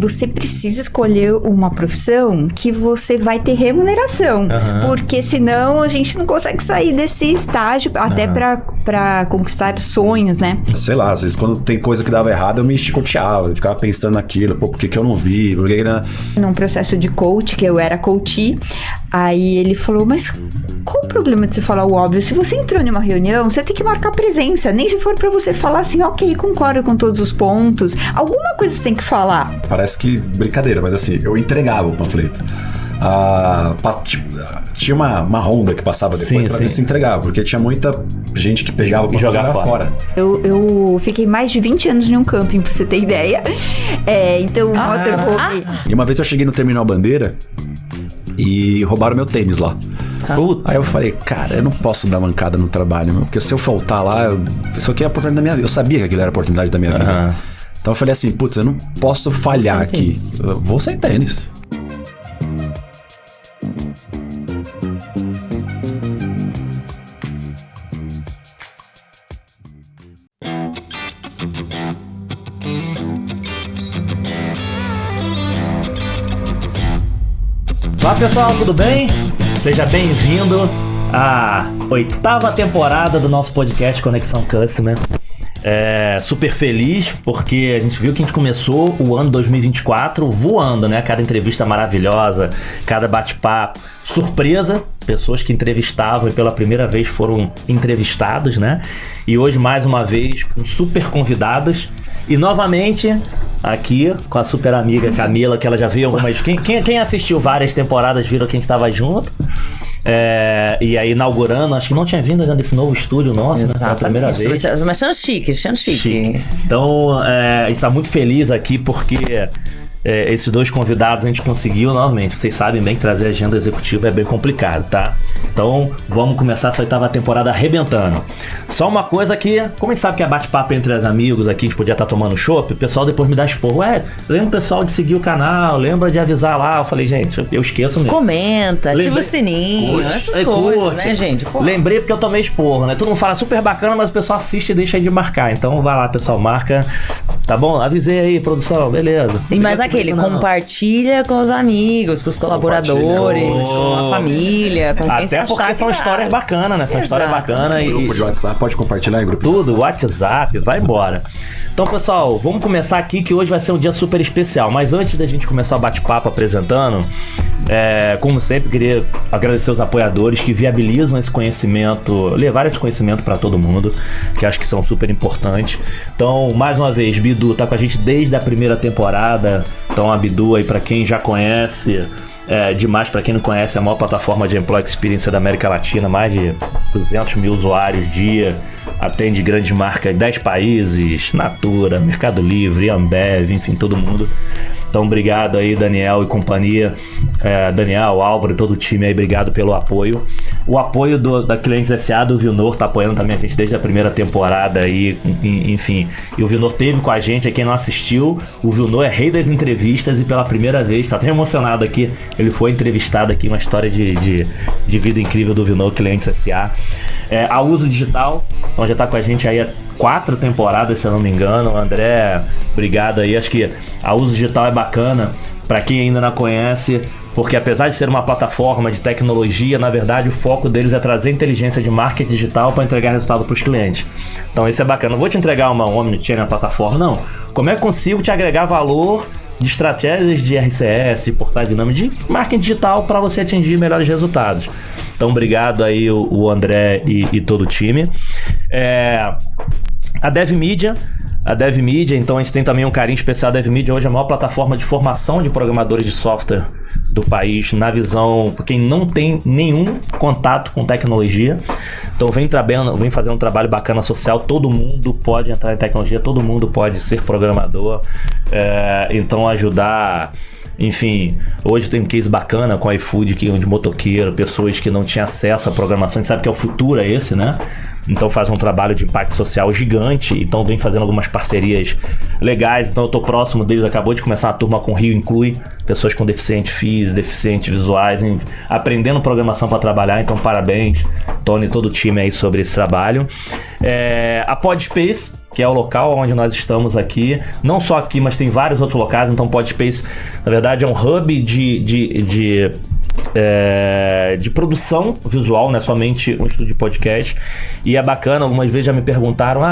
você precisa escolher uma profissão que você vai ter remuneração. Porque senão a gente não consegue sair desse estágio, até pra conquistar sonhos, né? Sei lá, às vezes quando tem coisa que dava errado, eu me chicoteava, eu ficava pensando naquilo, por que eu não vi? Por que não... Num processo de coach, que eu era coach, aí ele falou, mas qual o problema de você falar o óbvio? Se você entrou numa reunião, você tem que marcar presença, nem se for pra você falar assim, ok, concordo com todos os pontos, alguma coisa você tem que falar. Parece que brincadeira, mas assim, eu entregava o panfleto. Tinha uma Honda que passava depois pra ver se entregava, porque tinha muita gente que pegava pra jogar fora. Eu fiquei mais de 20 anos em um camping, pra você ter ideia. Então, E uma vez eu cheguei no Terminal Bandeira e roubaram meu tênis lá. Aí eu falei, cara, eu não posso dar mancada no trabalho, porque se eu faltar lá, isso aqui é a oportunidade da minha vida. Eu sabia que aquilo era a oportunidade da minha vida. Então eu falei assim, putz, eu não posso falhar aqui. Eu vou sem tênis. Olá pessoal, tudo bem? Seja bem-vindo à 8ª temporada do nosso podcast Conexão Customer. Super feliz porque a gente viu que a gente começou o ano 2024 voando, né? Cada entrevista maravilhosa, cada bate-papo, surpresa, pessoas que entrevistavam e pela primeira vez foram entrevistados, né? E hoje mais uma vez com super convidadas. E novamente, aqui com a super amiga Camila, que ela já viu algumas... Quem assistiu várias temporadas viram que a gente estava junto. E aí inaugurando, acho que não tinha vindo ainda desse novo estúdio nosso, né? Pela primeira vez. Mas sendo chique. Então, a gente está muito feliz aqui porque... esses dois convidados a gente conseguiu novamente. Vocês sabem bem que trazer agenda executiva é bem complicado, tá? Então vamos começar essa 8ª temporada arrebentando. Só uma coisa que, como a gente sabe que é bate-papo entre os amigos aqui, a gente podia estar tomando chopp, o pessoal depois me dá esporro. Lembra o pessoal de seguir o canal, lembra de avisar lá. Eu falei, gente, eu esqueço mesmo. Comenta, ativa o sininho, essas coisas, né, gente? Pô. Lembrei porque eu tomei esporro, né? Todo mundo fala super bacana, mas o pessoal assiste e deixa de marcar. Então vai lá, pessoal, marca. Tá bom? Avisei aí, produção, beleza. E mais aquele, compartilha com os amigos, com os colaboradores, com a família, com quem você até porque são histórias bacanas, né? São histórias bacanas. Grupo de WhatsApp, pode compartilhar em grupo. Tudo, WhatsApp, vai embora. Então, pessoal, vamos começar aqui que hoje vai ser um dia super especial. Mas antes da gente começar o bate-papo apresentando, como sempre, queria agradecer os apoiadores que viabilizam esse conhecimento, levar esse conhecimento para todo mundo, que acho que são super importantes. Então, mais uma vez, Bidu tá com a gente desde a primeira temporada. Então, a Bidu aí, para quem já conhece... demais, para quem não conhece, é a maior plataforma de Employee Experience da América Latina, mais de 200 mil usuários dia, atende grandes marcas em 10 países, Natura, Mercado Livre, Ambev, enfim, todo mundo. Então, obrigado aí, Daniel e companhia, Daniel, Álvaro e todo o time aí, obrigado pelo apoio. O apoio da Clientes S.A. do Vilnor tá apoiando também a gente desde a primeira temporada aí, enfim. E o Vilnor teve com a gente, quem não assistiu, o Vilnor é rei das entrevistas e pela primeira vez, tá até emocionado aqui, ele foi entrevistado aqui, uma história de vida incrível do Vilnor Clientes S.A. A Uso Digital, então já tá com a gente aí há 4 temporadas, se eu não me engano. André, obrigado aí. Acho que a Uso Digital é bacana para quem ainda não conhece, porque apesar de ser uma plataforma de tecnologia, na verdade o foco deles é trazer inteligência de marketing digital para entregar resultado para os clientes. Então isso é bacana. Não vou te entregar uma omnichannel na plataforma, não. Como é que eu consigo te agregar valor de estratégias de RCS, de portais dinâmicos, de marketing digital para você atingir melhores resultados? Então obrigado aí o André e todo o time. A DevMedia, então a gente tem também um carinho especial. A DevMedia hoje é a maior plataforma de formação de programadores de software do país, na visão, por quem não tem nenhum contato com tecnologia. Então vem fazendo um trabalho bacana social. Todo mundo pode entrar em tecnologia, todo mundo pode ser programador. Então ajudar... Enfim, hoje tem um case bacana com a iFood, de motoqueiro, pessoas que não tinham acesso à programação. A gente sabe que o futuro é esse, né? Então faz um trabalho de impacto social gigante. Então vem fazendo algumas parcerias legais. Então eu tô próximo deles. Acabou de começar uma turma com Rio Inclui, pessoas com deficientes físicos, deficientes visuais, aprendendo programação para trabalhar. Então parabéns, Tony e todo o time aí sobre esse trabalho. A Podspace, que é o local onde nós estamos aqui. Não só aqui, mas tem vários outros locais. Então, Podspace, na verdade, é um hub de produção visual, não é somente um estúdio de podcast. E é bacana, algumas vezes já me perguntaram,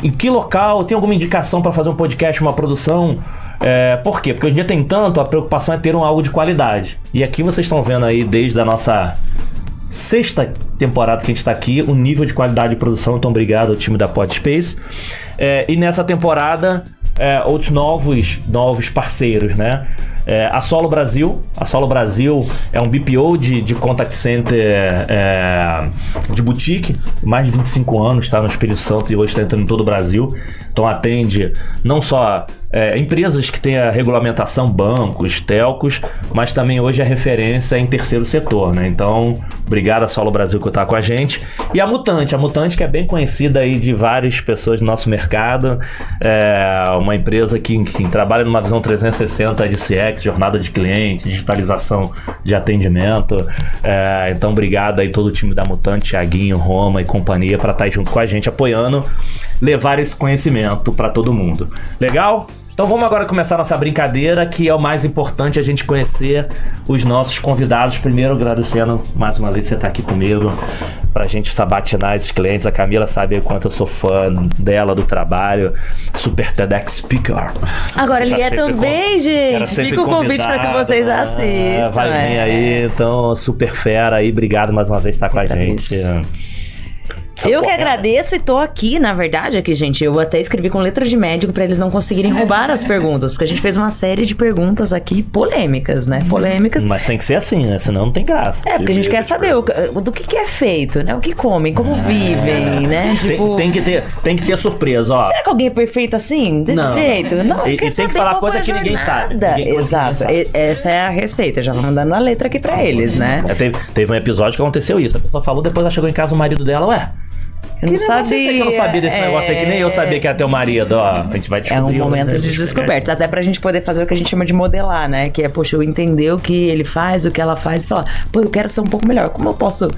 em que local tem alguma indicação para fazer um podcast, uma produção? Por quê? Porque hoje em dia tem tanto, a preocupação é ter algo de qualidade. E aqui vocês estão vendo aí, desde a nossa 6ª temporada que a gente está aqui, o nível de qualidade de produção. Então, obrigado ao time da Podspace. E nessa temporada, outros novos parceiros, né? A Solo Brasil. A Solo Brasil é um BPO de contact center de boutique, mais de 25 anos, está no Espírito Santo e hoje está entrando em todo o Brasil. Então atende não só empresas que têm a regulamentação, bancos, telcos, mas também hoje é referência em terceiro setor, né? Então, obrigado a Solo Brasil por estar com a gente. E a Mutante que é bem conhecida aí de várias pessoas do nosso mercado, uma empresa que trabalha numa visão 360 de CX, jornada de cliente, digitalização de atendimento. Então, obrigado aí todo o time da Mutante, Thiaguinho, Roma e companhia, para estar junto com a gente, apoiando, levar esse conhecimento para todo mundo. Legal? Então vamos agora começar nossa brincadeira, que é o mais importante, a gente conhecer os nossos convidados. Primeiro, agradecendo mais uma vez você estar aqui comigo, pra gente sabatinar esses clientes. A Camila sabe o quanto eu sou fã dela, do trabalho. Super TEDx Speaker. Agora ele é também, gente. Fica o convite para que vocês assistam. Vai vir aí, então, super fera aí. Obrigado mais uma vez por estar com a gente. Eu que agradeço e tô aqui, na verdade, gente, eu até escrevi com letra de médico pra eles não conseguirem roubar as perguntas, porque a gente fez uma série de perguntas aqui polêmicas, né? Polêmicas. Mas tem que ser assim, né? Senão não tem graça. Porque a gente quer saber do que é feito, né? O que comem, como vivem, né? Tipo... Tem que ter surpresa, ó. Será que alguém é perfeito assim? Desse jeito? Não, e tem que falar coisa que ninguém sabe. Exato. Essa é a receita, já vamos dando a letra aqui pra eles, né? Teve um episódio que aconteceu isso. A pessoa falou, depois ela chegou em casa, o marido dela, eu não sabia. Que eu não sabia desse negócio aí, que nem eu sabia que ia ter o marido, ó. A gente vai descobrir. É um momento de descobertas, até pra gente poder fazer o que a gente chama de modelar, né? Que é, poxa, eu entender o que ele faz, o que ela faz e falar, eu quero ser um pouco melhor. Como eu posso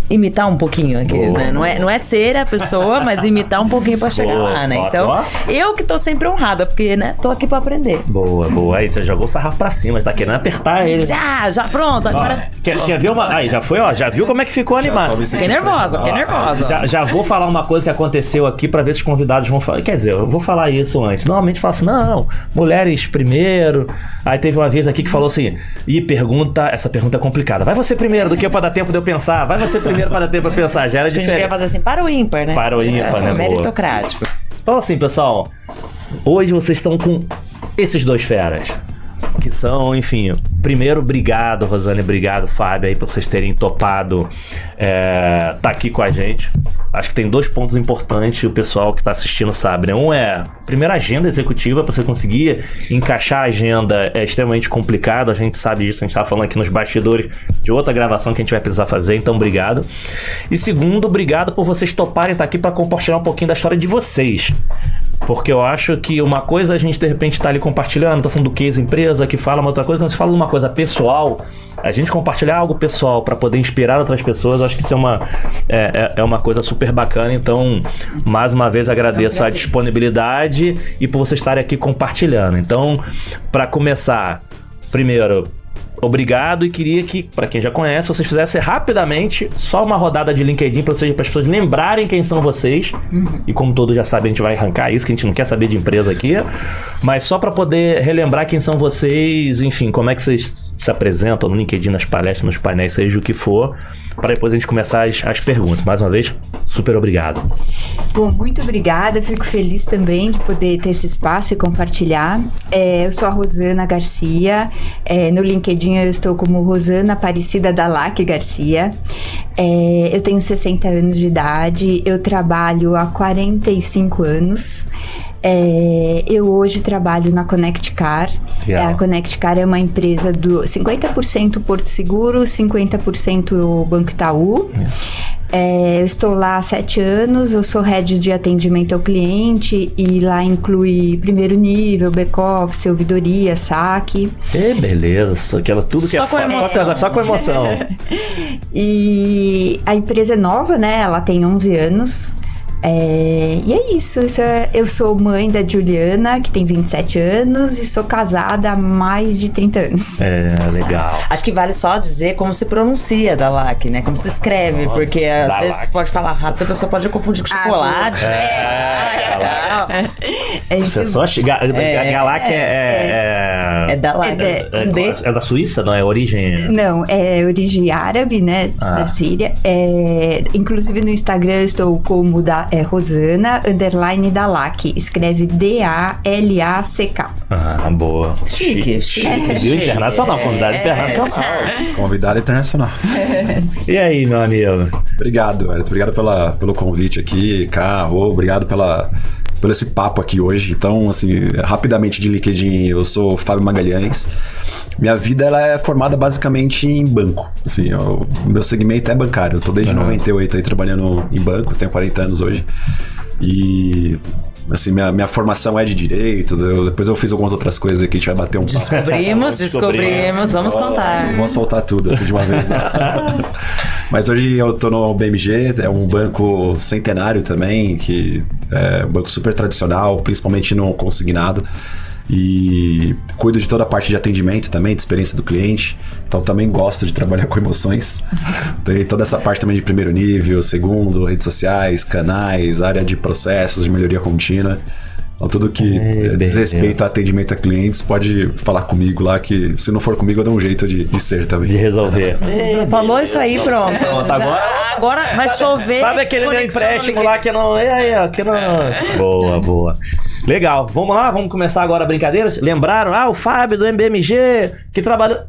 imitar um pouquinho aqui, né? Não é ser a pessoa, mas imitar um pouquinho pra chegar lá, né? Então, eu que tô sempre honrada, porque, né, tô aqui pra aprender. Boa. Aí você jogou o sarrafo pra cima, tá querendo apertar ele. Já pronto, agora... Quer ver uma... Aí, já foi, já viu como é que ficou animado. Fiquei nervosa. Já vou falar uma coisa que aconteceu aqui pra ver se os convidados vão falar. Quer dizer, eu vou falar isso antes. Normalmente falo assim, não, mulheres primeiro. Aí teve uma vez aqui que falou assim, essa pergunta é complicada. Vai você primeiro, do que pra dar tempo de eu pensar. Vai você primeiro para dar tempo pra pensar, já era diferente. A gente ia fazer assim, para o ímpar, né? Para o ímpar, né? Meritocrático. Então assim, pessoal, hoje vocês estão com esses dois feras, que são, enfim, primeiro, obrigado, Rosane, obrigado, Fábio, aí, por vocês terem topado tá aqui com a gente. Acho que tem 2 pontos importantes, o pessoal que tá assistindo sabe, né? Um é, primeiro, agenda executiva, para você conseguir encaixar a agenda é extremamente complicado, a gente sabe disso, a gente tava falando aqui nos bastidores de outra gravação que a gente vai precisar fazer, então obrigado. E segundo, obrigado por vocês toparem estar aqui para compartilhar um pouquinho da história de vocês. Porque eu acho que uma coisa a gente de repente tá ali compartilhando, tô falando do case empresa, que fala uma outra coisa, quando você fala de uma coisa pessoal, a gente compartilhar algo pessoal para poder inspirar outras pessoas, eu acho que isso é uma coisa super bacana. Então, mais uma vez agradeço a disponibilidade e por vocês estarem aqui compartilhando. Então, para começar, primeiro, obrigado, e queria que, para quem já conhece, vocês fizessem rapidamente só uma rodada de LinkedIn para as pessoas lembrarem quem são vocês. E como todos já sabem, a gente vai arrancar isso, que a gente não quer saber de empresa aqui, mas só para poder relembrar quem são vocês, enfim, como é que vocês se apresentam no LinkedIn, nas palestras, nos painéis, seja o que for, para depois a gente começar as perguntas. Mais uma vez, super obrigado. Bom, muito obrigada, fico feliz também de poder ter esse espaço e compartilhar. Eu sou a Rosana Garcia, no LinkedIn eu estou como Rosana Aparecida Dalac Garcia. Eu tenho 60 anos de idade, eu trabalho há 45 anos. Eu hoje trabalho na Connect Car. A Connect Car é uma empresa do 50% Porto Seguro, 50% Banco Itaú. Eu estou lá há 7 anos, eu sou head de atendimento ao cliente e lá inclui primeiro nível, back-office, ouvidoria, saque. Beleza, tudo que só com emoção. E a empresa é nova, né? Ela tem 11 anos. E é isso. Eu sou mãe da Juliana, que tem 27 anos, e sou casada há mais de 30 anos. Legal. Acho que vale só dizer como se pronuncia Dalak, né? Como se escreve, porque às Dalak. vezes pode falar rápido, a pessoa pode confundir com chocolate, né? Galak É Dalak. é da Suíça, não é? Origem... Não, é origem árabe, né? Da Síria. Inclusive no Instagram eu estou como Rosana _ Dalak. Escreve D-A-L-A-C-K. Boa. Chique. Viu? Internacional, convidado internacional. Convidado internacional. E aí, meu amigo? Obrigado, velho. Obrigado pelo convite aqui, Carro. Obrigado por esse papo aqui hoje. Então, assim, rapidamente de LinkedIn, eu sou Fábio Magalhães. Minha vida ela é formada basicamente em banco. Assim, o meu segmento é bancário. Eu tô desde 98 aí trabalhando em banco, tenho 40 anos hoje. E... assim, minha formação é de direito, depois eu fiz algumas outras coisas aqui, a gente vai bater um papo. Descobrimos, vamos contar. Não vou soltar tudo assim de uma vez, não. Mas hoje eu tô no BMG, é um banco centenário também, que é um banco super tradicional, principalmente no consignado. E cuido de toda a parte de atendimento também, de experiência do cliente. Então também gosto de trabalhar com emoções. Tem toda essa parte também de primeiro nível, segundo, redes sociais, canais, área de processos, de melhoria contínua. Então tudo que diz respeito a atendimento a clientes, pode falar comigo lá, que se não for comigo eu dou um jeito de ser também. De resolver. Falou isso aí, pronto. Agora vai chover. Sabe aquele meu empréstimo lá que não... que não... Boa. Legal, vamos lá, vamos começar agora a brincadeira. Lembraram? O Fábio do MBMG, que trabalhou...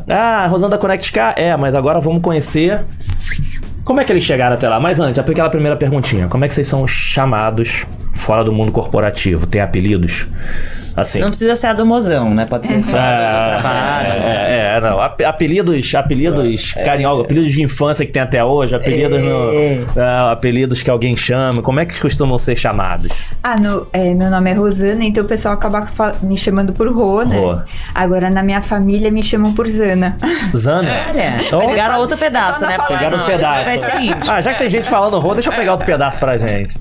a Rosana da Connect K. Mas agora vamos conhecer... Como é que eles chegaram até lá? Mas antes, aquela primeira perguntinha. Como é que vocês são chamados fora do mundo corporativo? Tem apelidos? Assim. Não precisa ser a do mozão, né? Pode ser só do trabalho. Não. Apelidos carinhosos, apelidos de infância que tem até hoje, apelidos que alguém chama. Como é que costumam ser chamados? Meu nome é Rosana, então o pessoal acaba me chamando por Rô, né? Rô. Agora na minha família me chamam por Zana. Zana? Pegaram outro pedaço, né? Pegaram outro pedaço. Vai ser íntimo. Já que tem gente falando Rô, deixa eu pegar outro pedaço pra gente.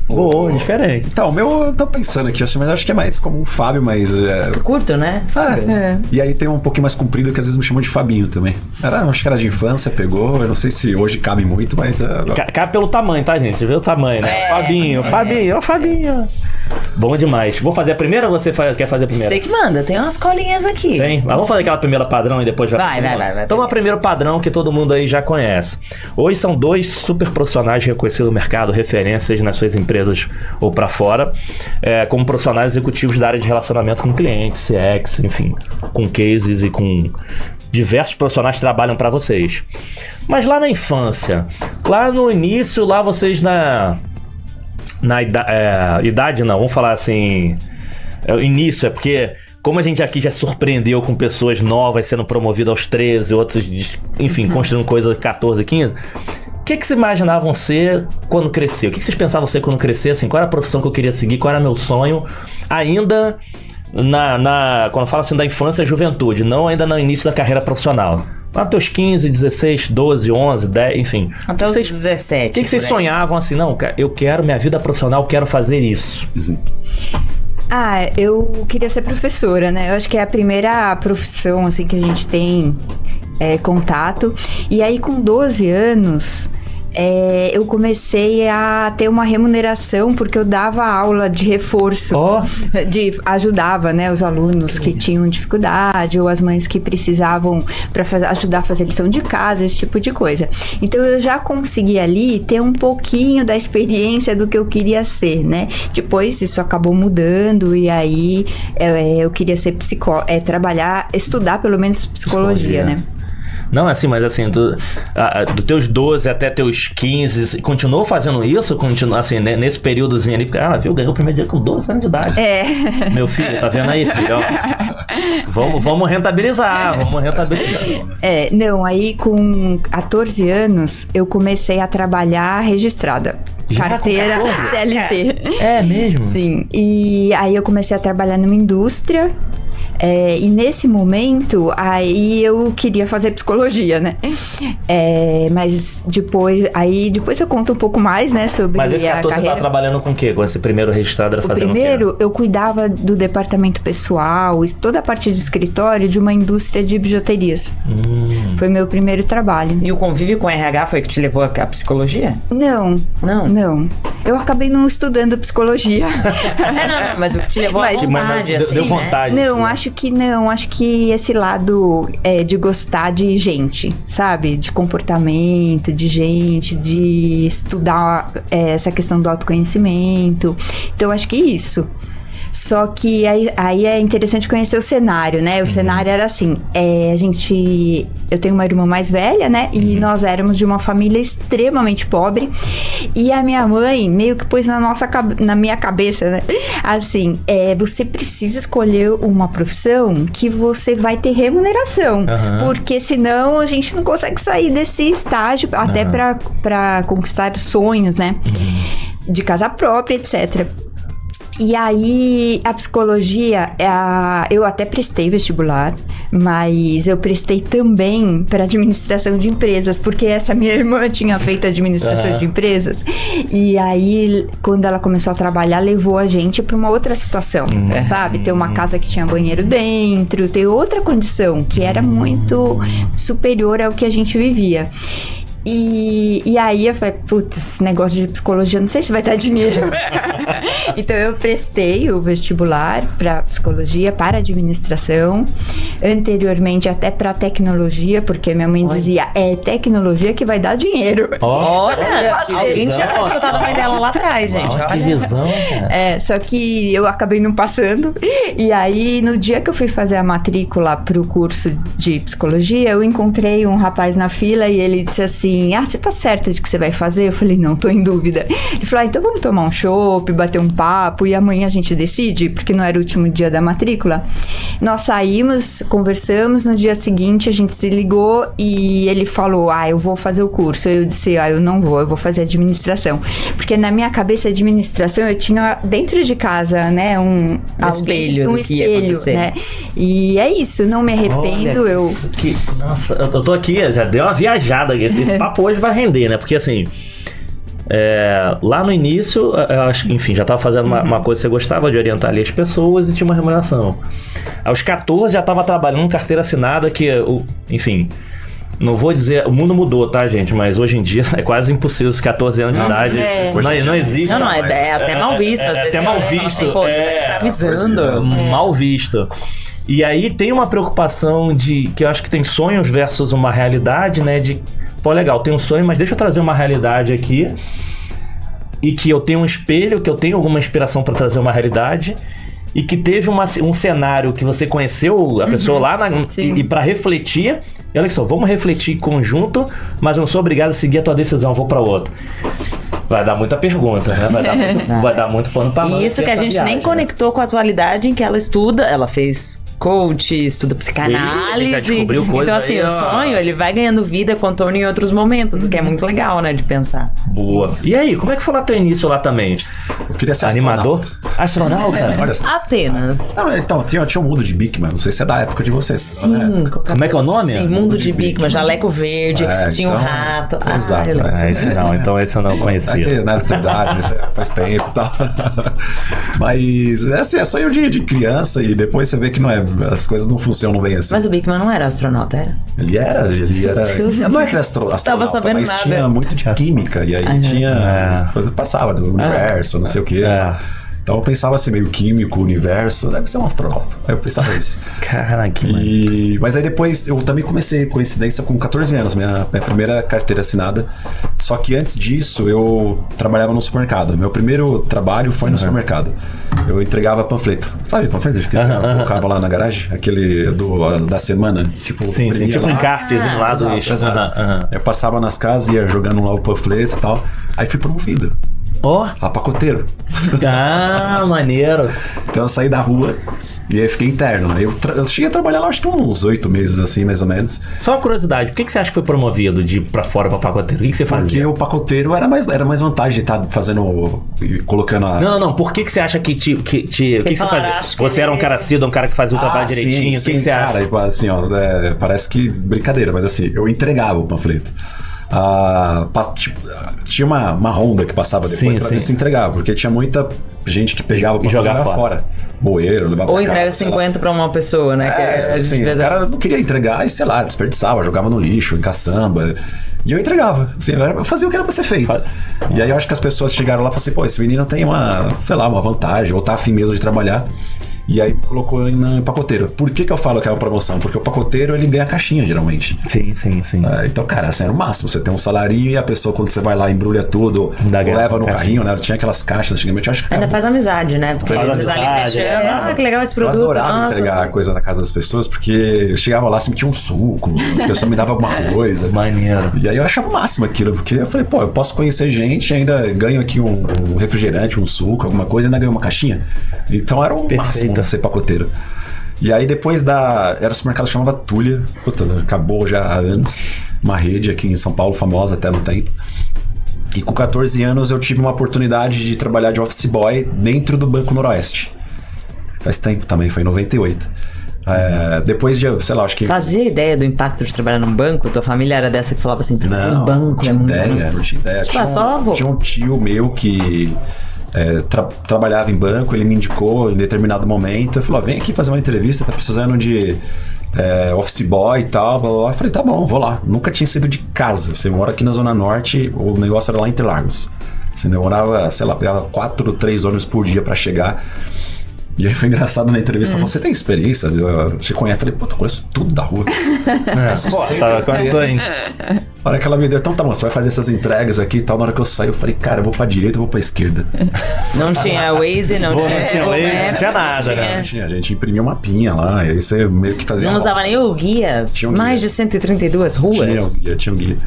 Boa, diferente. Então, o meu, eu tô pensando aqui, mas acho que é mais como um Fábio, mas... Curto, né? E aí tem um pouquinho mais comprido que às vezes me chamam de Fabinho também. Acho que era de infância, pegou. Eu não sei se hoje cabe muito, mas... Cabe pelo tamanho, tá, gente? Você vê o tamanho, né? Fabinho. Bom demais. Vou fazer a primeira ou você quer fazer a primeira? Você que manda, tem umas colinhas aqui. Tem? Mas vamos fazer aquela primeira padrão e depois vai. Então, o primeiro padrão que todo mundo aí já conhece. Hoje são 2 super profissionais reconhecidos no mercado, referências nas suas empresas ou pra fora, como profissionais executivos da área de relacionamento com clientes, CX, enfim, com cases e com diversos profissionais que trabalham pra vocês. Mas lá na infância, lá no início, lá vocês idade não, vamos falar assim, início porque como a gente aqui já surpreendeu com pessoas novas sendo promovidas aos 13, outros, enfim, construindo coisas de 14, 15. O que vocês imaginavam ser quando crescer? O que vocês pensavam ser quando crescer? Assim, qual era a profissão que eu queria seguir? Qual era meu sonho? Ainda quando eu falo assim da infância e juventude, não ainda no início da carreira profissional. Até os 15, 16, 12, 11, 10, enfim. Até os 17. O que vocês sonhavam assim? Não, eu quero minha vida profissional, quero fazer isso. Eu queria ser professora, né? Eu acho que é a primeira profissão, assim, que a gente tem contato. E aí, com 12 anos... eu comecei a ter uma remuneração porque eu dava aula de reforço, ajudava, né, os alunos que tinham dificuldade ou as mães que precisavam para ajudar a fazer lição de casa, esse tipo de coisa. Então eu já consegui ali ter um pouquinho da experiência do que eu queria ser, né? Depois isso acabou mudando e aí eu queria ser estudar pelo menos psicologia, né? Não, assim, mas assim, dos teus 12 até teus 15, continuou fazendo isso? Assim, nesse períodozinho ali, porque, ganhou o primeiro dia com 12 anos de idade. Meu filho, tá vendo aí, filho? Vamos rentabilizar. Não, aí com 14 anos, eu comecei a trabalhar registrada. Carteira CLT. É mesmo? Sim, e aí eu comecei a trabalhar numa indústria. E nesse momento, aí eu queria fazer psicologia, né? Mas depois eu conto um pouco mais, né, sobre Mas esse a 14 você carreira. tá trabalhando com o quê? Com esse primeiro registrado era fazendo o quê? Primeiro, eu cuidava do departamento pessoal, toda a parte de escritório de uma indústria de bijuterias. Foi meu primeiro trabalho. E o convívio com RH foi que te levou à psicologia? Não. Eu acabei não estudando psicologia. Não, mas o que te levou à Mas- vontade, Deu assim, vontade. Não, acho que não. Acho que esse lado de gostar de gente, sabe? De comportamento, de gente, de estudar essa questão do autoconhecimento. Então, acho que isso. Só que aí é interessante conhecer o cenário, né? O cenário era assim, eu tenho uma irmã mais velha, né? E nós éramos de uma família extremamente pobre. E a minha mãe meio que pôs na minha cabeça, né? Assim, você precisa escolher uma profissão que você vai ter remuneração. Porque senão a gente não consegue sair desse estágio, até pra conquistar sonhos, né? De casa própria, etc. E aí, a psicologia, eu até prestei vestibular, mas eu prestei também para administração de empresas, porque essa minha irmã tinha feito administração de empresas. E aí, quando ela começou a trabalhar, levou a gente para uma outra situação, sabe? Ter uma casa que tinha banheiro dentro, ter outra condição, que era muito superior ao que a gente vivia. E aí eu falei, putz, esse negócio de psicologia, não sei se vai dar dinheiro. Então eu prestei o vestibular para psicologia, para administração, anteriormente até para tecnologia, porque minha mãe dizia, é tecnologia que vai dar dinheiro. Olha, alguém tinha escutado a mãe dela lá atrás, gente. Que Olha. visão, cara. Só que eu acabei não passando. E aí, no dia que eu fui fazer a matrícula pro curso de psicologia, eu encontrei um rapaz na fila e ele disse assim, você tá certa de que você vai fazer? Eu falei, não, tô em dúvida. Ele falou, então vamos tomar um chopp, bater um papo e amanhã a gente decide, porque não era o último dia da matrícula. Nós saímos, conversamos, no dia seguinte a gente se ligou e ele falou, eu vou fazer o curso. Eu disse, eu não vou, eu vou fazer administração. Porque na minha cabeça, administração, eu tinha dentro de casa, né, um espelho do que ia espelho, acontecer. né? E é isso, não me arrependo, Olha, nossa, eu tô aqui, já deu uma viajada aqui. Esse papo hoje vai render, né? Porque assim, lá no início, eu acho, enfim, já tava fazendo uma coisa que você gostava de orientar ali as pessoas e tinha uma remuneração. Aos 14 já tava trabalhando em carteira assinada que, enfim, não vou dizer, o mundo mudou, tá, gente? Mas hoje em dia é quase impossível os 14 anos de idade. Não existe. Não, é até mal visto. Às vezes até mal visto. Pô, você tá escravizando. Mal visto. E aí tem uma preocupação que eu acho que tem sonhos versus uma realidade, né? De, pô, legal, tem um sonho, mas deixa eu trazer uma realidade aqui. E que eu tenho um espelho, que eu tenho alguma inspiração para trazer uma realidade. E que teve um cenário que você conheceu a pessoa lá e para refletir. E olha só, vamos refletir em conjunto, mas eu não sou obrigado a seguir a tua decisão, vou para outra. Vai dar muita pergunta, né? Vai dar muito pano pra mão. E isso que a gente nem conectou com a atualidade em que ela estuda. Ela fez coach, estuda psicanálise. Já descobriu coisa então, assim, aí, o sonho, ele vai ganhando vida, contorno em outros momentos, o que é muito legal, né, de pensar. Boa. E aí, como é que foi lá teu início lá também? Eu queria ser Animador? Astronauta? Olha só. Apenas. Não, então, tinha um mundo de Bikman, não sei se é da época de vocês. Sim. Né? Como é que é o nome? Sim, Mundo de Bikman, jaleco verde, tinha um então, rato. exato, eu lembro. Esse não, então esse eu não conhecia. Aqui, né, da idade, isso faz tempo e tal. Mas, assim, é sonho de criança e depois você vê que não é, as coisas não funcionam bem assim. Mas o Bikman não era astronauta, era? Ele era. Deus Não é que era astronauta, Tava sabendo mas nada. tinha muito de química. E aí tinha. Passava do universo, não sei o quê. Então eu pensava assim, meio químico, universo, deve ser um astronauta. Aí eu pensava isso. Caraca, Mas aí depois eu também comecei, coincidência, com 14 anos, minha primeira carteira assinada. Só que antes disso eu trabalhava no supermercado. Meu primeiro trabalho foi no supermercado. Eu entregava panfleto. Sabe panfleto que colocava lá na garagem? Aquele da semana. Tipo, sim, tipo um encartezinho lá do lixo. Eu passava nas casas, ia jogando lá o panfleto e tal. Aí fui promovido. Ó. A pacoteiro. Maneiro. Então eu saí da rua E aí fiquei interno, né? Eu cheguei a trabalhar lá, acho que uns 8 meses, assim, mais ou menos. Só uma curiosidade, por que você acha que foi promovido de ir pra fora pra pacoteiro? O que você fazia? Porque o pacoteiro era mais vantagem de estar fazendo, colocando a... Não, por que você acha que o que você fazia? Você era um cara assíduo, um cara que fazia o trabalho direitinho, o que você acha? Cara, assim, ó, parece que brincadeira, mas assim, eu entregava o panfleto. Tinha uma ronda que passava depois pra ver se entregava, porque tinha muita gente que pegava pra jogar fora. Bueiro, levava ou pra entrega casa, 50 pra uma pessoa, né? O cara não queria entregar e, sei lá, desperdiçava, jogava no lixo, em caçamba. E eu entregava, assim, eu fazia o que era pra ser feito. E aí eu acho que as pessoas chegaram lá e falaram assim, pô, esse menino tem uma vantagem, ou tá afim mesmo de trabalhar. E aí colocou em pacoteiro. Por que eu falo que é uma promoção? Porque o pacoteiro, ele ganha caixinha, geralmente. Sim. Então, cara, assim, era o máximo. Você tem um salarinho e a pessoa, quando você vai lá, embrulha tudo, leva no carrinho, né? Tinha aquelas caixas, antigamente, eu acho que... Ainda faz amizade, né? Porque faz você vai ali fechando, que legal esse produto. Eu adorava entregar coisa na casa das pessoas, porque eu chegava lá, sempre tinha um suco, a pessoa me dava alguma coisa. Maneiro. E aí eu achava o máximo aquilo, porque eu falei, pô, eu posso conhecer gente, ainda ganho aqui um refrigerante, um suco, alguma coisa, e ainda ganho uma caixinha. Então era o máximo ser pacoteiro. E aí depois era o supermercado que chamava Tulia, puta, acabou já há anos, uma rede aqui em São Paulo, famosa até no tempo. E com 14 anos eu tive uma oportunidade de trabalhar de office boy dentro do Banco Noroeste. Faz tempo também, foi em 98. Depois de, sei lá, acho que... Fazia ideia do impacto de trabalhar num banco? Tua família era dessa que falava assim, não, um banco não tinha ideia. Tinha um tio meu que... trabalhava em banco, ele me indicou em determinado momento, ele falou, vem aqui fazer uma entrevista, tá precisando de office boy e tal, blá, blá, blá. Eu falei, tá bom, vou lá. Nunca tinha saído de casa. Você mora aqui na Zona Norte, o negócio era lá em Interlagos. Você demorava, sei lá, pegava 4, 3 ônibus por dia pra chegar. E aí foi engraçado na entrevista, falou, você tem experiência? Você conhece? Eu falei, pô, eu conheço tudo da rua. A hora que ela me deu, então tá bom, você vai fazer essas entregas aqui e tal. Na hora que eu saí, eu falei, cara, eu vou pra direita, eu vou pra esquerda. Não tinha Waze, não tinha nada, né? Não tinha, a gente imprimia uma pinha lá, e aí você meio que fazia... Não usava nem o guias, mais de 132 ruas. Tinha um guia.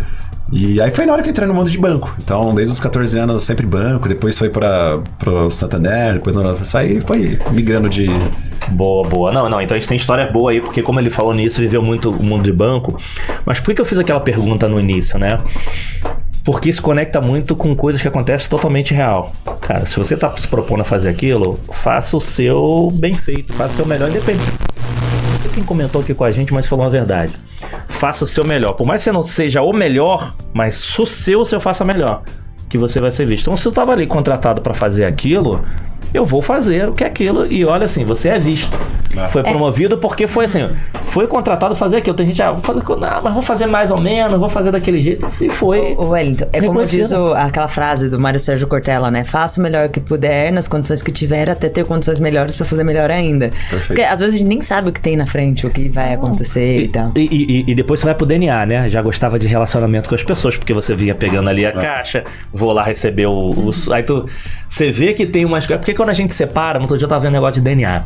E aí foi na hora que eu entrei no mundo de banco. Então, desde os 14 anos, sempre banco. Depois foi pro Santander. Depois saí, foi migrando de... Boa. Não, então a gente tem história boa aí. Porque como ele falou nisso, viveu muito o mundo de banco. Mas por que eu fiz aquela pergunta no início, né? Porque isso conecta muito com coisas que acontecem totalmente real. Cara, se você tá se propondo a fazer aquilo, faça o seu bem feito. Faça o seu melhor. Independente. Não sei quem comentou aqui com a gente, mas falou a verdade. Faça o seu melhor. Por mais que você não seja o melhor, mas o seu faça melhor, que você vai ser visto. Então, se eu tava ali contratado para fazer aquilo, eu vou fazer o que é aquilo. E olha assim, você é visto. Foi promovido porque foi assim, foi contratado fazer aquilo. Tem gente, vou fazer, mas vou fazer mais ou menos, vou fazer daquele jeito. E foi. O Wellington, como diz aquela frase do Mário Sérgio Cortella, né? Faça o melhor que puder, nas condições que tiver, até ter condições melhores pra fazer melhor ainda. Perfeito. Porque às vezes a gente nem sabe o que tem na frente, o que vai acontecer e tal. E depois você vai pro DNA, né? Já gostava de relacionamento com as pessoas, porque você vinha pegando ali a caixa, vou lá receber aí você vê que tem umas coisas. Porque quando a gente separa, no outro dia eu tava vendo um negócio de DNA.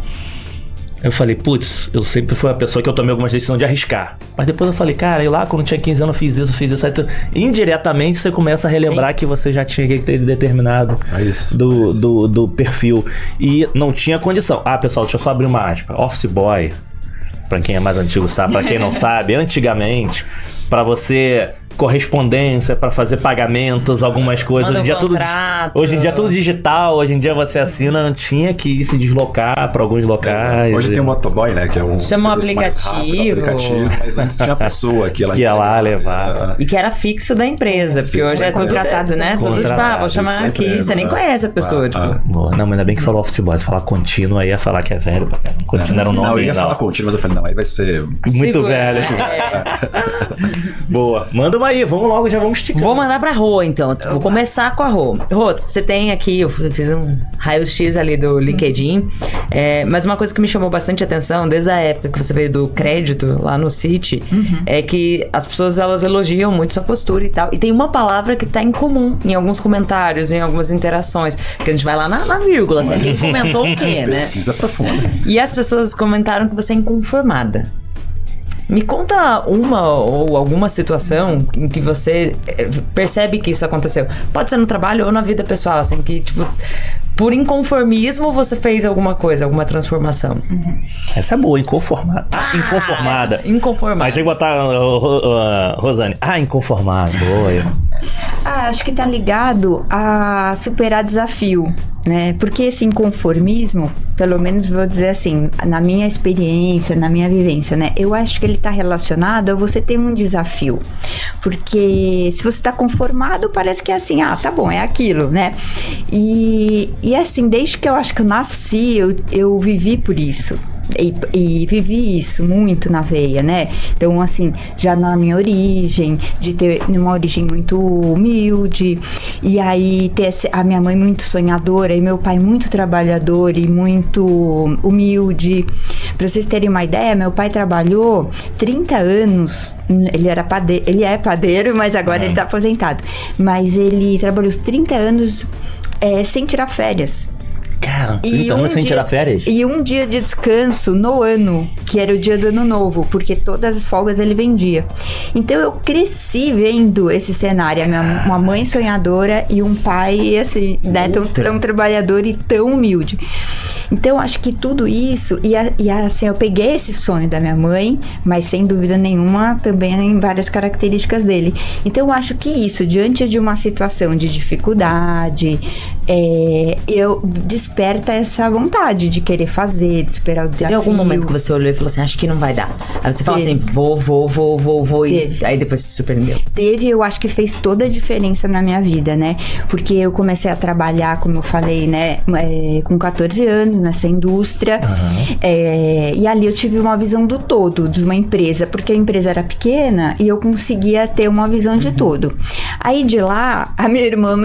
Eu falei, putz, eu sempre fui a pessoa que eu tomei algumas decisões de arriscar. Mas depois eu falei, cara, eu lá quando tinha 15 anos eu fiz isso. Aí indiretamente você começa a relembrar que você já tinha que ter determinado do perfil. E não tinha condição. Pessoal, deixa eu só abrir uma aspa. Office boy, pra quem é mais antigo sabe, pra quem não sabe, antigamente, pra você... correspondência para fazer pagamentos, algumas coisas. Hoje em dia é tudo digital, hoje em dia você assina, não tinha que ir se deslocar para alguns locais. Hoje tem o motoboy, né? Que é um chama um aplicativo. Mas antes tinha a pessoa que ia lá levar. E que era fixo da empresa, porque hoje é contratado, né? Vou chamar aqui, você nem conhece a pessoa. Não, mas ainda bem que falou office boy. Se falar contínuo, aí ia falar que é velho. Contínuo era um nome. Não, eu ia falar contínuo, mas eu falei, não, aí vai ser... muito velho. Boa. Manda aí, vamos logo, já vamos esticar. Vou mandar pra Rô, então. Vou começar com a Rô. Rô, você tem aqui, eu fiz um raio-x ali do LinkedIn, mas uma coisa que me chamou bastante atenção, desde a época que você veio do crédito lá no Citi, é que as pessoas, elas elogiam muito sua postura e tal. E tem uma palavra que tá em comum em alguns comentários, em algumas interações, que a gente vai lá na vírgula, assim, quem comentou o quê, né? Pesquisa profunda. E as pessoas comentaram que você é inconformada. Me conta uma ou alguma situação em que você percebe que isso aconteceu. Pode ser no trabalho ou na vida pessoal, assim, que tipo... por inconformismo, você fez alguma coisa, alguma transformação. Essa é boa, inconformada. Inconformada. Inconformada. Mas tem que botar, Rosane. Inconformada. Boa. Acho que tá ligado a superar desafio, né? Porque esse inconformismo, pelo menos vou dizer assim, na minha experiência, na minha vivência, né? Eu acho que ele tá relacionado a você ter um desafio. Porque se você tá conformado, parece que é assim, tá bom, é aquilo, né? E assim, desde que eu acho que eu nasci, eu vivi por isso. E vivi isso muito na veia, né? Então, assim, já na minha origem, de ter uma origem muito humilde, e aí ter a minha mãe muito sonhadora e meu pai muito trabalhador e muito humilde. Pra vocês terem uma ideia, meu pai trabalhou 30 anos, ele é padeiro, mas agora ele tá aposentado. Mas ele trabalhou 30 anos sem tirar férias. Cara, 30 anos sem tirar férias? E um dia de descanso no ano, que era o dia do Ano Novo, porque todas as folgas ele vendia. Então eu cresci vendo esse cenário, uma mãe sonhadora e um pai, assim, né, tão trabalhador e tão humilde. Então acho que tudo isso, e assim, eu peguei esse sonho da minha mãe, mas sem dúvida nenhuma também em várias características dele. Então eu acho que isso, diante de uma situação de dificuldade, eu desperta essa vontade de querer fazer, de superar o desafio. Teve algum momento que você olhou e falou assim, acho que não vai dar? Aí você fala assim, vou, e aí depois se surpreendeu. Teve, eu acho que fez toda a diferença na minha vida, né? Porque eu comecei a trabalhar, como eu falei, né, com 14 anos, nessa indústria. E ali eu tive uma visão do todo de uma empresa, porque a empresa era pequena e eu conseguia ter uma visão de todo. Aí de lá, a minha irmã,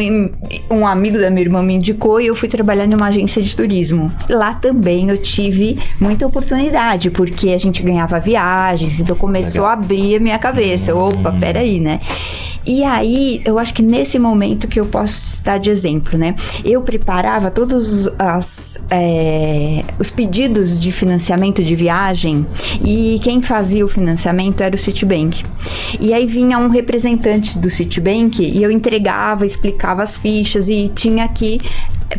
um amigo da minha irmã me indicou e eu fui trabalhar numa agência de turismo. Lá também eu tive muita oportunidade, porque a gente ganhava viagens, então começou a abrir a minha cabeça. Opa, peraí, né? E aí, eu acho que nesse momento que eu posso estar de exemplo, né? Eu preparava todos os pedidos de financiamento de viagem e quem fazia o financiamento era o Citibank. E aí vinha um representante do Citibank e eu entregava, explicava as fichas e tinha que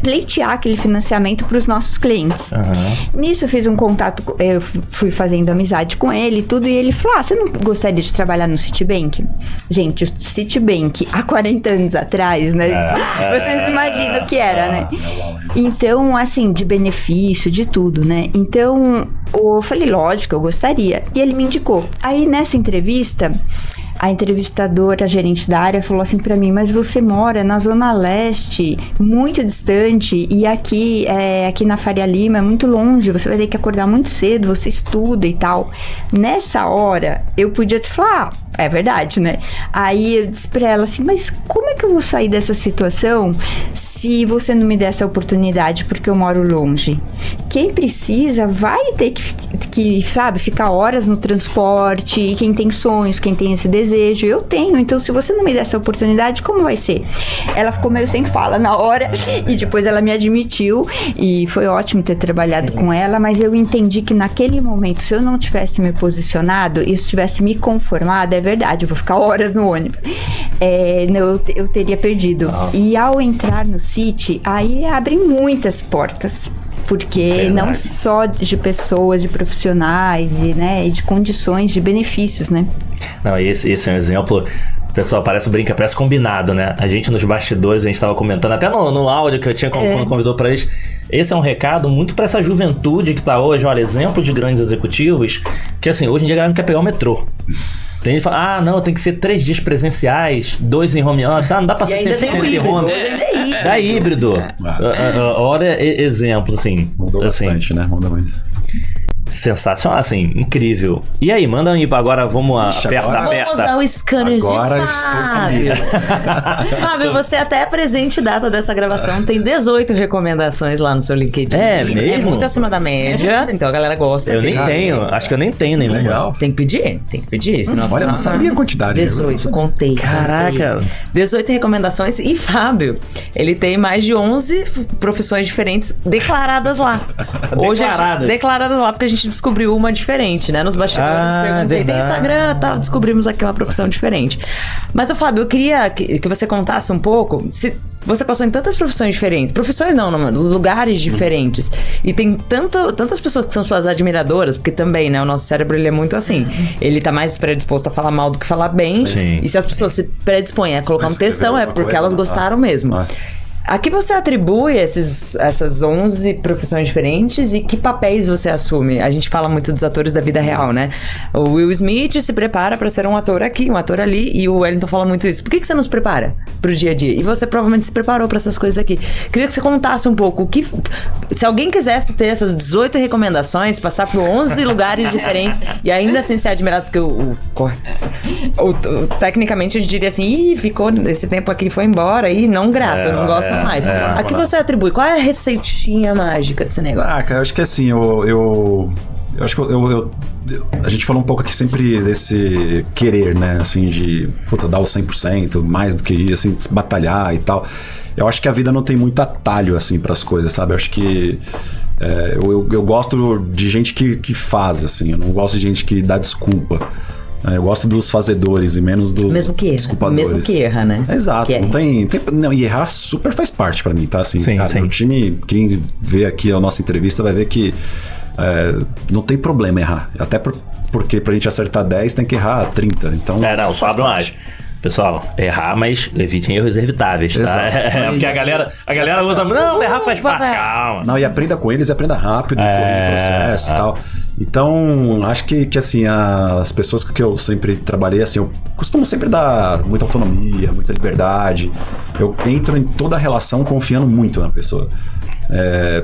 pleitear aquele financiamento para os nossos clientes. Nisso eu fiz um contato, eu fui fazendo amizade com ele e tudo, e ele falou, você não gostaria de trabalhar no Citibank? Gente, o Citibank, há 40 anos atrás, né? Vocês imaginam o que era, né? Então, assim, de benefício, de tudo, né? Então, eu falei, lógico, eu gostaria. E ele me indicou. Aí, nessa entrevista, a entrevistadora, a gerente da área, falou assim pra mim, mas você mora na Zona Leste, muito distante, e aqui na Faria Lima é muito longe, você vai ter que acordar muito cedo, você estuda e tal. Nessa hora, eu podia te falar, é verdade, né? Aí eu disse pra ela assim, mas como é que eu vou sair dessa situação se você não me der essa oportunidade porque eu moro longe? Quem precisa vai ter que sabe, ficar horas no transporte, e quem tem sonhos, quem tem esse desejo, eu tenho, então se você não me der essa oportunidade, como vai ser? Ela ficou meio sem fala na hora, e depois ela me admitiu, e foi ótimo ter trabalhado com ela, mas eu entendi que naquele momento, se eu não tivesse me posicionado, e se tivesse me conformado, é verdade, eu vou ficar horas no ônibus, eu teria perdido. Nossa. E ao entrar no City, aí abre muitas portas, porque não só de pessoas, de profissionais e de condições, de benefícios, né? Não, esse é um exemplo. Pessoal, parece combinado, né? A gente nos bastidores, a gente estava comentando, até no áudio que eu tinha quando convidou para eles. Esse é um recado muito para essa juventude que tá hoje, olha, exemplo de grandes executivos, que assim, hoje em dia a galera não quer pegar o metrô. Tem gente que fala, não, tem que ser 3 dias presenciais, 2 em home office, não dá pra ser 100% em home. Dá híbrido. Olha, exemplo, assim. Mudou bastante, né? Muda muito. Sensacional, assim, incrível. E aí, manda aí, agora vamos aperta. Vamos ao scanner de Fábio. Fábio, você até presente data dessa gravação tem 18 recomendações lá no seu LinkedIn. É mesmo? É muito acima da média, então a galera gosta. Eu nem tenho, acho que eu nem tenho nenhum. Legal. Tem que pedir. Senão olha, eu não sabia a quantidade. 18, contei. Caraca. 18 recomendações e Fábio, ele tem mais de 11 profissões diferentes declaradas lá. Declaradas Declaradas lá, porque a gente gente descobriu uma diferente, né? Nos bastidores, perguntei, tem Instagram, tal, descobrimos aqui uma profissão diferente. Mas, Fábio, eu queria que você contasse um pouco, se você passou em tantas profissões diferentes, profissões não, lugares diferentes, e tem tantas pessoas que são suas admiradoras, porque também, né, o nosso cérebro, ele é muito assim, ele tá mais predisposto a falar mal do que falar bem, Sim. e se as pessoas se predispõem a colocar um textão, é porque elas gostaram mesmo. A que você atribui essas 11 profissões diferentes e que papéis você assume? A gente fala muito dos atores da vida real, né? O Will Smith se prepara pra ser um ator aqui, um ator ali, e o Wellington fala muito isso. Por que você não se prepara pro dia a dia? E você provavelmente se preparou pra essas coisas aqui. Queria que você contasse um pouco se alguém quisesse ter essas 18 recomendações, passar por 11 lugares diferentes e ainda assim ser admirado, porque tecnicamente a gente diria assim, ficou esse tempo aqui, foi embora, e não grato, eu não gosto mais. A que você atribui? Qual é a receitinha mágica desse negócio? Cara, eu acho que assim, eu acho que a gente falou um pouco aqui sempre desse querer, né? Assim, de dar o 100%, mais do que isso, assim, batalhar e tal. Eu acho que a vida não tem muito atalho, assim, pras coisas, sabe? Eu acho que eu gosto de gente que faz, assim. Eu não gosto de gente que dá desculpa. Eu gosto dos fazedores e menos dos desculpadores. Mesmo que erra, né? Exato. Não, e errar super faz parte pra mim, tá? Assim, sim, cara, sim. O time, quem vê aqui a nossa entrevista vai ver que não tem problema errar. Até porque pra gente acertar 10 tem que errar 30. Então, não, o Fábio não acha. Pessoal, errar, mas evitem erros evitáveis, tá? Porque a galera usa... Não, errar faz parte, calma. Não, e aprenda com eles, aprenda rápido, corrige o processo e tal. Então, acho que assim, as pessoas com que eu sempre trabalhei, assim, eu costumo sempre dar muita autonomia, muita liberdade. Eu entro em toda a relação confiando muito na pessoa.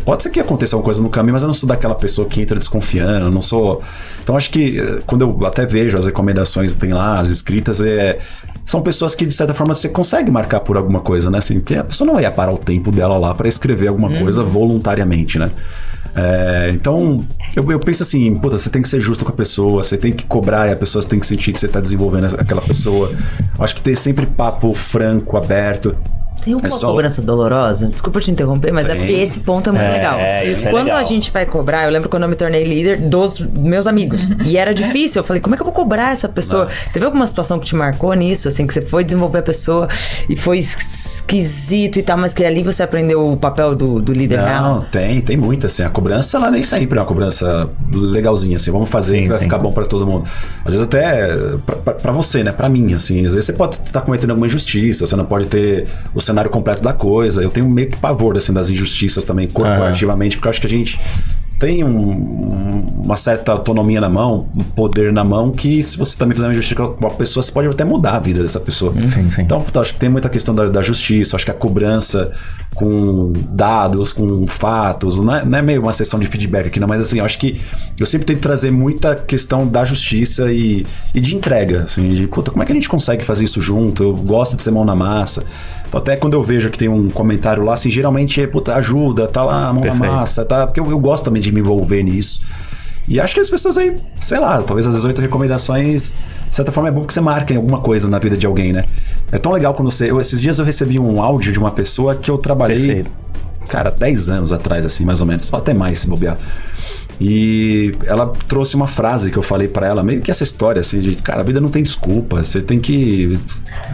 Pode ser que aconteça alguma coisa no caminho, mas eu não sou daquela pessoa que entra desconfiando, eu não sou... Então, acho que quando eu até vejo as recomendações que tem lá, as escritas, são pessoas que, de certa forma, você consegue marcar por alguma coisa, né? Assim, porque a pessoa não ia parar o tempo dela lá para escrever alguma coisa voluntariamente, né? Então, eu penso assim, você tem que ser justo com a pessoa, você tem que cobrar e a pessoa tem que sentir que você tá desenvolvendo aquela pessoa. Acho que ter sempre papo franco, aberto. Tem uma cobrança dolorosa? Desculpa te interromper, mas é porque esse ponto é muito legal. Quando legal. A gente vai cobrar, eu lembro quando eu me tornei líder dos meus amigos. E era difícil. Eu falei, como é que eu vou cobrar essa pessoa? Teve alguma situação que te marcou nisso, assim, que você foi desenvolver a pessoa e foi esquisito e tal, mas que ali você aprendeu o papel do líder real? Não, tem muito, assim. A cobrança, ela nem sempre é uma cobrança legalzinha, assim. Vamos fazer que vai ficar bom pra todo mundo. Às vezes até pra você, né? Pra mim, assim. Às vezes você pode estar cometendo alguma injustiça, você não pode ter o cenário completo da coisa. Eu tenho meio que pavor, assim, das injustiças também, corporativamente, porque eu acho que a gente tem uma certa autonomia na mão, um poder na mão, que se você também fizer uma injustiça com uma pessoa, você pode até mudar a vida dessa pessoa. Sim. Então, acho que tem muita questão da justiça, acho que a cobrança com dados, com fatos, não é meio uma sessão de feedback aqui, não, mas assim, eu acho que eu sempre tento trazer muita questão da justiça e de entrega, assim, de, como é que a gente consegue fazer isso junto? Eu gosto de ser mão na massa. Então, até quando eu vejo que tem um comentário lá, assim, geralmente ajuda, tá lá, mão na massa, tá? Porque eu gosto também de me envolver nisso. E acho que as pessoas aí, sei lá, talvez as 18 recomendações, de certa forma é bom que você marque alguma coisa na vida de alguém, né? É tão legal quando esses dias eu recebi um áudio de uma pessoa que eu trabalhei, cara, 10 anos atrás, assim, mais ou menos, ou até mais, se bobear. E ela trouxe uma frase que eu falei pra ela, meio que essa história, assim, de, cara, a vida não tem desculpa, você tem que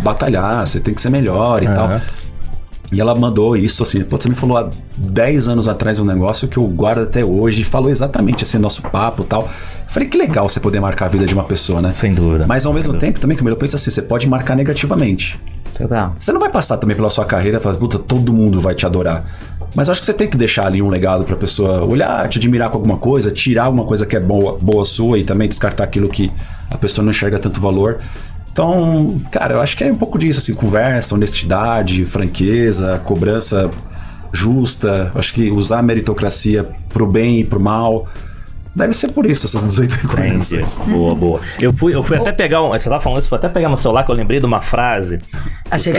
batalhar, você tem que ser melhor e tal. E ela mandou isso, assim, você me falou há 10 anos atrás um negócio que eu guardo até hoje, falou exatamente assim, nosso papo e tal. Eu falei, que legal você poder marcar a vida de uma pessoa, né? Sem dúvida. Mas ao mesmo tempo também, Camila, eu penso assim, você pode marcar negativamente. Total. Você não vai passar também pela sua carreira e falar, todo mundo vai te adorar. Mas eu acho que você tem que deixar ali um legado pra pessoa olhar, te admirar com alguma coisa, tirar alguma coisa que é boa sua e também descartar aquilo que a pessoa não enxerga tanto valor. Então, cara, eu acho que é um pouco disso, assim, conversa, honestidade, franqueza, cobrança justa. Eu acho que usar a meritocracia pro bem e pro mal. Deve ser por isso, essas 18 recomendações. Boa. Eu fui até pegar você tava falando isso, fui até pegar no celular que eu lembrei de uma frase. Achei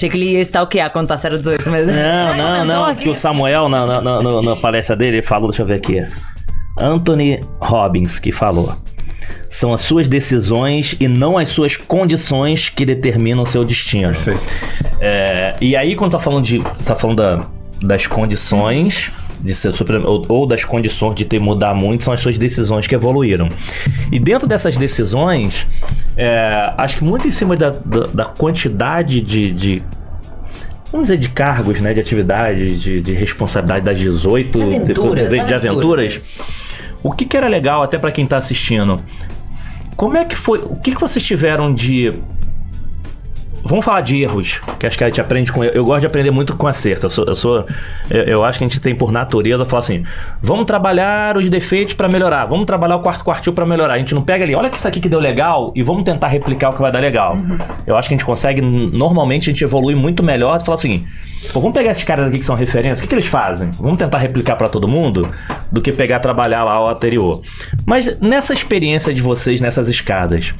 que ele ia stalkear quando tá 018, mas... Não, que o Samuel, na palestra dele, ele falou, deixa eu ver aqui. Anthony Robbins, que falou. São as suas decisões e não as suas condições que determinam o seu destino. Perfeito. E aí, quando tá falando das condições, de ser ou das condições de ter mudar muito, são as suas decisões que evoluíram. E dentro dessas decisões, acho que muito em cima da quantidade de vamos dizer, de cargos, né, de atividades, de responsabilidade das 18... De aventuras. O que era legal, até para quem tá assistindo, como é que foi, o que vocês tiveram de... Vamos falar de erros, que acho que a gente aprende com... Eu gosto de aprender muito com acerto. Eu acho que a gente tem por natureza falar assim, vamos trabalhar os defeitos para melhorar, vamos trabalhar o quarto quartil para melhorar. A gente não pega ali, olha que isso aqui que deu legal e vamos tentar replicar o que vai dar legal. Eu acho que a gente consegue, normalmente a gente evolui muito melhor e falar assim, pô, vamos pegar esses caras aqui que são referências, o que eles fazem? Vamos tentar replicar para todo mundo do que pegar trabalhar lá o anterior. Mas nessa experiência de vocês, nessas escadas,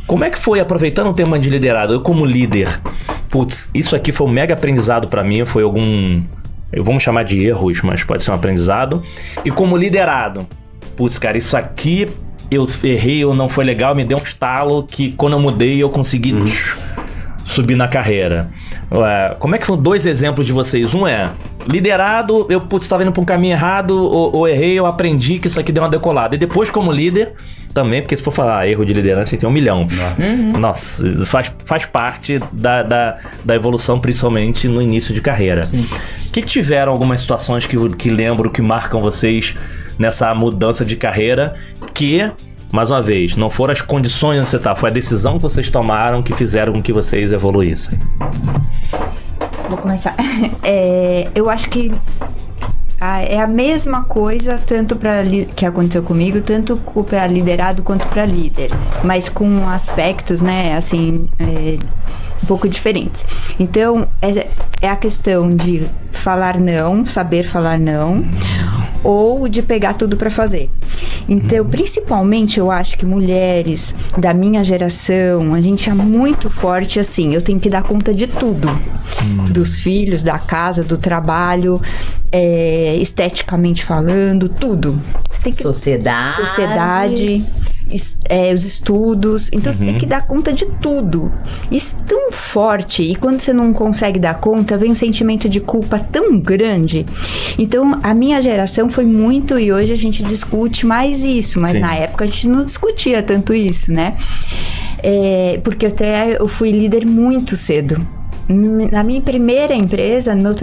como é que foi, aproveitando o tema de liderado, eu como líder, putz, isso aqui foi um mega aprendizado pra mim, foi vamos chamar de erros, mas pode ser um aprendizado. E como liderado, putz, cara, isso aqui eu errei, ou não foi legal, me deu um estalo que quando eu mudei eu consegui subir na carreira. Como é que foram 2 exemplos de vocês? Um é, liderado, eu estava indo pra um caminho errado, ou errei, eu aprendi que isso aqui deu uma decolada. E depois como líder, também, porque se for falar erro de liderança, tem 1 milhão. Nossa, faz parte da evolução, principalmente no início de carreira. O que tiveram algumas situações que lembro, que marcam vocês nessa mudança de carreira, que... Mais uma vez, não foram as condições onde você está, foi a decisão que vocês tomaram que fizeram com que vocês evoluíssem. Vou começar. Eu acho que é a mesma coisa, tanto que aconteceu comigo, tanto para liderado quanto para líder, mas com aspectos, né, assim, um pouco diferentes. Então, é a questão de falar não, saber falar não, ou de pegar tudo para fazer. Então, principalmente, eu acho que mulheres da minha geração, a gente é muito forte assim, eu tenho que dar conta de tudo. Dos filhos, da casa, do trabalho, esteticamente falando, tudo. Você tem que... Sociedade, os estudos. Então, você tem que dar conta de tudo. Isso é tão forte. E quando você não consegue dar conta, vem um sentimento de culpa tão grande. Então, a minha geração foi muito... E hoje a gente discute mais isso. Mas na época a gente não discutia tanto isso, né? Porque até eu fui líder muito cedo. Na minha primeira empresa, no meu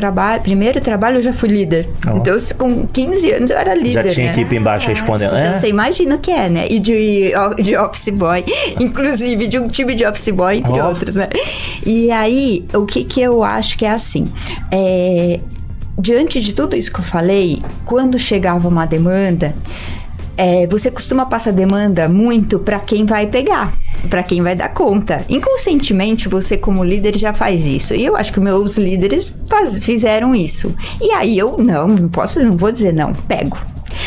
primeiro trabalho, eu já fui líder. Então, com 15 anos, eu era líder. Já tinha equipe embaixo respondendo. Então, você imagina o que é, né? E de office boy. Inclusive, de um time de office boy, entre outros, né? E aí, o que eu acho que é assim... Diante de tudo isso que eu falei, quando chegava uma demanda... você costuma passar demanda muito para quem vai pegar, para quem vai dar conta. Inconscientemente, você como líder já faz isso. E eu acho que meus líderes fizeram isso. E aí eu não vou dizer não, pego.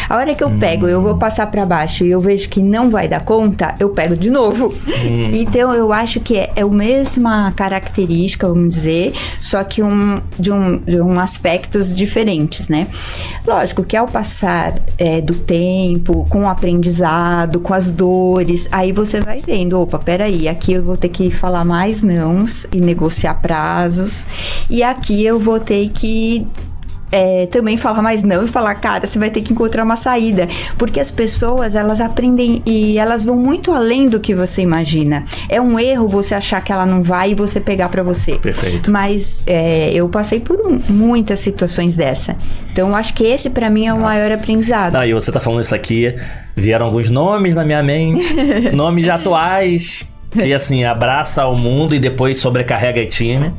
A hora que eu pego, eu vou passar para baixo e eu vejo que não vai dar conta, eu pego de novo. Então, eu acho que é a mesma característica, vamos dizer, só que de aspectos diferentes, né? Lógico que ao passar do tempo, com o aprendizado, com as dores, aí você vai vendo, opa, peraí, aqui eu vou ter que falar mais nãos e negociar prazos, e aqui eu vou ter que também falar mais não e falar, cara, você vai ter que encontrar uma saída, porque as pessoas, elas aprendem e elas vão muito além do que você imagina. É um erro você achar que ela não vai e você pegar pra você. Perfeito. Mas eu passei por muitas situações dessa. Então, eu acho que esse pra mim é o maior aprendizado. Não, e você tá falando isso aqui, vieram alguns nomes na minha mente, nomes atuais, que assim, abraça o mundo e depois sobrecarrega o time,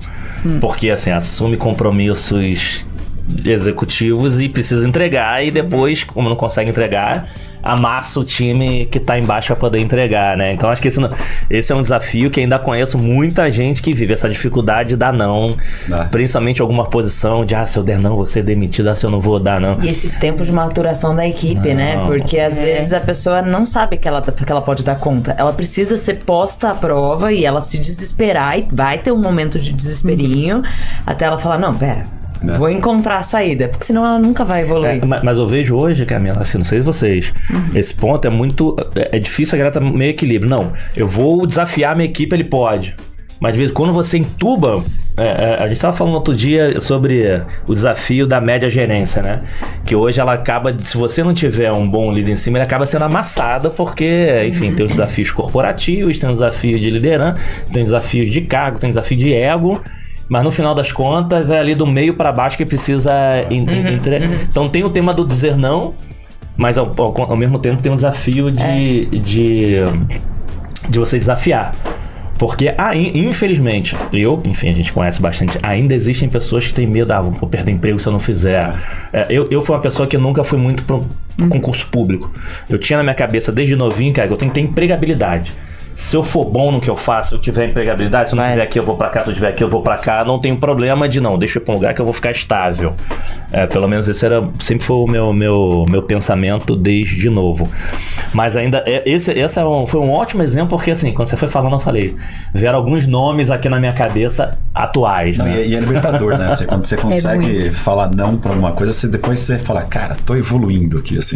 porque assim, assume compromissos executivos e precisa entregar, e depois, como não consegue entregar, amassa o time que tá embaixo para poder entregar, né? Então acho que esse é um desafio que ainda conheço muita gente que vive essa dificuldade de dar não, principalmente alguma posição de se eu der não, vou ser demitido, se eu não vou dar não. E esse tempo de maturação da equipe, né? Porque às vezes a pessoa não sabe que ela pode dar conta. Ela precisa ser posta à prova e ela se desesperar, e vai ter um momento de desesperinho até ela falar, não, pera, vou encontrar a saída, porque senão ela nunca vai evoluir. Mas eu vejo hoje, Camila, assim, não sei vocês, esse ponto é muito... É difícil agradar meio equilíbrio. Não, eu vou desafiar a minha equipe, ele pode. Mas às vezes quando você entuba A gente estava falando outro dia sobre o desafio da média gerência, né? Que hoje ela acaba, se você não tiver um bom líder em cima, ele acaba sendo amassada porque, enfim, tem os desafios corporativos, tem os desafios de liderança, tem os desafios de cargo, tem o desafio de ego. Mas no final das contas é ali do meio para baixo que precisa Então tem o tema do dizer não, mas ao mesmo tempo tem um desafio de você desafiar. Porque, infelizmente, enfim, a gente conhece bastante, ainda existem pessoas que têm medo, vou perder emprego se eu não fizer. Eu fui uma pessoa que nunca fui muito pro concurso público. Eu tinha na minha cabeça, desde novinho, cara, que eu tenho que ter empregabilidade. Se eu for bom no que eu faço, se eu tiver empregabilidade, se eu não tiver aqui eu vou pra cá, se eu tiver aqui eu vou pra cá, não tenho problema de deixa eu ir pra um lugar que eu vou ficar estável. Pelo menos esse sempre foi o meu pensamento desde novo. Mas ainda, esse foi um ótimo exemplo, porque assim, quando você foi falando, eu falei, vieram alguns nomes aqui na minha cabeça atuais, né? E é libertador, né? Quando você consegue falar não pra alguma coisa, depois você fala, cara, tô evoluindo aqui, assim.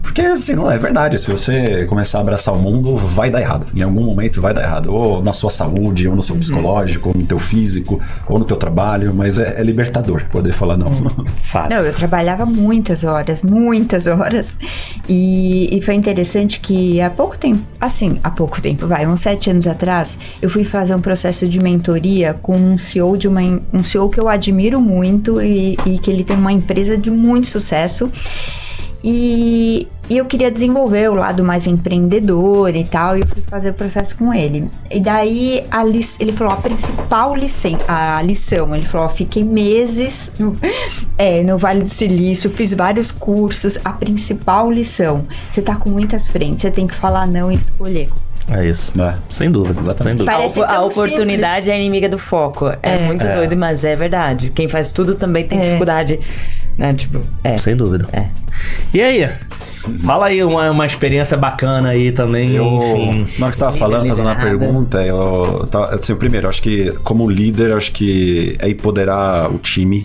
Porque, assim, não é verdade, se você começar a abraçar o mundo, vai dar errado. Em algum momento vai dar errado. Ou na sua saúde, ou no seu psicológico, ou no teu físico, ou no teu trabalho, mas é libertador poder falar não. Não, eu trabalhava muitas horas. E foi interessante que há pouco tempo, uns 7 anos atrás, eu fui fazer um processo de mentoria com um CEO um CEO que eu admiro muito e que ele tem uma empresa de muito sucesso. E eu queria desenvolver o lado mais empreendedor e tal, e eu fui fazer o processo com ele. E daí ele falou, a principal lição, ele falou, fiquei meses no Vale do Silício, fiz vários cursos, a principal lição, você tá com muitas frentes, você tem que falar não e escolher. É isso, sem dúvida, exatamente. A oportunidade é a inimiga do foco. É muito doido, mas é verdade. Quem faz tudo também tem dificuldade, né? Sem dúvida. E aí? Fala aí uma experiência bacana aí também, enfim. Na hora que você tava falando, fazendo uma pergunta, assim, primeiro, eu acho que como líder, eu acho que é empoderar o time.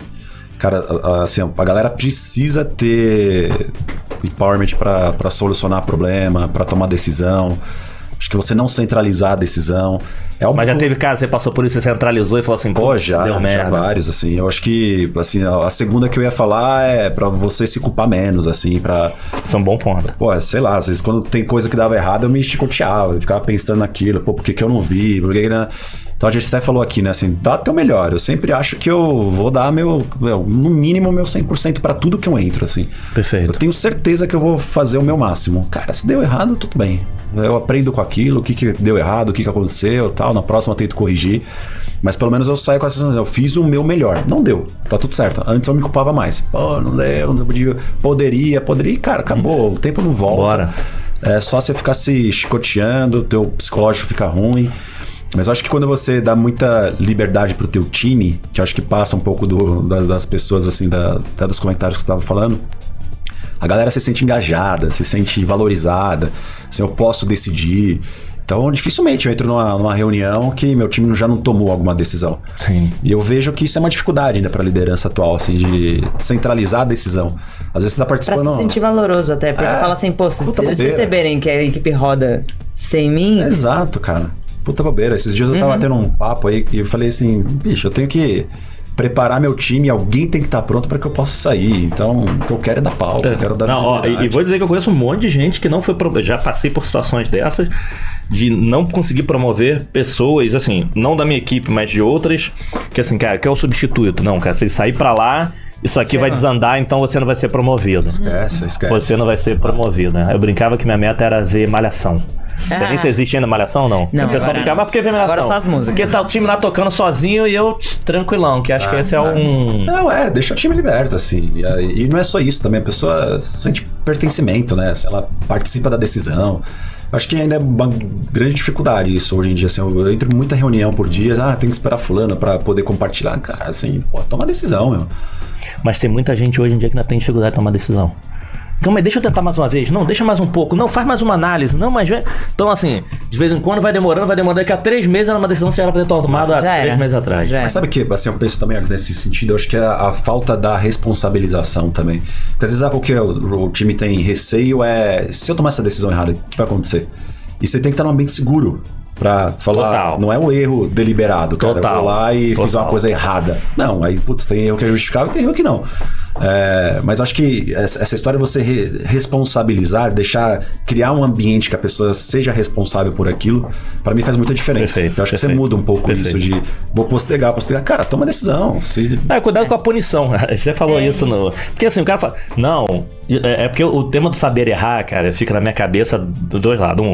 Cara, assim, a galera precisa ter empowerment pra solucionar problema, pra tomar decisão. Acho que você não centralizar a decisão. Mas já teve caso, você passou por isso, você centralizou e falou assim, já vários, assim. Eu acho que, assim, a segunda que eu ia falar é pra você se culpar menos, assim, pra... Isso é um bom ponto. Sei lá, às vezes quando tem coisa que dava errado, eu me chicoteava, eu ficava pensando naquilo, por que eu não vi, por que né? Então a gente até falou aqui, né, assim, dá teu melhor. Eu sempre acho que eu vou dar no mínimo meu 100% pra tudo que eu entro, assim. Perfeito. Eu tenho certeza que eu vou fazer o meu máximo. Cara, se deu errado, tudo bem. Eu aprendo com aquilo, o que deu errado, o que aconteceu, tal. Na próxima eu tento corrigir. Mas pelo menos eu saio com essa sensação, eu fiz o meu melhor. Não deu, tá tudo certo. Antes eu me culpava mais. Não deu, não podia. Poderia. Cara, acabou, o tempo não volta. Bora. É só você ficar se chicoteando, teu psicológico fica ruim. Mas eu acho que quando você dá muita liberdade pro teu time, que eu acho que passa um pouco das pessoas, assim, até dos comentários que você estava falando, a galera se sente engajada, se sente valorizada, assim, eu posso decidir. Então, dificilmente eu entro numa reunião que meu time já não tomou alguma decisão. Sim. E eu vejo que isso é uma dificuldade ainda para a liderança atual, assim, de centralizar a decisão. Às vezes você tá participando... Pra se sentir valoroso até, porque fala assim, se eles perceberem que a equipe roda sem mim... Exato, cara. Puta bobeira. Esses dias eu tava tendo um papo aí e eu falei assim, bicho, eu tenho que preparar meu time, alguém tem que estar pronto para que eu possa sair. Então, o que eu quero é dar pau, eu quero dar visibilidade. E vou dizer que eu conheço um monte de gente que não foi... Já passei por situações dessas, de não conseguir promover pessoas, assim, não da minha equipe, mas de outras, que assim, cara, que é o substituto. Não, cara, se ele sair pra lá, isso aqui vai desandar, então você não vai ser promovido. Esquece. Você não vai ser promovido, né? Eu brincava que minha meta era ver Malhação. Você nem se existe ainda Malhação ou não? Não. O pessoal brincava, mas por que ver Malhação? Agora só as músicas. Porque tá o time lá tocando sozinho e eu tranquilão, que acho que esse é um... Não, deixa o time liberto, assim. E não é só isso também, a pessoa sente pertencimento, né? Se ela participa da decisão. Acho que ainda é uma grande dificuldade isso hoje em dia, assim. Eu entro em muita reunião por dia, tem que esperar fulano pra poder compartilhar. Cara, assim, toma decisão, meu. Mas tem muita gente hoje em dia que ainda tem dificuldade de tomar decisão. Então, mas deixa eu tentar mais uma vez. Não, deixa mais um pouco. Não, faz mais uma análise. Não, mas... Então, assim, de vez em quando vai demorando. Daqui a 3 meses era uma decisão que você era pra ter tomado há 3 meses atrás. Mas sabe o que? Assim, eu penso também nesse sentido, eu acho que é a falta da responsabilização também. Porque às vezes o que o time tem receio é... Se eu tomar essa decisão errada, o que vai acontecer? E você tem que estar num ambiente seguro. pra falar, Total. não é um erro deliberado, cara. Total. Eu vou lá e fiz uma coisa errada. Não, aí, putz, tem erro que é justificável e tem erro que não. Mas acho que essa história de você responsabilizar, criar um ambiente que a pessoa seja responsável por aquilo, pra mim faz muita diferença. Perfeito, então acho que você muda um pouco isso de vou postergar. Cara, toma decisão. Cuidado com a punição. Você falou isso no... Porque assim, o cara fala... Não, porque o tema do saber errar, cara, fica na minha cabeça dos dois lados.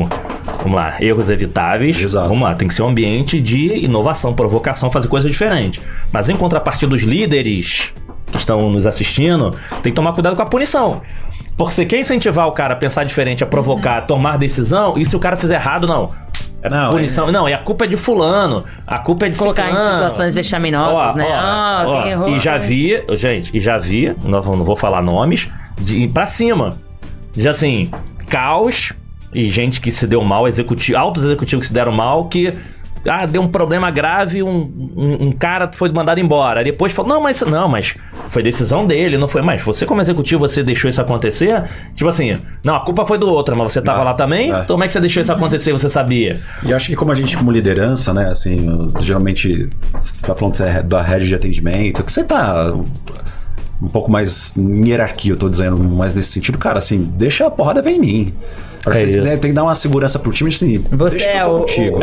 Vamos lá, erros evitáveis. Exato. Vamos lá, tem que ser um ambiente de inovação, provocação, fazer coisas diferentes. Mas em contrapartida dos líderes que estão nos assistindo, tem que tomar cuidado com a punição. Porque você quer incentivar o cara a pensar diferente, a provocar, a tomar decisão, e se o cara fizer errado, não. Punição. Não, a culpa é de fulano. A culpa é de colocar fulano. em situações vexaminosas, né? Quem errou. E já vi, não vou falar nomes, de ir pra cima. De assim, caos e gente que se deu mal, altos executivos que se deram mal, que deu um problema grave, um cara foi mandado embora. Depois falou, não, mas foi decisão dele, não foi mais. Você como executivo, você deixou isso acontecer? Tipo assim, não, a culpa foi do outro, mas você tava lá também? Então, como é que você deixou isso acontecer, você sabia? E acho que como a gente, como liderança, né, assim, geralmente, você tá falando da rede de atendimento, que você tá um pouco mais em hierarquia, eu tô dizendo, mais nesse sentido, cara, assim, deixa a porrada vir em mim. Você tem que dar uma segurança pro time, assim, você é contigo.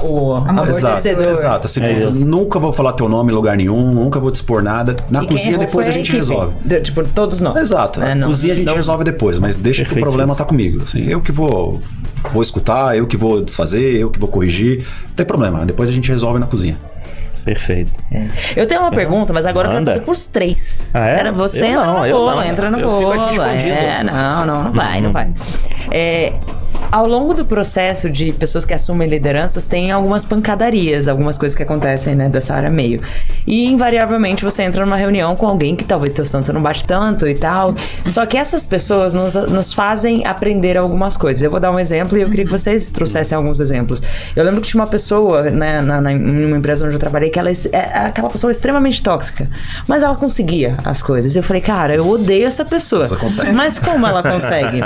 o amortecedor. Exato, assim, nunca vou falar teu nome em lugar nenhum, nunca vou te expor nada. Na cozinha depois a gente resolve. Tipo, todos nós. Exato. Na cozinha a gente resolve depois, mas deixa que o problema tá comigo. Assim, eu que vou escutar, eu que vou desfazer, eu que vou corrigir. Não tem problema, depois a gente resolve na cozinha. Perfeito. Eu tenho uma pergunta, mas agora eu quero fazer pros três. É? Você entra no bolo. Fico aqui escondido. Não vai. Ao longo do processo de pessoas que assumem lideranças, tem algumas pancadarias, algumas coisas que acontecem, né, dessa área meio. E, invariavelmente, você entra numa reunião com alguém que talvez teu santo não bate tanto e tal. Só que essas pessoas nos fazem aprender algumas coisas. Eu vou dar um exemplo e eu queria que vocês trouxessem alguns exemplos. Eu lembro que tinha uma pessoa, né, numa empresa onde eu trabalhei, que ela aquela pessoa extremamente tóxica. Mas ela conseguia as coisas. Eu falei, cara, eu odeio essa pessoa. Mas como ela consegue?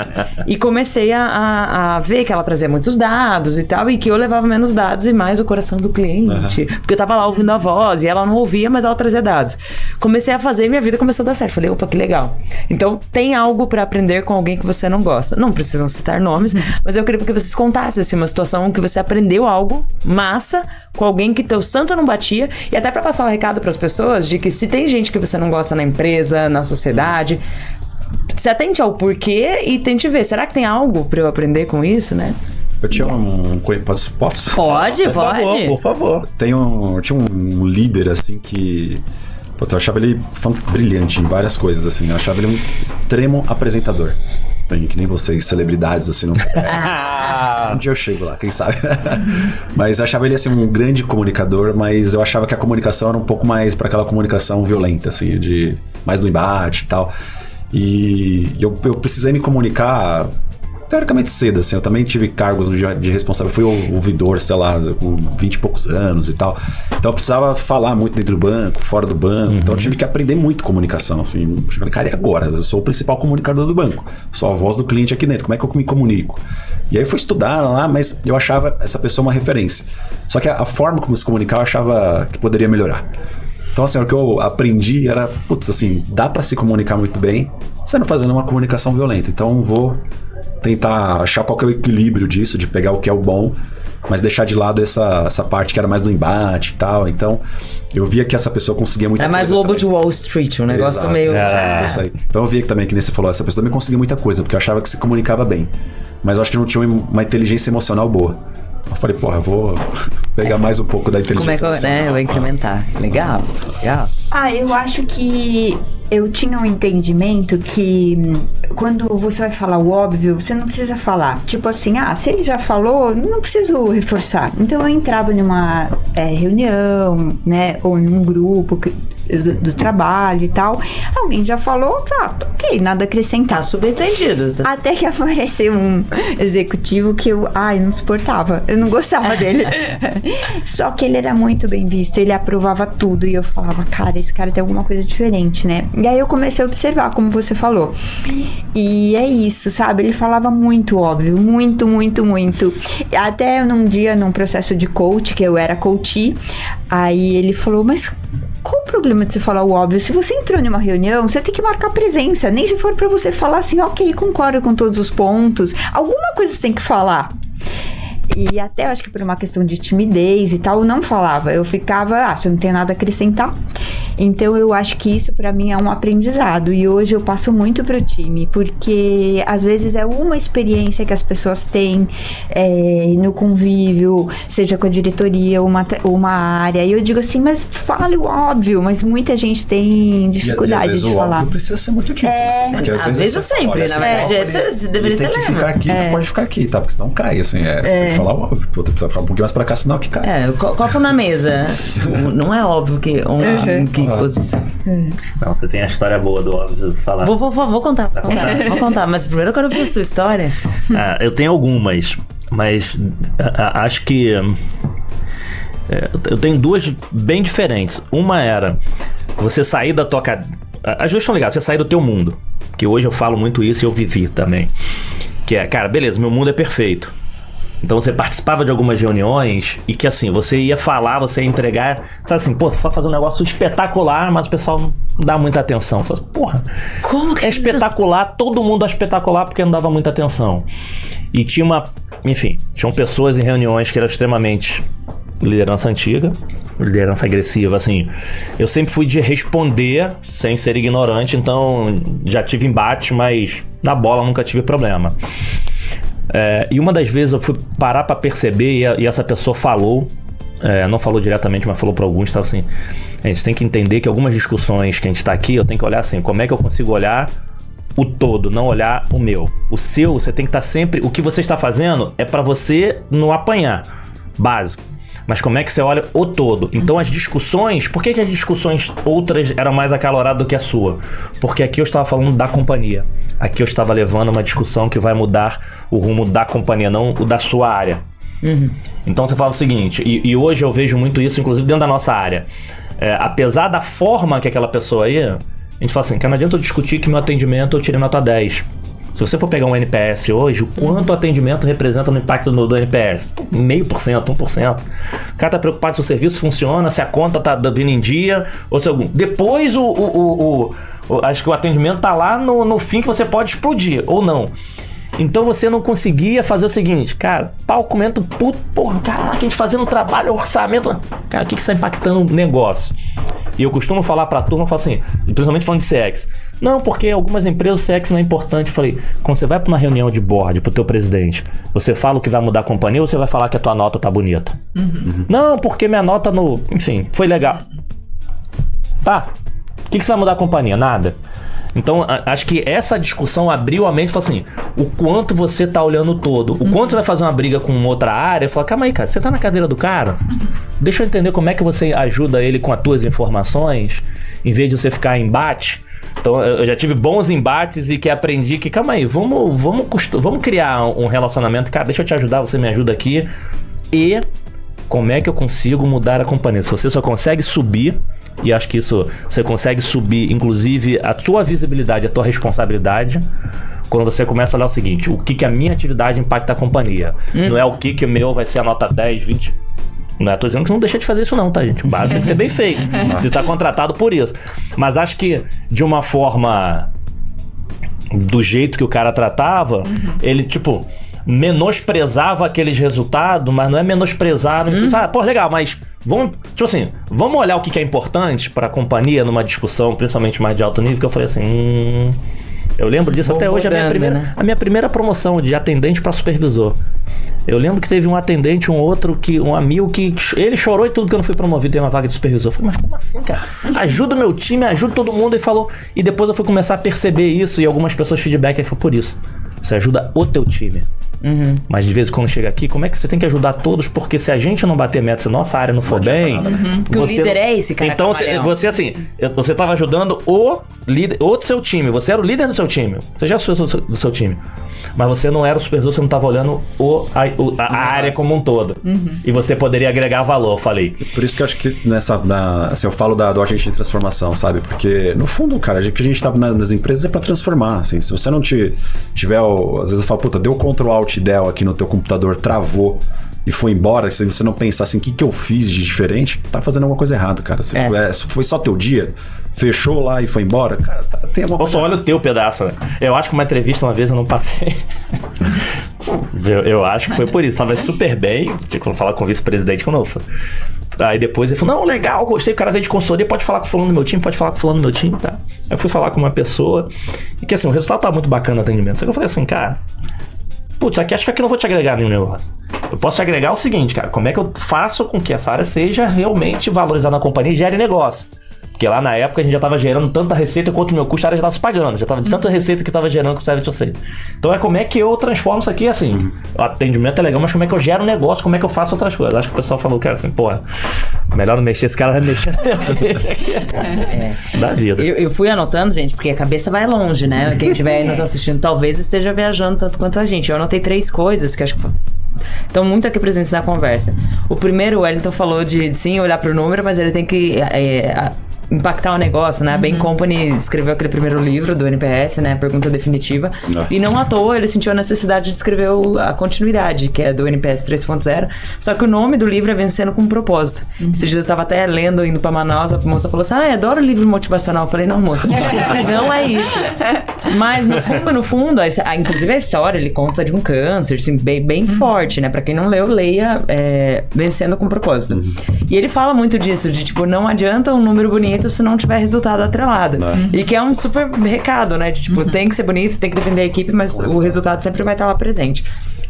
E comecei a ver que ela trazia muitos dados e tal, e que eu levava menos dados e mais o coração do cliente. Porque eu tava lá ouvindo a voz e ela não ouvia, mas ela trazia dados. Comecei a fazer e minha vida começou a dar certo. Falei, opa, que legal. Então, tem algo pra aprender com alguém que você não gosta. Não precisam citar nomes, mas eu queria que vocês contassem assim, uma situação que você aprendeu algo massa com alguém que teu santo não batia, e até pra passar um recado pras pessoas de que se tem gente que você não gosta na empresa, na sociedade, se atente ao porquê e tente ver, será que tem algo pra eu aprender com isso, né? Eu tinha posso? Pode. Por favor. Eu tinha um líder, assim, que... eu achava ele brilhante em várias coisas, assim. Eu achava ele um extremo apresentador. Que nem vocês, celebridades, assim. Um dia eu chego lá, quem sabe. Mas eu achava ele, assim, um grande comunicador, mas eu achava que a comunicação era um pouco mais para aquela comunicação violenta, assim, mais no embate e tal. E eu precisei me comunicar teoricamente cedo, assim. Eu também tive cargos de responsável, fui ouvidor, sei lá, com 20 e poucos anos e tal. Então eu precisava falar muito dentro do banco, fora do banco. Então eu tive que aprender muito comunicação, assim. Eu falei, cara, e agora? Eu sou o principal comunicador do banco. Sou a voz do cliente aqui dentro. Como é que eu me comunico? E aí eu fui estudar lá, mas eu achava essa pessoa uma referência. Só que a forma como se comunicar eu achava que poderia melhorar. Então, assim, o que eu aprendi era, assim, dá pra se comunicar muito bem, você não fazendo uma comunicação violenta. Então, vou tentar achar qual que é o equilíbrio disso, de pegar o que é o bom, mas deixar de lado essa parte que era mais do embate e tal. Então, eu via que essa pessoa conseguia muita coisa. É mais Lobo de Wall Street, um negócio. Exato. Meio... Isso aí. Então, eu via que também, que nem você falou, essa pessoa também conseguia muita coisa, porque eu achava que se comunicava bem. Mas eu acho que não tinha uma inteligência emocional boa. Eu falei, eu vou pegar mais um pouco da inteligência emocional. Eu vou incrementar. Legal. Eu acho que eu tinha um entendimento que quando você vai falar o óbvio, você não precisa falar. Tipo assim, se ele já falou, não preciso reforçar. Então eu entrava numa reunião, né, ou num grupo, do trabalho e tal. Alguém já falou, ok, nada a acrescentar. Tá subentendido. Até que apareceu um executivo que eu não suportava. Eu não gostava dele. Só que ele era muito bem visto, ele aprovava tudo. E eu falava, cara, esse cara tem alguma coisa diferente, né? E aí eu comecei a observar, como você falou. E é isso, sabe? Ele falava muito óbvio, muito, muito, muito. Até num dia, num processo de coach, que eu era coach, aí ele falou, mas qual o problema de você falar o óbvio? Se você entrou numa reunião, você tem que marcar presença. Nem se for pra você falar assim, ok, concordo com todos os pontos. Alguma coisa você tem que falar. E até acho que por uma questão de timidez e tal, eu não falava. Eu ficava, se eu não tenho nada a acrescentar. Então eu acho que isso pra mim é um aprendizado. E hoje eu passo muito pro time, porque às vezes é uma experiência que as pessoas têm no convívio, seja com a diretoria ou uma área. E eu digo assim, mas fale o óbvio. Mas muita gente tem dificuldade e às vezes de o óbvio precisa ser muito dito. Porque às vezes sempre, na verdade. Esse deveria ser tem que ficar aqui, não pode ficar aqui, tá? Porque senão cai, assim. Você tem que falar o óbvio. Precisa ficar um pouquinho mais pra cá, senão que cai. Copo na mesa. Não é óbvio que posição. Não, você tem a história boa do óbvio falar. Vou contar. Vou contar, mas primeiro eu quero ver a sua história. Eu tenho algumas, mas acho que eu tenho duas bem diferentes. Uma era você sair da tua cadeira. As duas estão ligadas, você sair do teu mundo. Que hoje eu falo muito isso e eu vivi também. Que é, cara, beleza, meu mundo é perfeito. Então você participava de algumas reuniões e que assim, você ia falar, você ia entregar, sabe assim, tu vai fazer um negócio espetacular, mas o pessoal não dá muita atenção. Fala, porra, como que é espetacular, todo mundo é espetacular porque não dava muita atenção. E tinham pessoas em reuniões que eram extremamente liderança antiga, liderança agressiva, assim. Eu sempre fui de responder sem ser ignorante, então já tive embate, mas na bola nunca tive problema. E uma das vezes eu fui parar pra perceber e essa pessoa falou, não falou diretamente, mas falou pra alguns, então assim, a gente tem que entender que algumas discussões que a gente tá aqui, eu tenho que olhar assim, como é que eu consigo olhar o todo, não olhar o meu. O seu, você tem que estar sempre, o que você está fazendo é pra você não apanhar, básico. Mas como é que você olha o todo? Então as discussões, por que as discussões outras eram mais acaloradas do que a sua? Porque aqui eu estava falando da companhia. Aqui eu estava levando uma discussão que vai mudar o rumo da companhia, não o da sua área. Então você fala o seguinte, e hoje eu vejo muito isso, inclusive dentro da nossa área. Apesar da forma que aquela pessoa aí, a gente fala assim, que não adianta eu discutir que meu atendimento eu tirei nota 10. Se você for pegar um NPS hoje, o quanto o atendimento representa no impacto do NPS? 0,5%, 1%. O cara tá preocupado se o serviço funciona, se a conta tá vindo em dia, ou se algum... Depois acho que o atendimento tá lá no fim que você pode explodir, ou não. Então você não conseguia fazer o seguinte, cara, comento, porra, caraca, a gente fazendo trabalho, orçamento, cara, o que está impactando o negócio? E eu costumo falar pra turma, eu falo assim, principalmente falando de CX, não, porque algumas empresas o CX não é importante. Eu falei, quando você vai pra uma reunião de board pro teu presidente, você fala o que vai mudar a companhia ou você vai falar que a tua nota tá bonita? Não, porque minha nota enfim, foi legal. Tá, o que você vai mudar a companhia? Nada. Então, acho que essa discussão abriu a mente e falou assim, o quanto você tá olhando todo, o quanto você vai fazer uma briga com outra área, fala, calma aí, cara, você tá na cadeira do cara? Deixa eu entender como é que você ajuda ele com as tuas informações, em vez de você ficar em embate. Então, eu já tive bons embates e que aprendi que, calma aí, vamos criar um relacionamento, cara, deixa eu te ajudar, você me ajuda aqui, e como é que eu consigo mudar a companhia? Se você só consegue subir, e acho que isso, você consegue subir, inclusive, a tua visibilidade, a tua responsabilidade, quando você começa a olhar o seguinte, o que a minha atividade impacta a companhia. Não é o que o meu vai ser a nota 10, 20... Não é, tô dizendo que não deixa de fazer isso não, tá, gente? O básico tem que ser bem feito. Você está contratado por isso. Mas acho que, de uma forma... Do jeito que o cara tratava, ele, tipo... menosprezava aqueles resultados, mas não é menosprezar, pô, legal, mas vamos olhar o que é importante para a companhia numa discussão, principalmente mais de alto nível, que eu falei assim, eu lembro disso até hoje, a minha primeira promoção de atendente para supervisor. Eu lembro que teve um atendente, um amigo que ele chorou e tudo que eu não fui promovido em uma vaga de supervisor. Eu falei, mas como assim, cara? Ajuda o meu time, ajuda todo mundo. E falou, e depois eu fui começar a perceber isso e algumas pessoas feedback, aí foi por isso. você ajuda o teu time. Mas de vez em quando chega aqui, como é que você tem que ajudar todos? Porque se a gente não bater meta, se nossa área não for bem... Porque o líder é esse cara. Então você assim, você tava ajudando o líder, o seu time. Você era o líder do seu time. Você já era do seu time. Mas você não era o supervisor, você não estava olhando a área como um todo. E você poderia agregar valor, eu falei. Por isso que eu acho que assim, eu falo do agente de transformação, sabe? Porque, no fundo, cara, o que a gente tá nas empresas é pra transformar, assim. Se você não tiver, às vezes eu falo, puta, deu Ctrl Alt Del aqui no teu computador, travou e foi embora, se você não pensar assim, o que eu fiz de diferente, tá fazendo alguma coisa errada, cara. Foi só teu dia, fechou lá e foi embora, cara, tem alguma coisa. Ou só olha o teu pedaço, né? Eu acho que uma entrevista uma vez eu não passei. Eu acho que foi por isso. Tava super bem, tipo, falar com o vice-presidente, nossa. Aí depois ele falou, não, legal, gostei, o cara veio de consultoria, pode falar com o fulano do meu time, pode falar com o fulano do meu time, tá? Aí eu fui falar com uma pessoa, e que assim, o resultado tá muito bacana no atendimento. Só que eu falei assim, cara, putz, acho que aqui eu não vou te agregar nenhum negócio. Eu posso te agregar o seguinte, cara, como é que eu faço com que essa área seja realmente valorizada na companhia e gere negócio? Porque lá na época a gente já estava gerando tanta receita quanto o meu custo a área já estava se pagando. Já estava de tanta receita que estava gerando com o serviço você. Então como é que eu transformo isso aqui assim? O atendimento é legal, mas como é que eu gero um negócio? Como é que eu faço outras coisas? Acho que o pessoal falou, cara, assim, porra, melhor não mexer, esse cara vai mexer na minha da vida. Eu fui anotando, gente, porque a cabeça vai longe, né? Quem estiver aí nos assistindo talvez esteja viajando tanto quanto a gente. Eu anotei 3 coisas que acho que estão muito aqui presentes na conversa. O primeiro, o Wellington falou de sim olhar para o número, mas ele tem que impactar o negócio, né? A Bain Company escreveu aquele primeiro livro do NPS, né? Pergunta definitiva. E não à toa ele sentiu a necessidade de escrever a continuidade, que é do NPS 3.0. Só que o nome do livro é Vencendo com um Propósito. Esses dias eu estava até lendo, indo pra Manaus, a moça falou assim, adoro livro motivacional. Eu falei, não, moça, não é isso. Mas no fundo, inclusive a história, ele conta de um câncer, assim, bem forte, né? Pra quem não leu, leia Vencendo com um Propósito. E ele fala muito disso, de tipo, não adianta um número bonito se não tiver resultado atrelado. E que é um super recado, né? De tipo, tem que ser bonito, tem que defender a equipe, mas o resultado sempre vai estar lá presente.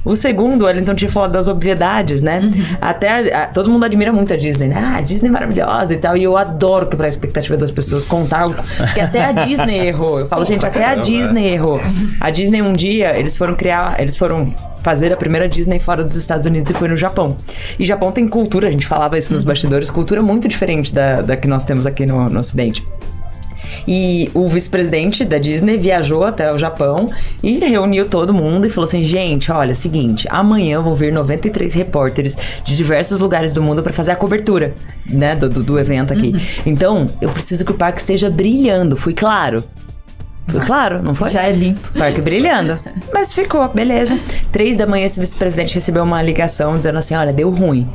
O segundo, ele então tinha falado das obviedades, né? Até todo mundo admira muito a Disney, né? A Disney é maravilhosa e tal. E eu adoro quebrar a expectativa das pessoas, contar que até a Disney errou. Eu falo, gente, até a Disney errou. A Disney um dia, eles foram fazer a primeira Disney fora dos Estados Unidos e foi no Japão. E Japão tem cultura, a gente falava isso nos bastidores, cultura muito diferente da que nós temos aqui no Ocidente. E o vice-presidente da Disney viajou até o Japão e reuniu todo mundo e falou assim, gente, olha, seguinte, amanhã vão vir 93 repórteres de diversos lugares do mundo para fazer a cobertura, né, do evento aqui. Então, eu preciso que o parque esteja brilhando. Fui claro? Foi claro, não foi? Já é limpo. Parque brilhando. Mas ficou, beleza. 3 da manhã esse vice-presidente recebeu uma ligação dizendo assim, olha, deu ruim.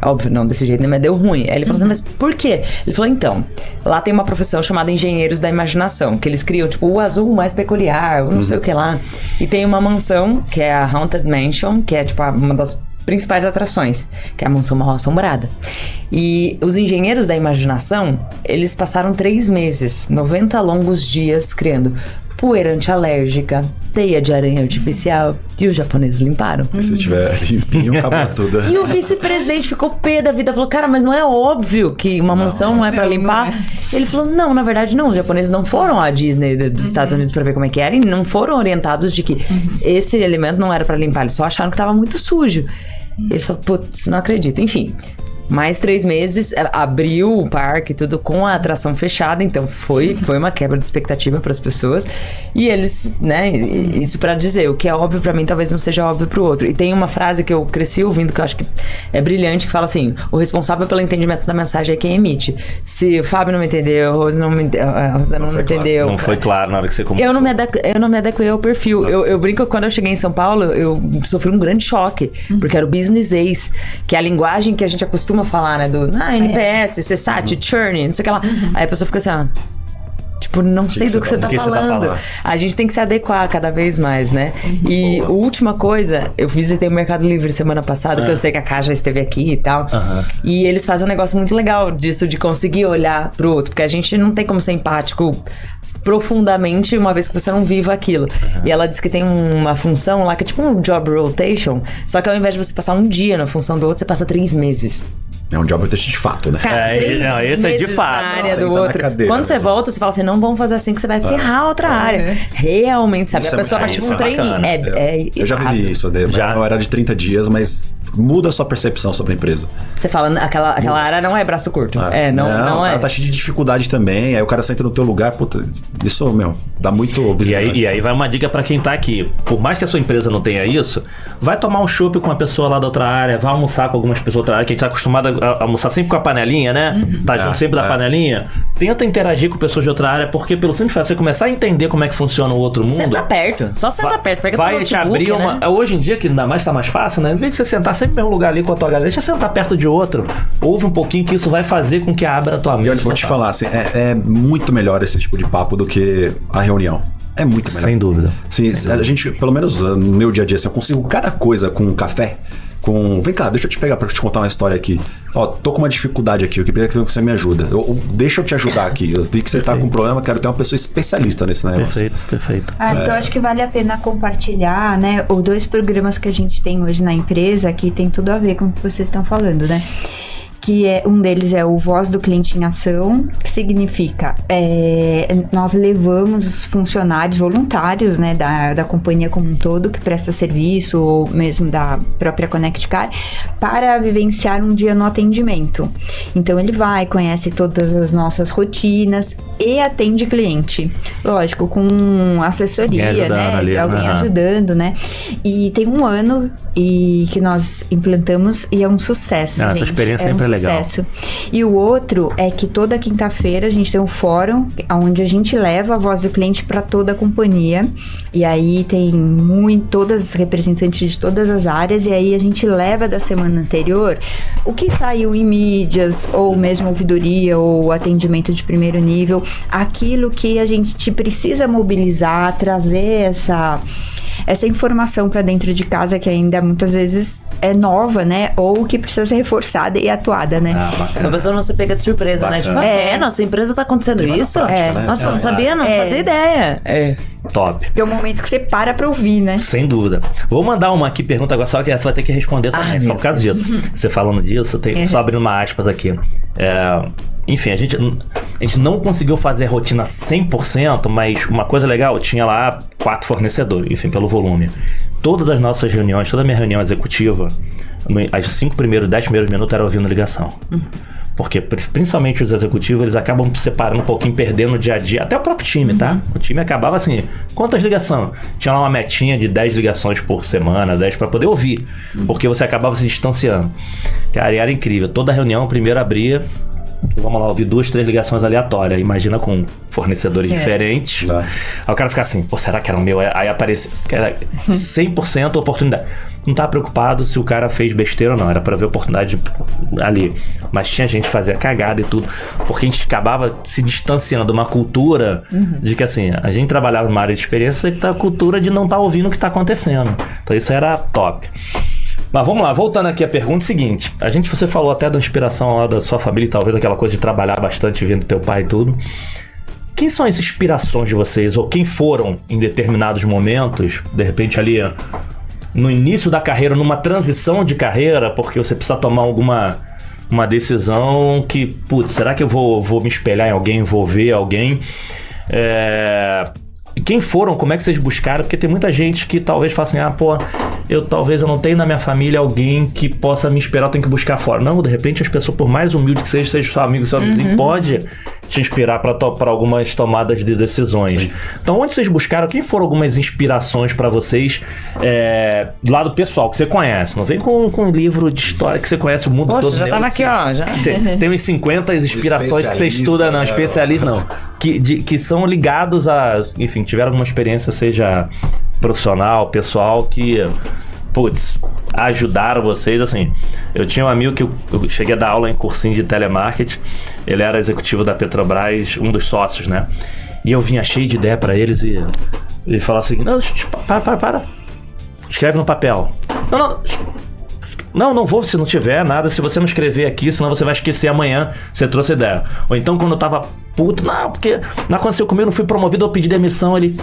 Óbvio, não desse jeito, mas deu ruim. Aí ele falou assim, mas por quê? Ele falou, então, lá tem uma profissão chamada engenheiros da imaginação, que eles criam, tipo, o azul mais peculiar, o não sei o que lá. E tem uma mansão, que é a Haunted Mansion, que é, tipo, uma das principais atrações, que é a mansão mal assombrada. E os engenheiros da imaginação, eles passaram 3 meses, 90 longos dias criando poeira antialérgica, teia de aranha artificial, e os japoneses limparam. Se tiver limpinho, acabou tudo. E o vice-presidente ficou pé da vida, falou, cara, mas não é óbvio que uma mansão não é pra limpar? Ele falou, não, na verdade não, os japoneses não foram à Disney dos Estados Unidos pra ver como é que era, e não foram orientados de que esse elemento não era pra limpar, eles só acharam que tava muito sujo. Ele falou, putz, não acredito. Enfim, mais 3 meses, abriu o parque, tudo com a atração fechada, então foi uma quebra de expectativa para as pessoas. E eles, né, isso para dizer, o que é óbvio para mim talvez não seja óbvio para o outro. E tem uma frase que eu cresci ouvindo, que eu acho que é brilhante, que fala assim, o responsável pelo entendimento da mensagem é quem emite. Se o Fábio não me entendeu, a Rosana não me entendeu. Não foi claro na hora que você comunicou. Eu não me adequei ao perfil. Eu brinco que quando eu cheguei em São Paulo, eu sofri um grande choque, porque era o business ace, que é a linguagem que a gente acostuma falar, né? Do NPS, CSAT, churn, não sei o que lá. Aí a pessoa fica assim, tipo, não sei do que você tá falando. A gente tem que se adequar cada vez mais, né? E a última coisa, eu visitei o Mercado Livre semana passada, que eu sei que a Ká já esteve aqui e tal. E eles fazem um negócio muito legal disso, de conseguir olhar pro outro, porque a gente não tem como ser empático profundamente uma vez que você não vive aquilo. E ela diz que tem uma função lá que é tipo um job rotation, só que ao invés de você passar um dia na função do outro, você passa 3 meses. É um job rotation de fato, né? Cara, não, esse é de fato. Na área Senta do na outro. cadeira, Quando você mesmo. volta, você fala assim, não vamos fazer assim que você vai ferrar a outra área. Realmente, sabe? Isso A pessoa é vai tipo um bacana. treino. Eu já vivi isso, Já? não era de 30 dias, mas muda a sua percepção sobre a empresa. Você fala, aquela área não é braço curto. Ah, Não o é. cara tá cheio de dificuldade também, aí o cara senta no teu lugar, puta, isso, dá muito visibilidade. E aí vai uma dica pra quem tá aqui. Por mais que a sua empresa não tenha isso, vai tomar um chopp com uma pessoa lá da outra área, vai almoçar com algumas pessoas da outra área, que a gente tá acostumado a almoçar sempre com a panelinha, né? Tá junto sempre da panelinha. Tenta interagir com pessoas de outra área, porque pelo simples fato, você começar a entender como é que funciona o outro mundo... Senta perto. Só senta perto. Pega vai teu te notebook, abrir uma... né? Hoje em dia, que ainda mais tá mais fácil, né? Em vez de você sentar sempre no mesmo lugar ali com a tua galera, deixa sentar perto de outro. Ouve um pouquinho que isso vai fazer com que abra a tua mente. E olha, vou te falar, assim, é muito melhor esse tipo de papo do que a reunião. É muito melhor. Sem dúvida. Sim, a gente, pelo menos no meu dia a dia, assim, eu consigo cada coisa com café. Vem cá, deixa eu te pegar pra te contar uma história aqui. Ó, tô com uma dificuldade aqui, eu queria que você me ajuda. Deixa eu te ajudar aqui. Eu vi que você tá com um problema, quero ter uma pessoa especialista nesse negócio. Perfeito. Então acho que vale a pena compartilhar, né? Os 2 programas que a gente tem hoje na empresa, que tem tudo a ver com o que vocês estão falando, né? Que um deles é o Voz do Cliente em Ação, que significa nós levamos os funcionários voluntários, né, da companhia como um todo, que presta serviço, ou mesmo da própria Connect Car, para vivenciar um dia no atendimento. Então ele vai, conhece todas as nossas rotinas e atende cliente. Lógico, com assessoria, né? Ali, alguém ajudando, né? E tem 1 ano que nós implantamos e é um sucesso. Essa experiência sempre é legal. Sucesso. E o outro é que toda quinta-feira a gente tem um fórum onde a gente leva a voz do cliente para toda a companhia. E aí tem todas as representantes de todas as áreas. E aí a gente leva da semana anterior o que saiu em mídias, ou mesmo ouvidoria, ou atendimento de primeiro nível, aquilo que a gente precisa mobilizar, trazer essa informação para dentro de casa, que ainda muitas vezes é nova, né? Ou que precisa ser reforçada e atuada, né? A pessoa não se pega de surpresa, né? Tipo, nossa empresa tá acontecendo isso? prática, né? Nossa, eu não sabia, não fazia ideia. Top. Que é o momento que você para pra ouvir, né? Sem dúvida. Vou mandar uma aqui, pergunta agora, só que essa vai ter que responder também, só por causa disso. Você falando disso, só abrindo uma aspas aqui. Enfim, a gente não conseguiu fazer a rotina 100%, mas uma coisa legal, tinha lá 4 fornecedores, enfim, pelo volume. Todas as nossas reuniões, toda a minha reunião executiva, as 10 primeiros minutos era ouvindo ligação. Porque, principalmente os executivos, eles acabam separando um pouquinho, perdendo o dia a dia. Até o próprio time, tá? O time acabava assim, quantas ligações? Tinha lá uma metinha de 10 ligações por semana, 10 para poder ouvir. Porque você acabava se distanciando. Cara, e era incrível. Toda reunião, primeiro abria... Vamos lá, ouvir 2, 3 ligações aleatórias. Imagina com fornecedores diferentes. Aí o cara fica assim, pô, será que era o meu? Aí aparece, era 100% oportunidade. Não tava preocupado se o cara fez besteira ou não, era pra ver oportunidade ali. Mas tinha gente que fazia cagada e tudo, porque a gente acabava se distanciando de uma cultura de que assim, a gente trabalhava numa área de experiência que tá a cultura de não estar ouvindo o que tá acontecendo. Então isso era top. Mas vamos lá, voltando aqui à pergunta seguinte. Você falou até da inspiração lá da sua família, talvez aquela coisa de trabalhar bastante vendo teu pai e tudo. Quem são as inspirações de vocês? Ou quem foram em determinados momentos, de repente ali no início da carreira, numa transição de carreira, porque você precisa tomar uma decisão que, putz, será que eu vou me espelhar em alguém, vou ver alguém? Quem foram? Como é que vocês buscaram? Porque tem muita gente que talvez faça assim, talvez eu não tenho na minha família alguém que possa me inspirar, eu tenho que buscar fora. Não, de repente as pessoas, por mais humilde que seja seu amigo, seu vizinho, pode te inspirar para algumas tomadas de decisões. Sim. Então, onde vocês buscaram? Quem foram algumas inspirações para vocês do lado pessoal, que você conhece? Não vem com um livro de história que você conhece o mundo todo. Já tava aqui, ó. Já. Tem uns 50 inspirações que você estuda, não, especialista não. Que são ligados a, enfim, tiveram alguma experiência, seja profissional, pessoal, que, putz, ajudaram vocês, assim. Eu tinha um amigo que eu cheguei a dar aula em cursinho de telemarketing, ele era executivo da Petrobras, um dos sócios, né? E eu vinha cheio de ideia pra eles e ele falava assim, não, para. Escreve no papel. Não vou se não tiver nada, se você não escrever aqui, senão você vai esquecer amanhã, você trouxe ideia. Ou então quando eu tava puto, não, porque não aconteceu comigo, não fui promovido, eu pedi demissão, ele...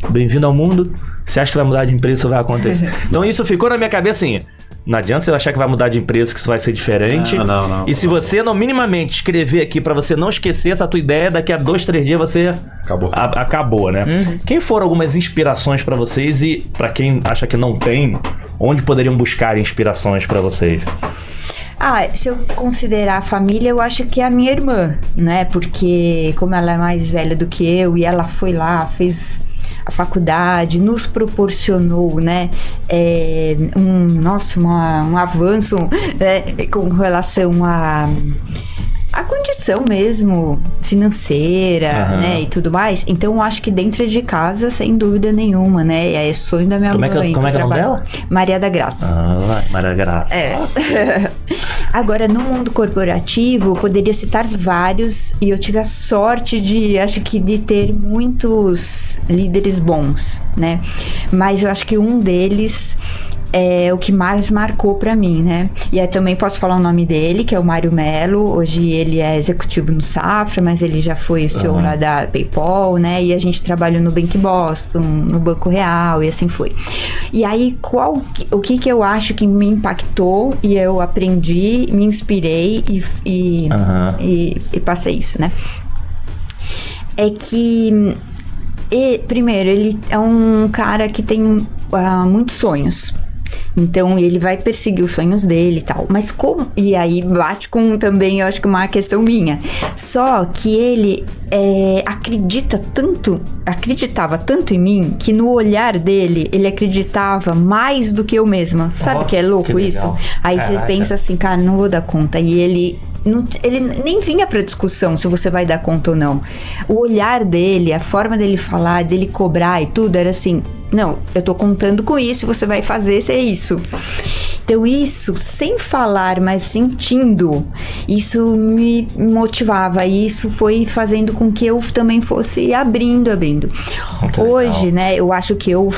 Bem-vindo ao mundo, você acha que vai mudar de empresa, isso vai acontecer. Então isso ficou na minha cabeça assim, Não adianta você achar que vai mudar de empresa, que isso vai ser diferente. Não. E se você não minimamente escrever aqui pra você não esquecer essa tua ideia, daqui a 2, 3 dias você... Acabou, né? Quem foram algumas inspirações pra vocês e pra quem acha que não tem, onde poderiam buscar inspirações pra vocês? Se eu considerar a família, eu acho que é a minha irmã, né? Porque como ela é mais velha do que eu e ela foi lá, fez a faculdade, nos proporcionou, né? Um avanço, né? Com relação a condição mesmo financeira, né, e tudo mais. Então eu acho que dentro de casa, sem dúvida nenhuma, né, é sonho da minha mãe. Como é que é o nome dela? Maria da Graça. Maria da Graça. Agora, no mundo corporativo, eu poderia citar vários, e eu tive a sorte de ter muitos líderes bons, né, mas eu acho que um deles é o que mais marcou pra mim, né? E aí também posso falar o nome dele, que é o Mário Melo. Hoje ele é executivo no Safra, mas ele já foi o CEO lá da PayPal, né? E a gente trabalhou no Bank Boston, no Banco Real, e assim foi. E aí, o que eu acho que me impactou e eu aprendi, me inspirei e passei isso, né? É que, primeiro, ele é um cara que tem muitos sonhos. Então, ele vai perseguir os sonhos dele e tal. Mas como... E aí, bate com também, eu acho que uma questão minha. Só que ele acreditava tanto em mim, que no olhar dele, ele acreditava mais do que eu mesma. Sabe que é louco que isso? Aí você pensa assim, cara, não vou dar conta. E ele nem vinha pra discussão se você vai dar conta ou não. O olhar dele, a forma dele falar, dele cobrar e tudo, era assim... Não, eu tô contando com isso, você vai fazer isso. Então isso, sem falar, mas sentindo, isso me motivava. E isso foi fazendo com que eu também fosse abrindo. Hoje, né, eu acho que eu...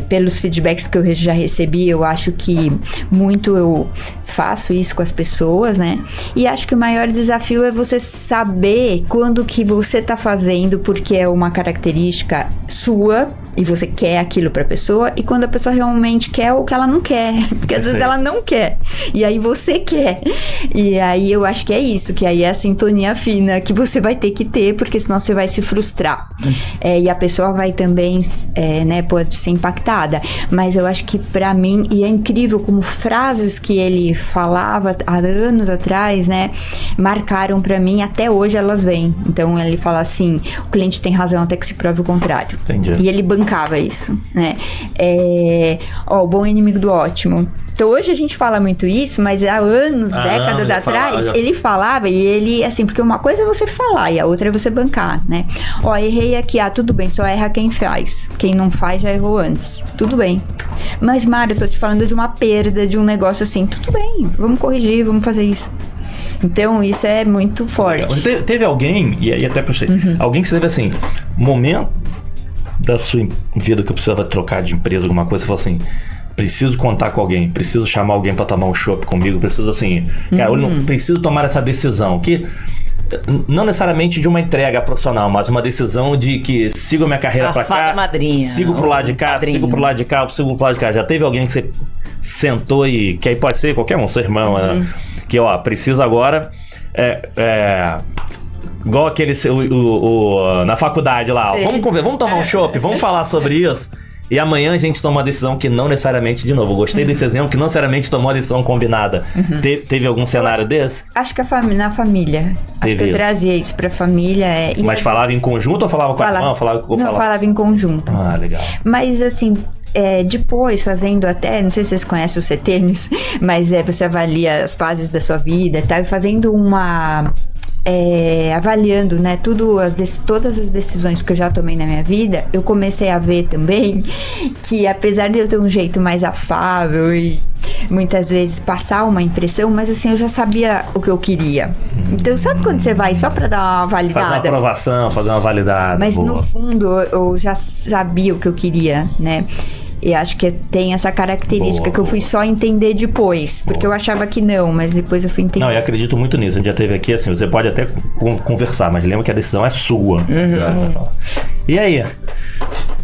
pelos feedbacks que eu já recebi, eu acho que muito eu faço isso com as pessoas, né? E acho que o maior desafio é você saber quando que você tá fazendo porque é uma característica sua e você quer aquilo pra pessoa, e quando a pessoa realmente quer ou que ela não quer, porque às vezes ela não quer e aí você quer, e aí eu acho que é isso, que aí é a sintonia fina que você vai ter que ter, porque senão você vai se frustrar, e a pessoa vai também né, pode ser impactada. Mas eu acho que pra mim, e é incrível como frases que ele falava há anos atrás, né, marcaram pra mim, até hoje elas vêm. Então ele fala assim: o cliente tem razão até que se prove o contrário. Entendi. E ele bancava isso, né? O bom inimigo do ótimo. Então hoje a gente fala muito isso, mas há anos, décadas atrás, ele falava, e ele, assim, porque uma coisa é você falar e a outra é você bancar, né? Errei aqui, tudo bem, só erra quem faz. Quem não faz já errou antes. Tudo bem. Mas, Mário, eu tô te falando de uma perda, de um negócio assim, tudo bem, vamos corrigir, vamos fazer isso. Então, isso é muito forte. Teve alguém, e aí até puxei, alguém que teve assim, momento da sua vida que eu precisava trocar de empresa, alguma coisa, você falou assim: preciso contar com alguém, preciso chamar alguém pra tomar um chopp comigo, preciso assim, cara, eu não preciso tomar essa decisão, que não necessariamente de uma entrega profissional, mas uma decisão de que sigo minha carreira pra cá, madrinha, sigo pro lado de cá, sigo pro lado de cá, sigo pro lado de cá. Já teve alguém que você sentou e, que aí pode ser qualquer um, seu irmão, né? Que precisa agora igual aquele na faculdade lá, vamos tomar um chopp, vamos falar sobre isso. E amanhã a gente toma uma decisão que não necessariamente, de novo, eu gostei desse exemplo, que não necessariamente tomou uma decisão combinada. Teve algum cenário desse? Acho que na família. Acho que eu trazia isso pra família. Mas falava em conjunto ou falava com a irmã? Falava em conjunto. Legal. Mas assim... depois, fazendo até, não sei se vocês conhecem os setênios, mas você avalia as fases da sua vida e tal, e fazendo avaliando, né, todas as decisões que eu já tomei na minha vida, eu comecei a ver também que, apesar de eu ter um jeito mais afável e muitas vezes passar uma impressão, mas assim, eu já sabia o que eu queria. Então, sabe quando você vai só pra dar uma validada? Fazer uma aprovação, fazer uma validada. Mas boa. No fundo, eu já sabia o que eu queria, né? E acho que tem essa característica que eu fui só entender depois. Porque eu achava que não, mas depois eu fui entender. Não, eu acredito muito nisso. A gente já teve aqui, assim, você pode até conversar, mas lembra que a decisão é sua. E aí?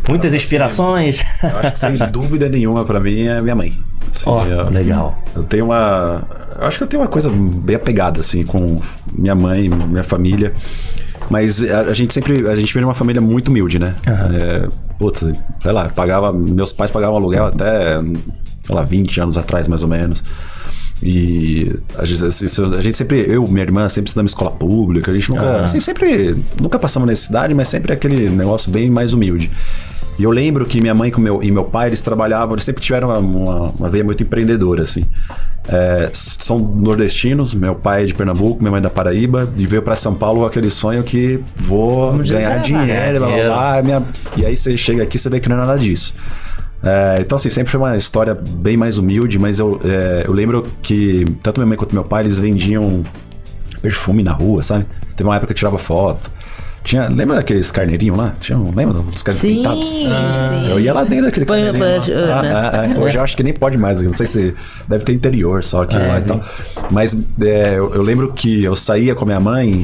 Muitas inspirações? Eu acho que sem dúvida nenhuma pra mim é minha mãe. Assim, Legal. Eu tenho eu acho que eu tenho uma coisa bem apegada, assim, com minha mãe, minha família. Mas a gente veio de uma família muito humilde, né? Putz, sei lá, meus pais pagavam aluguel até, sei lá, 20 anos atrás, mais ou menos. E a gente sempre, eu e minha irmã, sempre estudamos escola pública. A gente nunca, assim, nunca passamos necessidade, mas sempre aquele negócio bem mais humilde. E eu lembro que minha mãe e meu pai, eles sempre tiveram uma veia muito empreendedora, assim. São nordestinos, meu pai é de Pernambuco, minha mãe é da Paraíba, e veio pra São Paulo com aquele sonho que vou ganhar dinheiro, blá. E aí você chega aqui, você vê que não é nada disso. Então, assim, sempre foi uma história bem mais humilde, mas eu lembro que tanto minha mãe quanto meu pai, eles vendiam perfume na rua, sabe? Teve uma época que eu tirava foto. Lembra daqueles carneirinhos lá? Lembra dos carneirinhos pintados? Sim. Eu ia lá dentro daquele carneirinho lá. Hoje eu acho que nem pode mais. Não sei se deve ter interior só aqui lá e tal. Mas eu lembro que eu saía com a minha mãe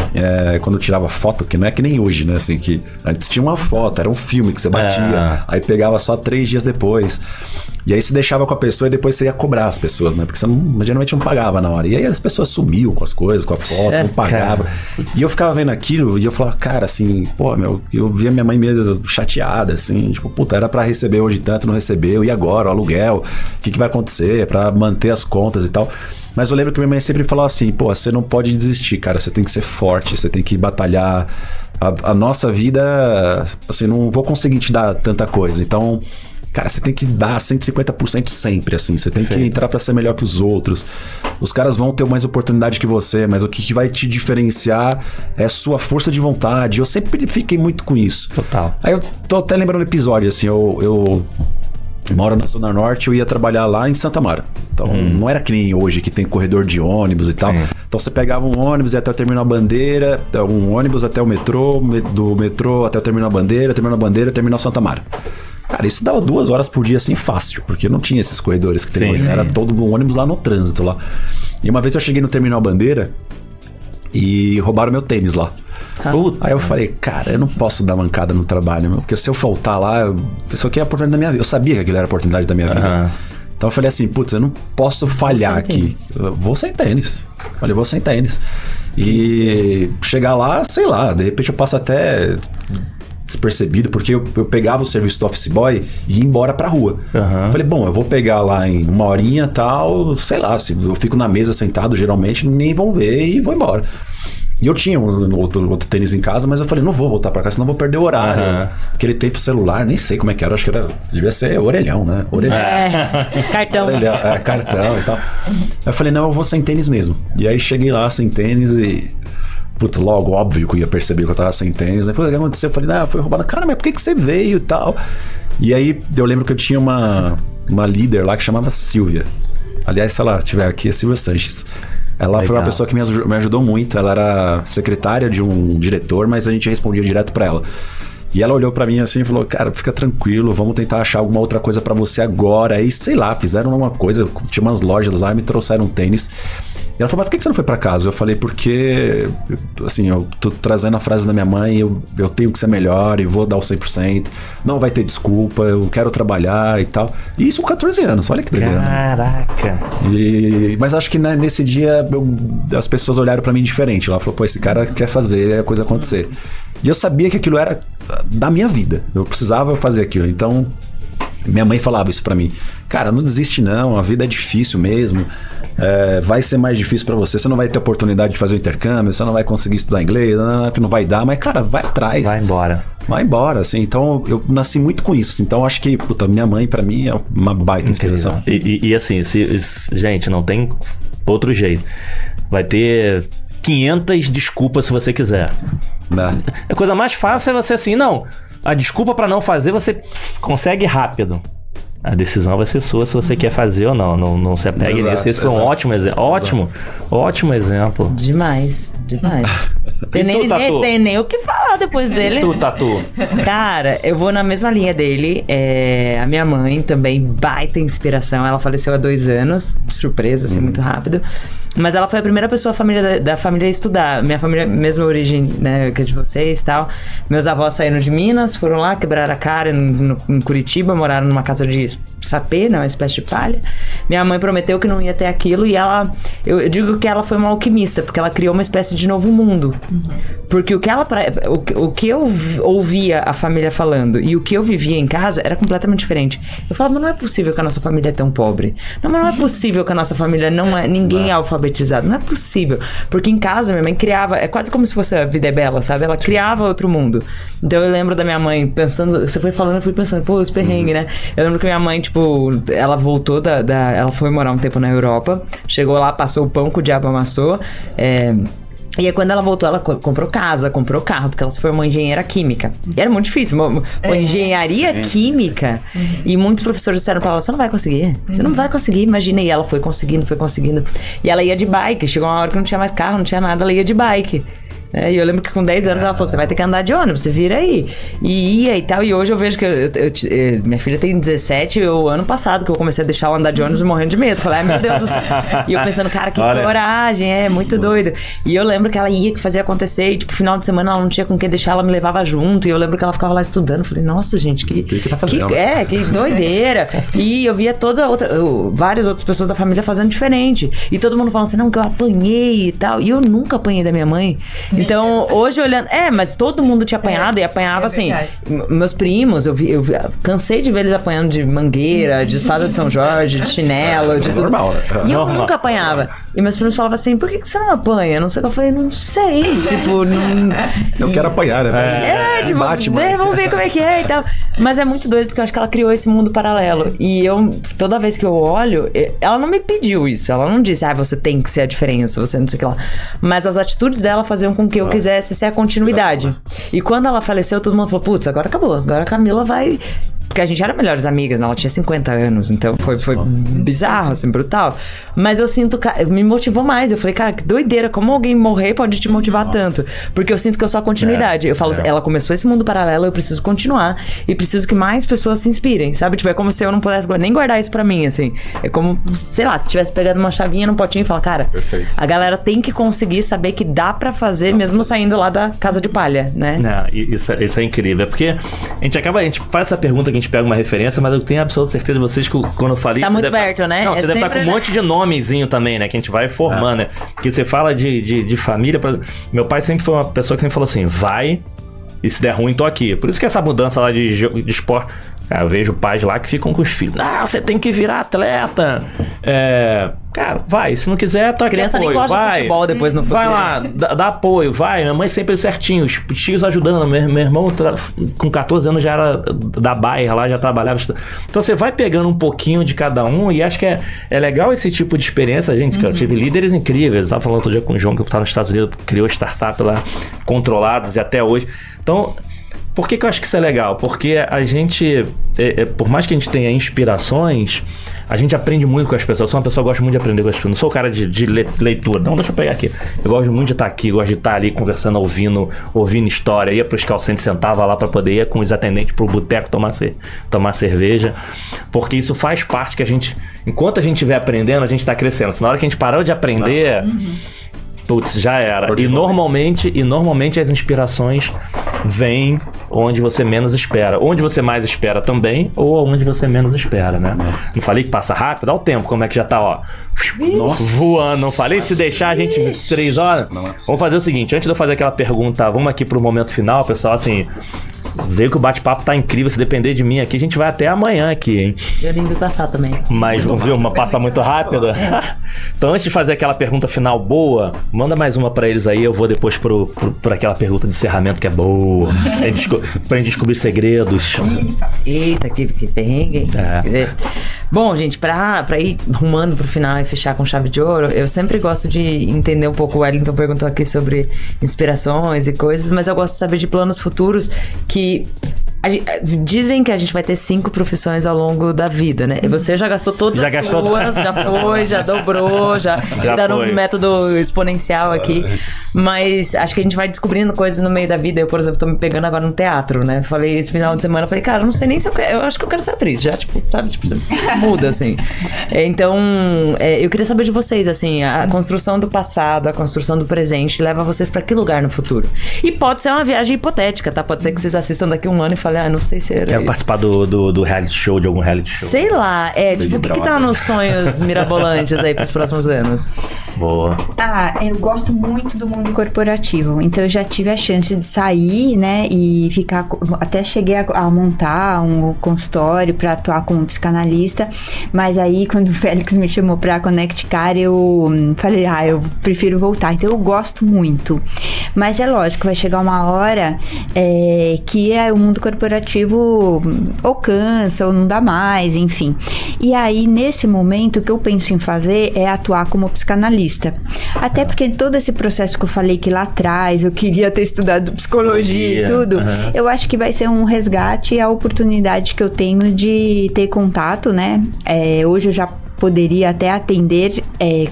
quando eu tirava foto, que não é que nem hoje, né? Assim, que antes tinha uma foto, era um filme que você batia, aí pegava só 3 dias depois. E aí você deixava com a pessoa e depois você ia cobrar as pessoas, né? Porque você geralmente não pagava na hora. E aí as pessoas sumiam com as coisas, com a foto, não pagavam. E eu ficava vendo aquilo e eu falava, cara, assim, eu via minha mãe mesmo chateada, assim, tipo, puta, era pra receber hoje tanto, não recebeu, e agora, o aluguel, o que vai acontecer pra manter as contas e tal. Mas eu lembro que minha mãe sempre falou assim, você não pode desistir, cara, você tem que ser forte, você tem que batalhar. A nossa vida, assim, não vou conseguir te dar tanta coisa, então... Cara, você tem que dar 150% sempre, assim. Você tem que entrar pra ser melhor que os outros. Os caras vão ter mais oportunidade que você, mas o que vai te diferenciar é sua força de vontade. Eu sempre fiquei muito com isso. Total. Aí eu tô até lembrando um episódio, assim, eu moro na Zona Norte, eu ia trabalhar lá em Santa Amaro. Então, não era que nem hoje, que tem corredor de ônibus e tal. Então, você pegava um ônibus e ia até o Terminal Bandeira, um ônibus até o metrô, do metrô até o Terminal Bandeira, Terminal Santa Amaro. Cara, isso dava 2 horas por dia, assim, fácil, porque não tinha esses corredores que tem hoje, né? Era todo o ônibus lá no trânsito lá. E uma vez eu cheguei no Terminal Bandeira e roubaram meu tênis lá. Aí eu falei, cara, eu não posso dar mancada no trabalho, porque se eu faltar lá, isso aqui é a oportunidade da minha vida. Eu sabia que aquilo era a oportunidade da minha vida. Então eu falei assim, putz, eu não posso falhar aqui. Eu vou sem tênis. Falei, vou sem tênis. E chegar lá, sei lá, de repente eu passo até... despercebido, porque eu pegava o serviço do office boy e ia embora pra rua. Eu falei, bom, eu vou pegar lá em 1 horinha e tal, sei lá, se eu fico na mesa sentado, geralmente nem vão ver e vou embora. E eu tinha outro tênis em casa, mas eu falei, não vou voltar pra casa, senão vou perder o horário. Aquele tempo celular, nem sei como é que era, acho que devia ser orelhão, né? Cartão. Cartão e tal. Aí eu falei, não, eu vou sem tênis mesmo. E aí cheguei lá sem tênis e... Putz, logo, óbvio que eu ia perceber que eu tava sem tênis. Depois o que aconteceu? Eu falei, foi roubado. Cara, mas por que você veio e tal? E aí, eu lembro que eu tinha uma líder lá que chamava Silvia. Aliás, se ela estiver aqui, é Silvia Sanches. Ela foi uma pessoa que me ajudou muito. Ela era secretária de um diretor, mas a gente respondia direto pra ela. E ela olhou pra mim assim e falou, cara, fica tranquilo, vamos tentar achar alguma outra coisa pra você agora. Aí, sei lá, fizeram uma coisa, tinha umas lojas lá e me trouxeram um tênis. E ela falou, mas por que você não foi pra casa? Eu falei, porque, assim, eu tô trazendo a frase da minha mãe, eu tenho que ser melhor e vou dar o 100%, não vai ter desculpa, eu quero trabalhar e tal. E isso com 14 anos, olha que doideira. Caraca. Mas acho que nesse dia as pessoas olharam pra mim diferente. Ela falou, esse cara quer fazer a coisa acontecer. E eu sabia que aquilo era da minha vida, eu precisava fazer aquilo. Então, minha mãe falava isso pra mim, cara, não desiste não, a vida é difícil mesmo, vai ser mais difícil pra você não vai ter oportunidade de fazer o intercâmbio, você não vai conseguir estudar inglês, que não vai dar, mas cara, vai atrás. Vai embora, assim. Então eu nasci muito com isso, então acho que, minha mãe pra mim é uma baita inspiração. E assim, gente, não tem outro jeito, vai ter 500 desculpas se você quiser. A coisa mais fácil é você assim, não, a desculpa pra não fazer você consegue rápido. A decisão vai ser sua se você quer fazer ou não. Não se apegue nisso. Esse foi um ótimo exemplo. Ótimo exemplo. Demais. Tem nem o que falar depois dele. Tu, Tatu. Cara, eu vou na mesma linha dele. A minha mãe também, baita inspiração. Ela faleceu há 2 anos, de surpresa, assim, muito rápido. Mas ela foi a primeira pessoa da família a estudar. Minha família, mesma origem, né, que a de vocês e tal. Meus avós saíram de Minas, foram lá, quebraram a cara em Curitiba, moraram numa casa de sapê, né? Uma espécie de palha. Minha mãe prometeu que não ia ter aquilo e eu digo que ela foi uma alquimista, porque ela criou uma espécie de novo mundo. Porque o que eu ouvia a família falando e o que eu vivia em casa era completamente diferente. Eu falava, mas não é possível que a nossa família é tão pobre. Não, mas não é possível que a nossa família ninguém é alfabetizado. Não é possível. Porque em casa minha mãe criava, é quase como se fosse a Vida é Bela, sabe? Ela criava outro mundo. Então eu lembro da minha mãe pensando, você foi falando, eu fui pensando, pô, os perrengues, né? Eu lembro que minha mãe, tipo, ela voltou ela foi morar um tempo na Europa, chegou lá, passou o pão que o diabo amassou, e aí, quando ela voltou, ela comprou casa, comprou carro, porque ela se formou em engenheira química. E era muito difícil, engenharia química. E muitos professores disseram pra ela, você não vai conseguir, você não vai conseguir, imagina. E ela foi conseguindo. E ela ia de bike, chegou uma hora que não tinha mais carro, não tinha nada, ela ia de bike. E eu lembro que com 10 anos ela falou, você vai ter que andar de ônibus, você vira aí. E ia e tal, e hoje eu vejo que minha filha tem 17, o ano passado que eu comecei a deixar ela andar de ônibus morrendo de medo. Falei, ai meu Deus do céu. E eu pensando, cara, que coragem, muito doido. E eu lembro que ela ia, que fazia acontecer, e tipo, final de semana ela não tinha com quem deixar, ela me levava junto, e eu lembro que ela ficava lá estudando. Falei, nossa gente, que tá fazendo? Que doideira. E eu via várias outras pessoas da família fazendo diferente. E todo mundo falando assim, não, que eu apanhei e tal. E eu nunca apanhei da minha mãe. Então, hoje olhando... mas todo mundo tinha apanhado e apanhava assim. Meus primos, eu cansei de ver eles apanhando de mangueira, de espada de São Jorge, de chinelo, de tudo. Normal, né? E eu nunca apanhava. E meus primos falavam assim, por que você não apanha? Não sei o que. Eu falei, não sei. Tipo, não... Eu quero apanhar, né? Tipo, bate, vamos ver como é que é e tal. Mas é muito doido, porque eu acho que ela criou esse mundo paralelo. E toda vez que eu olho, ela não me pediu isso. Ela não disse, você tem que ser a diferença, você não sei o que lá. Mas as atitudes dela faziam com que eu quisesse ser a continuidade. E quando ela faleceu, todo mundo falou, putz, agora acabou. Agora a Camila vai... Porque a gente era melhores amigas, né? Ela tinha 50 anos, então foi bizarro, assim, brutal. Mas eu sinto, me motivou mais. Eu falei, cara, que doideira, como alguém morrer pode te motivar tanto? Porque eu sinto que eu sou a continuidade. Eu falo, ela começou esse mundo paralelo, eu preciso continuar. E preciso que mais pessoas se inspirem, sabe? Tipo, é como se eu não pudesse nem guardar isso pra mim, assim. É como, sei lá, se tivesse pegado uma chavinha num potinho e falar, cara, a galera tem que conseguir saber que dá pra fazer, mesmo saindo lá da casa de palha, né? Não, isso é incrível. É porque a gente faz essa pergunta que a gente pega uma referência, mas eu tenho absoluta certeza de vocês que quando eu falei... Tá muito perto, né? Não, você deve estar com um monte de nomezinho também, né? Que a gente vai formando, né? Porque você fala de família... Meu pai sempre foi uma pessoa que sempre falou assim, vai e se der ruim, tô aqui. Por isso que essa mudança lá de esporte... Cara, eu vejo pais lá que ficam com os filhos. Você tem que virar atleta. Cara, vai. Se não quiser, tô aqui. Criança apoio. Nem gosta de futebol depois no futuro. Vai lá, dá apoio, vai. Minha mãe sempre certinho, os tios ajudando. Meu irmão com 14 anos já era da Baia lá, já trabalhava. Então você vai pegando um pouquinho de cada um e acho que é legal esse tipo de experiência, gente. Que eu tive líderes incríveis. Eu tava falando outro dia com o João, que tá nos Estados Unidos, criou startup lá, controladas e até hoje. Então... Por que eu acho que isso é legal? Porque a gente, por mais que a gente tenha inspirações, a gente aprende muito com as pessoas. Eu sou uma pessoa que gosta muito de aprender com as pessoas. Não sou o cara de leitura. Não, deixa eu pegar aqui. Eu gosto muito de estar aqui, gosto de estar ali conversando, ouvindo história. Ia para os call centers, sentava lá para poder ir com os atendentes pro boteco tomar cerveja. Porque isso faz parte que a gente... Enquanto a gente estiver aprendendo, a gente está crescendo. Se na hora que a gente parou de aprender... Putz, já era. E normalmente as inspirações vêm onde você menos espera. Onde você mais espera também, ou onde você menos espera, né? Não falei que passa rápido? Dá o tempo, como é que já tá, ó. Nossa. Voando. Não falei? Se deixar a gente 3 horas. Vamos fazer o seguinte, antes de eu fazer aquela pergunta, vamos aqui pro momento final, pessoal, assim... Veio que o bate-papo tá incrível. Se depender de mim aqui, a gente vai até amanhã aqui, hein? Eu nem vi passar também. Mas, viu? Uma passa muito rápida. Então, antes de fazer aquela pergunta final boa, manda mais uma pra eles aí. Eu vou depois por aquela pergunta de encerramento que é boa. Pra gente descobrir segredos. Eita, que perrengue. Bom, gente, pra ir rumando pro final e fechar com chave de ouro, eu sempre gosto de entender um pouco. O Wellington perguntou aqui sobre inspirações e coisas, mas eu gosto de saber de planos futuros que dizem que a gente vai ter 5 profissões ao longo da vida, né? E você já gastou todas as suas, já foi, já dobrou, já tá no método exponencial aqui. Mas acho que a gente vai descobrindo coisas no meio da vida. Eu, por exemplo, tô me pegando agora no teatro, né? Falei esse final de semana, falei, cara, eu não sei nem se eu acho que eu quero ser atriz, já, tipo, sabe? Tipo, muda, assim. Então, eu queria saber de vocês, assim, a construção do passado, a construção do presente leva vocês pra que lugar no futuro? E pode ser uma viagem hipotética, tá? Pode ser que vocês assistam daqui 1 ano e falem, falei, não sei se era Quero isso. participar do reality show, de algum reality show. Sei lá, tipo, o que tá nos sonhos mirabolantes aí pros próximos anos? Boa. Eu gosto muito do mundo corporativo, então eu já tive a chance de sair, né, e ficar, até cheguei a montar um consultório para atuar como psicanalista, mas aí quando o Félix me chamou pra Connect Car, eu falei, eu prefiro voltar, então eu gosto muito, mas é lógico, vai chegar uma hora que o mundo corporativo ou cansa, ou não dá mais, enfim, e aí nesse momento o que eu penso em fazer é atuar como psicanalista, até porque todo esse processo que eu falei que lá atrás eu queria ter estudado psicologia e tudo, eu acho que vai ser um resgate à oportunidade que eu tenho de ter contato, né? Hoje eu já poderia até atender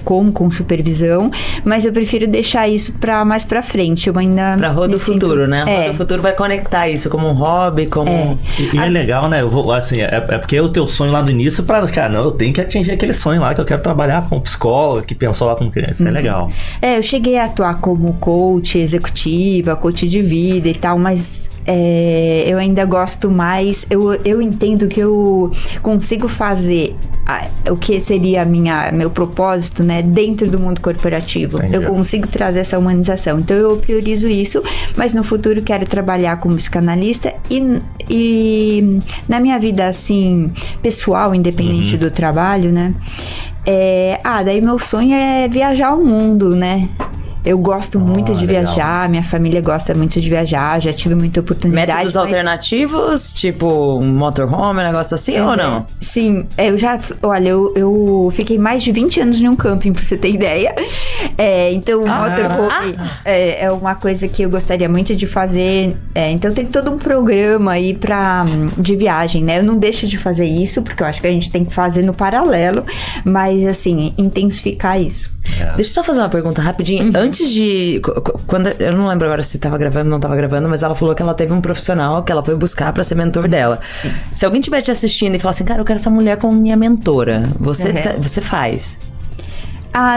com supervisão, mas eu prefiro deixar isso mais pra frente. Eu ainda pra Rô do Futuro, né? Rô do Futuro vai conectar isso como um hobby, como... E é legal, né? Eu vou, assim, é porque o teu sonho lá do início cara, não, eu tenho que atingir aquele sonho lá, que eu quero trabalhar com psicóloga, que pensou lá com criança. Isso é legal. Eu cheguei a atuar como coach executiva, coach de vida e tal, mas... eu ainda gosto mais, eu entendo que eu consigo fazer o que seria meu propósito, né, dentro do mundo corporativo. Entendi. Eu consigo trazer essa humanização, então eu priorizo isso, mas no futuro quero trabalhar como psicanalista e na minha vida, assim, pessoal, independente do trabalho, né, daí meu sonho é viajar o mundo, né. Eu gosto muito de viajar, minha família gosta muito de viajar, já tive muita oportunidade. Métodos alternativos, tipo um motorhome, um negócio assim, ou não? Sim, eu fiquei mais de 20 anos em um camping, pra você ter ideia. Então, o motorhome é uma coisa que eu gostaria muito de fazer. Então, tem todo um programa aí de viagem, né? Eu não deixo de fazer isso, porque eu acho que a gente tem que fazer no paralelo, mas, assim, intensificar isso. Deixa eu só fazer uma pergunta rapidinho. Antes de... eu não lembro agora se tava gravando ou não tava gravando, mas ela falou que ela teve um profissional que ela foi buscar pra ser mentor dela. Sim. Se alguém estiver te assistindo e falar assim, cara, eu quero essa mulher como minha mentora, você faz?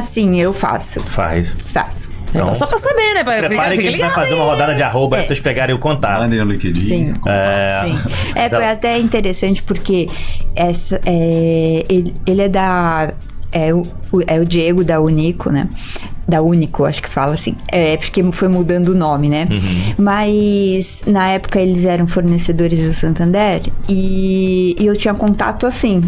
Sim, eu faço. Faço. Então, só pra saber, né? Prepare que a gente vai fazer uma rodada de arroba pra vocês pegarem o contato. Mandem no LinkedIn. Sim. Foi até interessante porque ele é da... o Diego da Unico, né? Da Único, acho que fala assim. Porque foi mudando o nome, né? Mas na época eles eram fornecedores do Santander e eu tinha contato assim,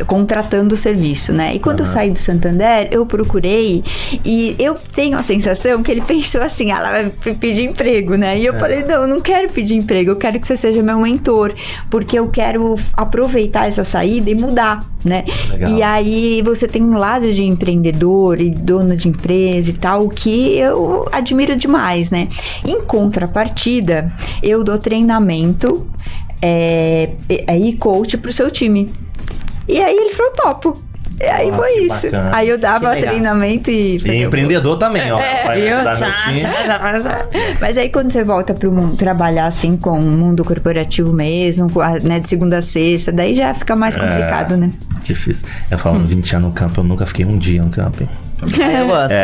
contratando o serviço, né? E quando eu saí do Santander, eu procurei e eu tenho a sensação que ele pensou assim, ela vai pedir emprego, né? E eu falei, não, eu não quero pedir emprego, eu quero que você seja meu mentor, porque eu quero aproveitar essa saída e mudar, né? Legal. E aí você tem um lado de empreendedor e dono de empresa e tal, que eu admiro demais, né? Em contrapartida, eu dou treinamento e coach pro seu time. E aí ele falou, topo. E aí foi isso. Bacana. Aí eu dava treinamento e empreendedor também, ó. Mas aí quando você volta pro mundo, trabalhar assim com o mundo corporativo mesmo, né, de segunda a sexta, daí já fica mais complicado, né? Difícil. Eu falo 20 anos no campo, eu nunca fiquei um dia no camping. Eu gosto.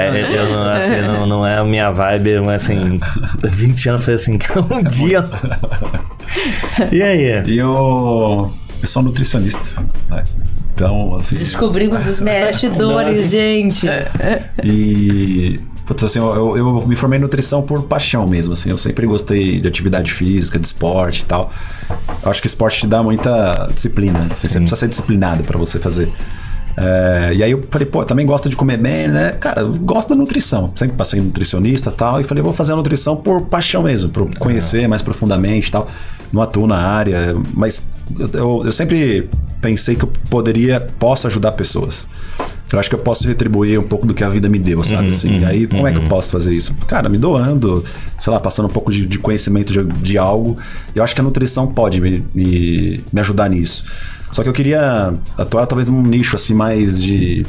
Não é a minha vibe, mas assim, 20 anos foi assim, um dia. E aí? E eu sou nutricionista, né? Então, assim... Descobrimos os bastidores, gente. E... Putz, assim, eu me formei em nutrição por paixão mesmo, assim. Eu sempre gostei de atividade física, de esporte e tal. Eu acho que esporte te dá muita disciplina. Assim, você precisa ser disciplinado pra você fazer. E aí eu falei, eu também gosto de comer bem, né? Cara, eu gosto da nutrição. Sempre passei nutricionista e tal. E falei, vou fazer a nutrição por paixão mesmo, por conhecer mais profundamente e tal. Não atuo na área, mas eu sempre pensei que eu posso ajudar pessoas. Eu acho que eu posso retribuir um pouco do que a vida me deu, sabe? E aí, como é que eu posso fazer isso? Cara, me doando, sei lá, passando um pouco de conhecimento de algo. Eu acho que a nutrição pode me ajudar nisso. Só que eu queria atuar talvez num nicho assim mais de...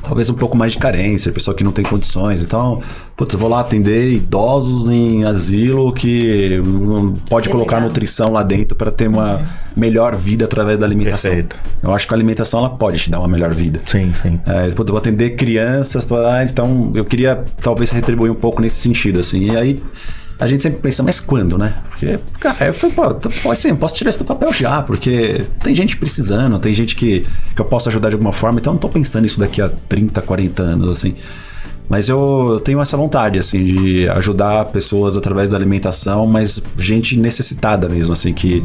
Talvez um pouco mais de carência, pessoa que não tem condições. Então, eu vou lá atender idosos em asilo que não pode colocar nutrição lá dentro para ter uma melhor vida através da alimentação. Perfeito. Eu acho que a alimentação ela pode te dar uma melhor vida. Sim. Eu vou atender crianças, então eu queria talvez retribuir um pouco nesse sentido, assim. E aí a gente sempre pensa, mas quando, né? Porque, cara, eu falei, pô, assim, eu posso tirar isso do papel já, porque tem gente precisando, tem gente que eu posso ajudar de alguma forma, então eu não tô pensando nisso daqui a 30, 40 anos, assim. Mas eu tenho essa vontade, assim, de ajudar pessoas através da alimentação, mas gente necessitada mesmo, assim, que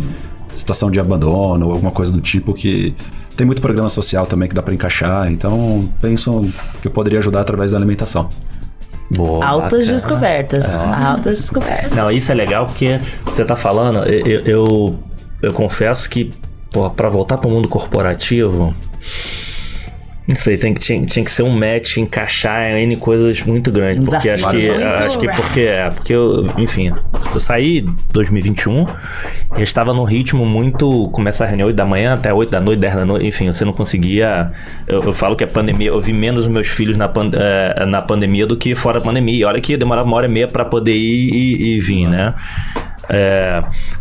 situação de abandono ou alguma coisa do tipo, que tem muito programa social também que dá pra encaixar, então penso que eu poderia ajudar através da alimentação. Boa, Altas descobertas. Altas descobertas. Não, isso é legal porque você tá falando, eu confesso que, pô, pra voltar pro mundo corporativo, não sei, tinha que ser um match, encaixar em N coisas muito grandes. Porque porque eu, enfim, eu saí em 2021 e eu estava num ritmo muito, começar a reunião 8 da manhã até 8 da noite, 10 da noite, enfim, você não conseguia. Eu falo que a pandemia, eu vi menos meus filhos na pandemia do que fora da pandemia. E olha que demorava 1h30 para poder ir e vir, né?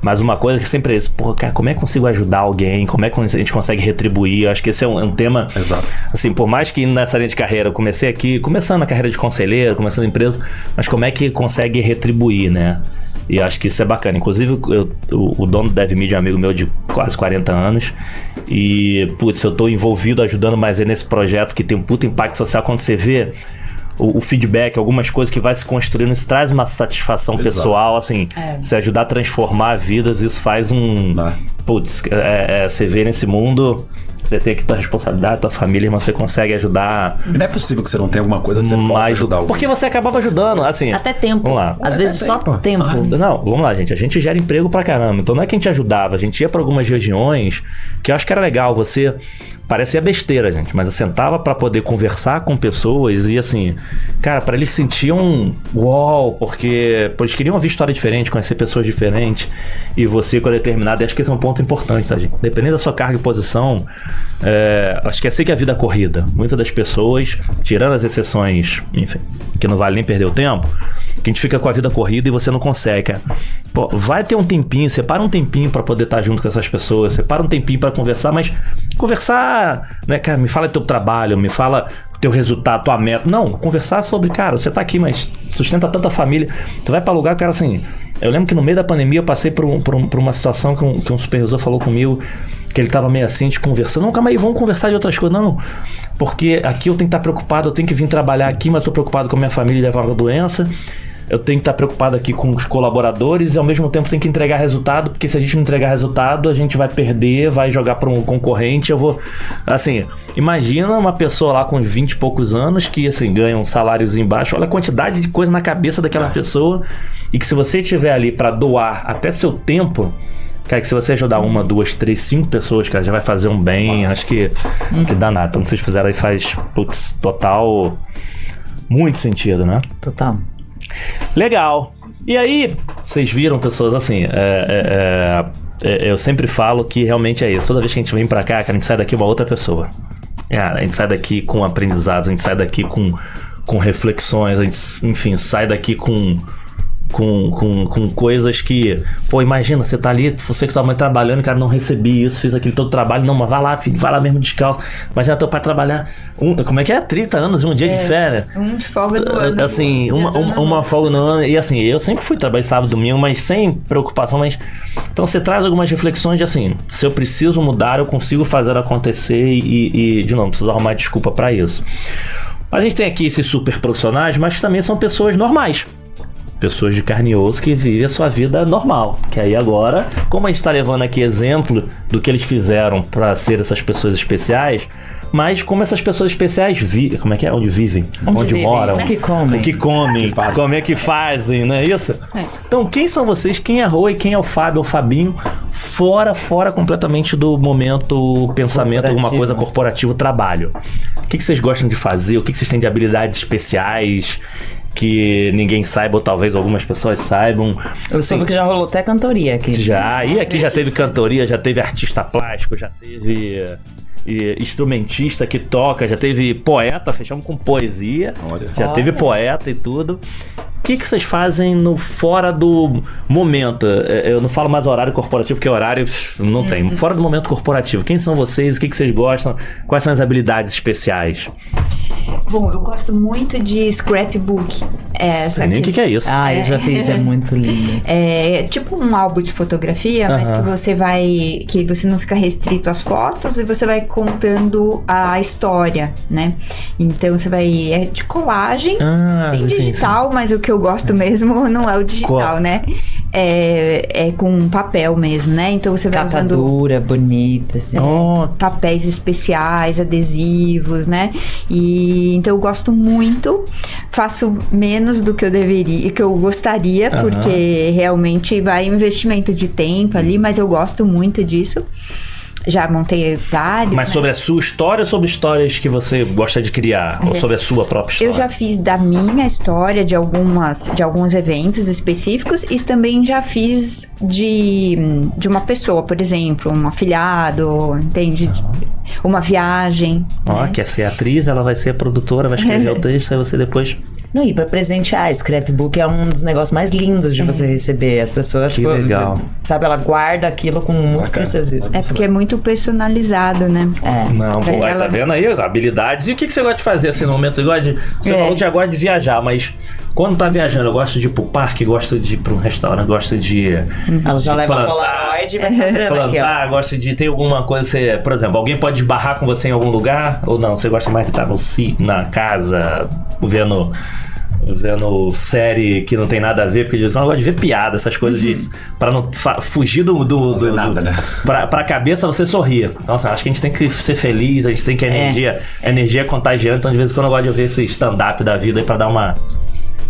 Mas uma coisa que sempre é isso, porra, cara, como é que eu consigo ajudar alguém? Como é que a gente consegue retribuir? Eu acho que esse é um tema. Exato. Assim, por mais que nessa linha de carreira eu comecei aqui, começando a carreira de conselheiro, começando a empresa, mas como é que consegue retribuir, né? E eu acho que isso é bacana. Inclusive, o dono do DevMedia é um amigo meu de quase 40 anos. E, putz, eu tô envolvido ajudando mais nesse projeto que tem um puto impacto social. Quando você vê o feedback, algumas coisas que vai se construindo, isso traz uma satisfação pessoal, assim, se ajudar a transformar vidas, isso faz putz, você vê nesse mundo, você tem aqui tua responsabilidade, tua família, mas você consegue ajudar. E não é possível que você não tenha alguma coisa que você possa ajudar alguém. Porque você acabava ajudando, assim. Até tempo. Vamos lá. Às vezes só tempo. Não, vamos lá, gente. A gente gera emprego pra caramba. Então não é que a gente ajudava, a gente ia pra algumas regiões que eu acho que era legal. Você. Parecia besteira, gente, mas eu sentava pra poder conversar com pessoas e assim, cara, pra eles sentiam uau, porque eles queriam ouvir história diferente, conhecer pessoas diferentes, e você com a determinada, acho que esse é um ponto importante, tá, gente? Dependendo da sua carga e posição, acho que é assim que a vida é corrida. Muitas das pessoas, tirando as exceções, enfim, que não vale nem perder o tempo, que a gente fica com a vida corrida e você não consegue, cara. Pô, vai ter um tempinho, separa um tempinho pra poder estar junto com essas pessoas, separa um tempinho pra conversar, mas conversar, né, cara, me fala teu trabalho, me fala teu resultado, tua meta. Não, conversar sobre, cara, você tá aqui, mas sustenta tanta família. Tu vai pra lugar, cara, assim. Eu lembro que no meio da pandemia eu passei por uma situação que um supervisor falou comigo, que ele tava meio assim, de conversando. Não, calma aí, vamos conversar de outras coisas. Não, porque aqui eu tenho que estar preocupado, eu tenho que vir trabalhar aqui, mas tô preocupado com a minha família e levar uma doença. Eu tenho que estar preocupado aqui com os colaboradores e ao mesmo tempo tenho que entregar resultado, porque se a gente não entregar resultado, a gente vai perder, vai jogar para um concorrente. Eu vou... Assim, imagina uma pessoa lá com 20 e poucos anos que, assim, ganha um saláriozinho baixo. Olha a quantidade de coisa na cabeça daquela pessoa. E que se você estiver ali para doar até seu tempo... Cara, que se você ajudar 1, 2, 3, 5 pessoas, cara, já vai fazer um bem. Acho que dá nada. Então, o que vocês fizeram aí faz, putz, total... Muito sentido, né? Total. Legal. E aí, vocês viram, pessoas, assim, eu sempre falo que realmente é isso. Toda vez que a gente vem pra cá, cara, a gente sai daqui uma outra pessoa. Cara, a gente sai daqui com aprendizados, a gente sai daqui com reflexões, a gente, enfim, sai daqui com coisas que... Pô, imagina, você tá ali, você com tua mãe trabalhando, cara, não recebi isso, fiz aquele todo trabalho. Não, mas vai lá, filho, vai lá mesmo descalço. Imagina teu pai trabalhar... como é que é? 30 anos, um dia de férias. Um de folga no ano. Assim, uma folga no ano. E assim, eu sempre fui trabalhar sábado e domingo, mas sem preocupação. Mas então você traz algumas reflexões de assim, se eu preciso mudar, eu consigo fazer acontecer e de novo, não preciso arrumar desculpa pra isso. A gente tem aqui esses super profissionais, mas que também são pessoas normais. Pessoas de carne e osso que vivem a sua vida normal. Que aí agora, como a gente está levando aqui exemplo do que eles fizeram para ser essas pessoas especiais, mas como essas pessoas especiais vivem, como é que é? Onde vivem? Onde moram? O que comem. O que comem, como é que fazem, não é isso? Então, quem são vocês? Quem é a Rô e quem é o Fábio ou o Fabinho? Fora completamente do momento pensamento, alguma coisa corporativo, trabalho. O que vocês gostam de fazer? O que vocês têm de habilidades especiais? Que ninguém saiba, ou talvez algumas pessoas saibam. Eu soube que já rolou até cantoria aqui. Já, e aqui já teve cantoria, já teve artista plástico, já teve instrumentista que toca, já teve poeta, fechamos com poesia. Teve poeta e tudo. que vocês fazem no fora do momento? Eu não falo mais horário corporativo, porque horário não tem. Fora do momento corporativo, quem são vocês? O que vocês gostam? Quais são as habilidades especiais? Bom, eu gosto muito de scrapbook. Sei nem o que é isso. Eu já fiz, é muito lindo. É tipo um álbum de fotografia, mas que você não fica restrito às fotos e você vai contando a história, né? Então você vai... É de colagem, bem digital, mas o que eu gosto mesmo não é o digital, né? É com papel mesmo, né? Então você vai Capa dura, bonita, assim. Papéis especiais, adesivos, né? E então eu gosto muito, faço menos do que eu deveria, que eu gostaria, porque realmente vai investimento de tempo ali, mas eu gosto muito disso. Já montei vários. Mas sobre a sua história ou sobre histórias que você gosta de criar? Ou sobre a sua própria história? Eu já fiz da minha história, de alguns eventos específicos, e também já fiz de uma pessoa, por exemplo, um afilhado, entende? Uma viagem. Quer ser atriz, ela vai ser produtora, vai escrever o texto, aí você depois... Não, e pra presentear, scrapbook é um dos negócios mais lindos de você receber. As pessoas, que legal. Sabe, ela guarda aquilo com muito preciosismo. É porque é muito personalizado, né? Não, pô, tá vendo aí? Habilidades. E o que você gosta de fazer assim no momento? Você falou que já gosta de viajar, mas quando tá viajando, eu gosto de ir pro parque, gosto de ir pra um restaurante, gosto de... Ela já leva a Polaroid e vai fazendo aqui, ó. Gosto de... Tem alguma coisa, por exemplo, alguém pode esbarrar com você em algum lugar? Ou não? Você gosta mais de estar na casa, vendo série que não tem nada a ver, porque eu não gosto de ver piada, essas coisas pra não fugir do nada, né? pra cabeça você sorrir. Então, assim, acho que a gente tem que ser feliz, a gente tem que energia contagiante, então de vez em quando eu gosto de ver esse stand-up da vida aí pra dar uma...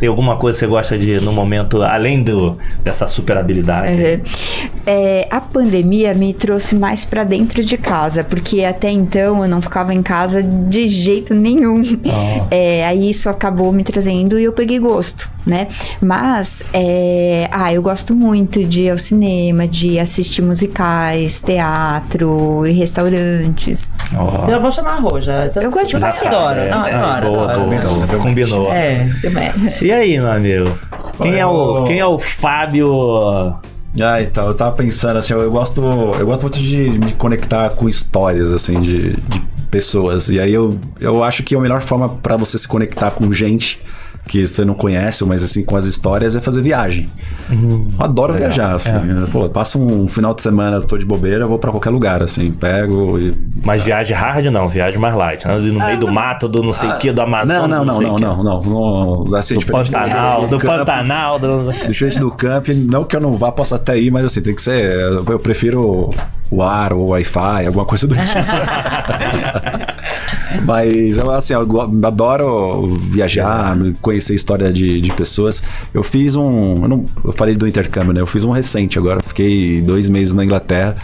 Tem alguma coisa que você gosta de, no momento, além dessa super habilidade? A pandemia me trouxe mais pra dentro de casa, porque até então eu não ficava em casa de jeito nenhum. Aí isso acabou me trazendo e eu peguei gosto, né? Mas, eu gosto muito de ir ao cinema, de assistir musicais, teatro e restaurantes. Eu vou chamar a Roja. Eu gosto de passear. Adoro. Boa. Combinou. E aí, meu amigo? Quem é o Fábio? Então, eu tava pensando assim, eu gosto muito de me conectar com histórias, assim, de pessoas. E aí eu acho que a melhor forma pra você se conectar com gente que você não conhece, mas assim, com as histórias, é fazer viagem. Eu adoro viajar, assim. Pô, eu passo um final de semana, eu tô de bobeira, eu vou pra qualquer lugar, assim, pego e... Mas viagem hard não, viagem mais light, né? No meio do mato, do não sei o que, do Amazonas. Não. Assim, do Pantanal, Diferente do camping, não que eu não vá, posso até ir, mas assim, tem que ser... Eu prefiro o ar, ou o Wi-Fi, alguma coisa do tipo. Mas, assim, eu adoro viajar, conhecer história de pessoas. Eu fiz eu falei do intercâmbio, né? Eu fiz um recente agora. Fiquei 2 meses na Inglaterra.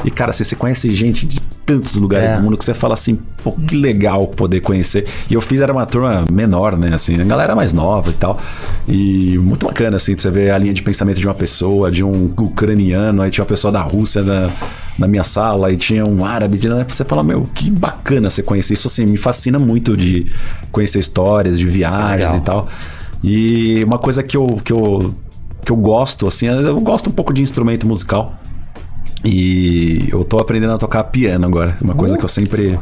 E, cara, assim, você conhece gente de tantos lugares do mundo que você fala assim, pô, que legal poder conhecer. E eu fiz, era uma turma menor, né? Assim, a galera mais nova e tal. E muito bacana, assim, de você ver a linha de pensamento de uma pessoa, de um ucraniano, aí tinha uma pessoa da Rússia na minha sala, e tinha um árabe, você fala, meu, que bacana você conhecer isso, assim, me fascina muito de conhecer histórias, de viagens e tal. E uma coisa que eu gosto, assim, eu gosto um pouco de instrumento musical, e eu tô aprendendo a tocar piano agora, uma coisa que eu sempre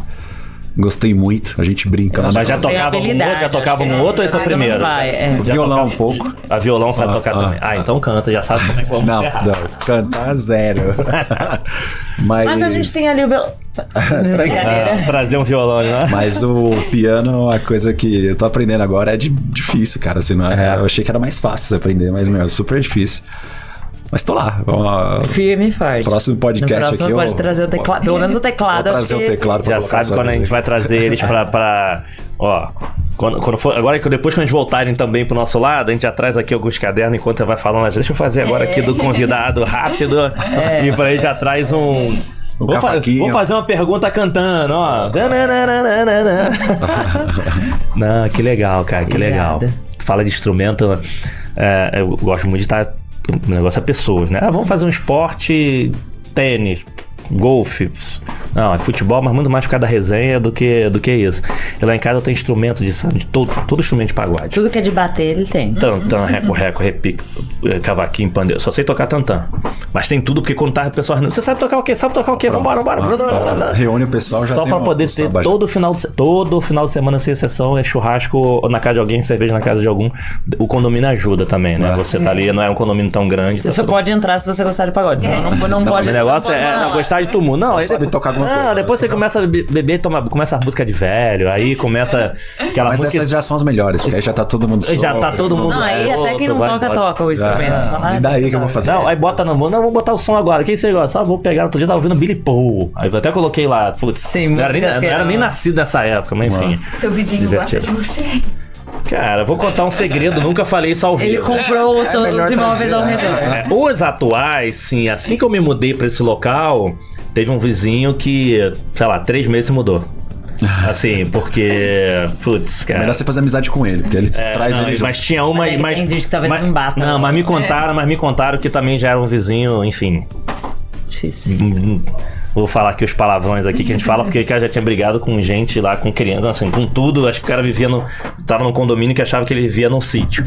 gostei muito, a gente brinca. Mas já tocava um outro ou esse é o primeiro? Violão um pouco. A violão sabe tocar também. Então canta, já sabe como é que vamos Não, cantar zero. Mas a gente tem ali o violão. Trazer um violão, né? Mas o piano é uma coisa que eu tô aprendendo agora, é difícil, cara. Assim, não é? Eu achei que era mais fácil você aprender, mas, é super difícil. Mas tô lá. Firme e forte. Próximo podcast no próximo aqui. Pode trazer o teclado. Pelo menos o teclado. Vou trazer o teclado pra já sabe quando a gente vai trazer eles pra quando for, agora que depois que eles voltarem também pro nosso lado, a gente já traz aqui alguns cadernos enquanto você vai falando. Deixa eu fazer agora aqui do convidado rápido. E pra ele já traz um. Vou fazer uma pergunta cantando, ó. Não, que legal, cara, que legal. Tu fala de instrumento, eu gosto muito de estar. O negócio é pessoas, né? Vamos fazer um esporte, tênis, golfe, Não, é futebol, mas muito mais por causa da resenha do que isso. E lá em casa eu tenho instrumento de todo instrumento de pagode. Tudo que é de bater, ele tem. Tantã, reco, repique, cavaquinho, pandeiro. Só sei tocar tantã. Mas tem tudo, porque quando tá o pessoal... Você sabe tocar o quê? Sabe tocar o quê? Vambora. Reúne o pessoal, já só tem pra poder ter todo final de semana, sem exceção, é churrasco na casa de alguém, cerveja na casa de algum. O condomínio ajuda também, né? Você tá ali, não é um condomínio tão grande. Você só pode entrar se você gostar de pagode, senão não pode. O negócio é gostar de tumulto. Não, aí sabe tocar alguma coisa. Depois você começa a beber, começa a música de velho, aí começa aquela música... Mas essas já são as melhores, porque aí já tá todo mundo solto. Já tá todo mundo solto. Não, aí até quem não toca o instrumento. E daí que eu vou fazer? Não, aí bota na mão, não, vou botar o som agora. Quem você gosta? Vou pegar, outro dia tava ouvindo Billy Paul. Aí eu até coloquei lá. Sim, não era nem nascido nessa época, mas enfim. Teu vizinho gosta de você. Cara, vou contar um segredo, nunca falei isso ao vivo. Ele comprou os imóveis ao redor. Os atuais, sim, assim que eu me mudei pra esse local, teve um vizinho que, sei lá, 3 meses se mudou. Assim, porque... Putz, cara... É melhor você fazer amizade com ele, porque ele traz ele... Mas tinha uma... Mas tem gente que talvez não bata. Não, mas me contaram que também já era um vizinho, enfim... Difícil. Vou falar aqui os palavrões aqui que a gente fala, porque o cara já tinha brigado com gente lá, com criança, assim, com tudo. Acho que o cara tava num condomínio que achava que ele vivia num sítio.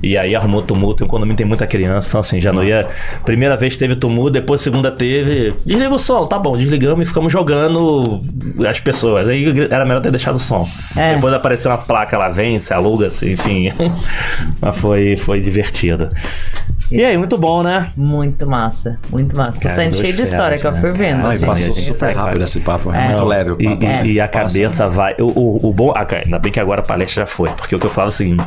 E aí arrumou tumulto, e o condomínio tem muita criança, então assim, já não ia... Primeira vez teve tumulto, depois segunda teve... Desliga o som, tá bom, desligamos e ficamos jogando as pessoas. Aí era melhor ter deixado o som. Depois apareceu uma placa lá, vence, aluga-se, enfim. Mas foi divertido. E aí, muito bom, né? Muito massa, muito massa. Tô saindo cheio de história que eu fui vendo. Ai, passou super rápido esse papo, é muito leve. E a cabeça vai... O bom... ainda bem que agora a palestra já foi, porque o que eu falava é o seguinte...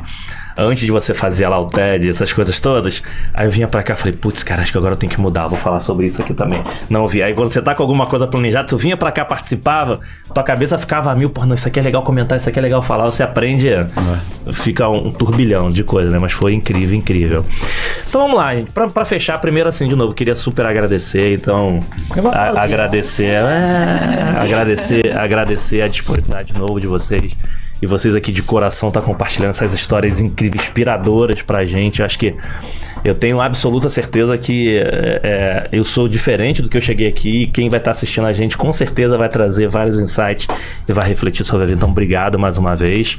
Antes de você fazer lá o TED, essas coisas todas, aí eu vinha pra cá e falei, putz, cara, acho que agora eu tenho que mudar, vou falar sobre isso aqui também. Não vi. Aí quando você tá com alguma coisa planejada, tu vinha pra cá, participava, tua cabeça ficava a mil, pô, não, isso aqui é legal comentar, isso aqui é legal falar, você aprende, fica um turbilhão de coisa, né? Mas foi incrível, incrível. Então vamos lá, gente. Pra fechar, primeiro assim, de novo, queria super agradecer, então, agradecer a disponibilidade de novo de vocês. E vocês aqui de coração tá compartilhando essas histórias incríveis, inspiradoras pra gente. Eu acho que eu tenho absoluta certeza que eu sou diferente do que eu cheguei aqui. E quem vai estar assistindo a gente com certeza vai trazer vários insights e vai refletir sobre a vida. Então, obrigado mais uma vez.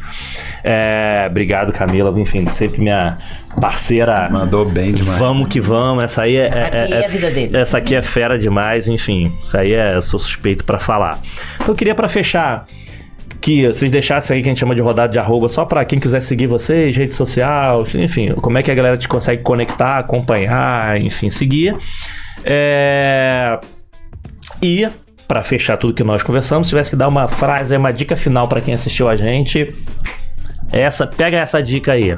Obrigado, Camila. Enfim, sempre minha parceira. Mandou bem demais. Vamos que vamos. Essa aí é a vida dele. Essa aqui é fera demais. Enfim, isso aí sou suspeito pra falar. Então, eu queria pra fechar... que vocês deixassem aí que a gente chama de rodada de arroba, só pra quem quiser seguir vocês, rede social, enfim, como é que a galera te consegue conectar, acompanhar, enfim, seguir. E pra fechar tudo que nós conversamos, se tivesse que dar uma frase, uma dica final pra quem assistiu a gente, pega essa dica aí.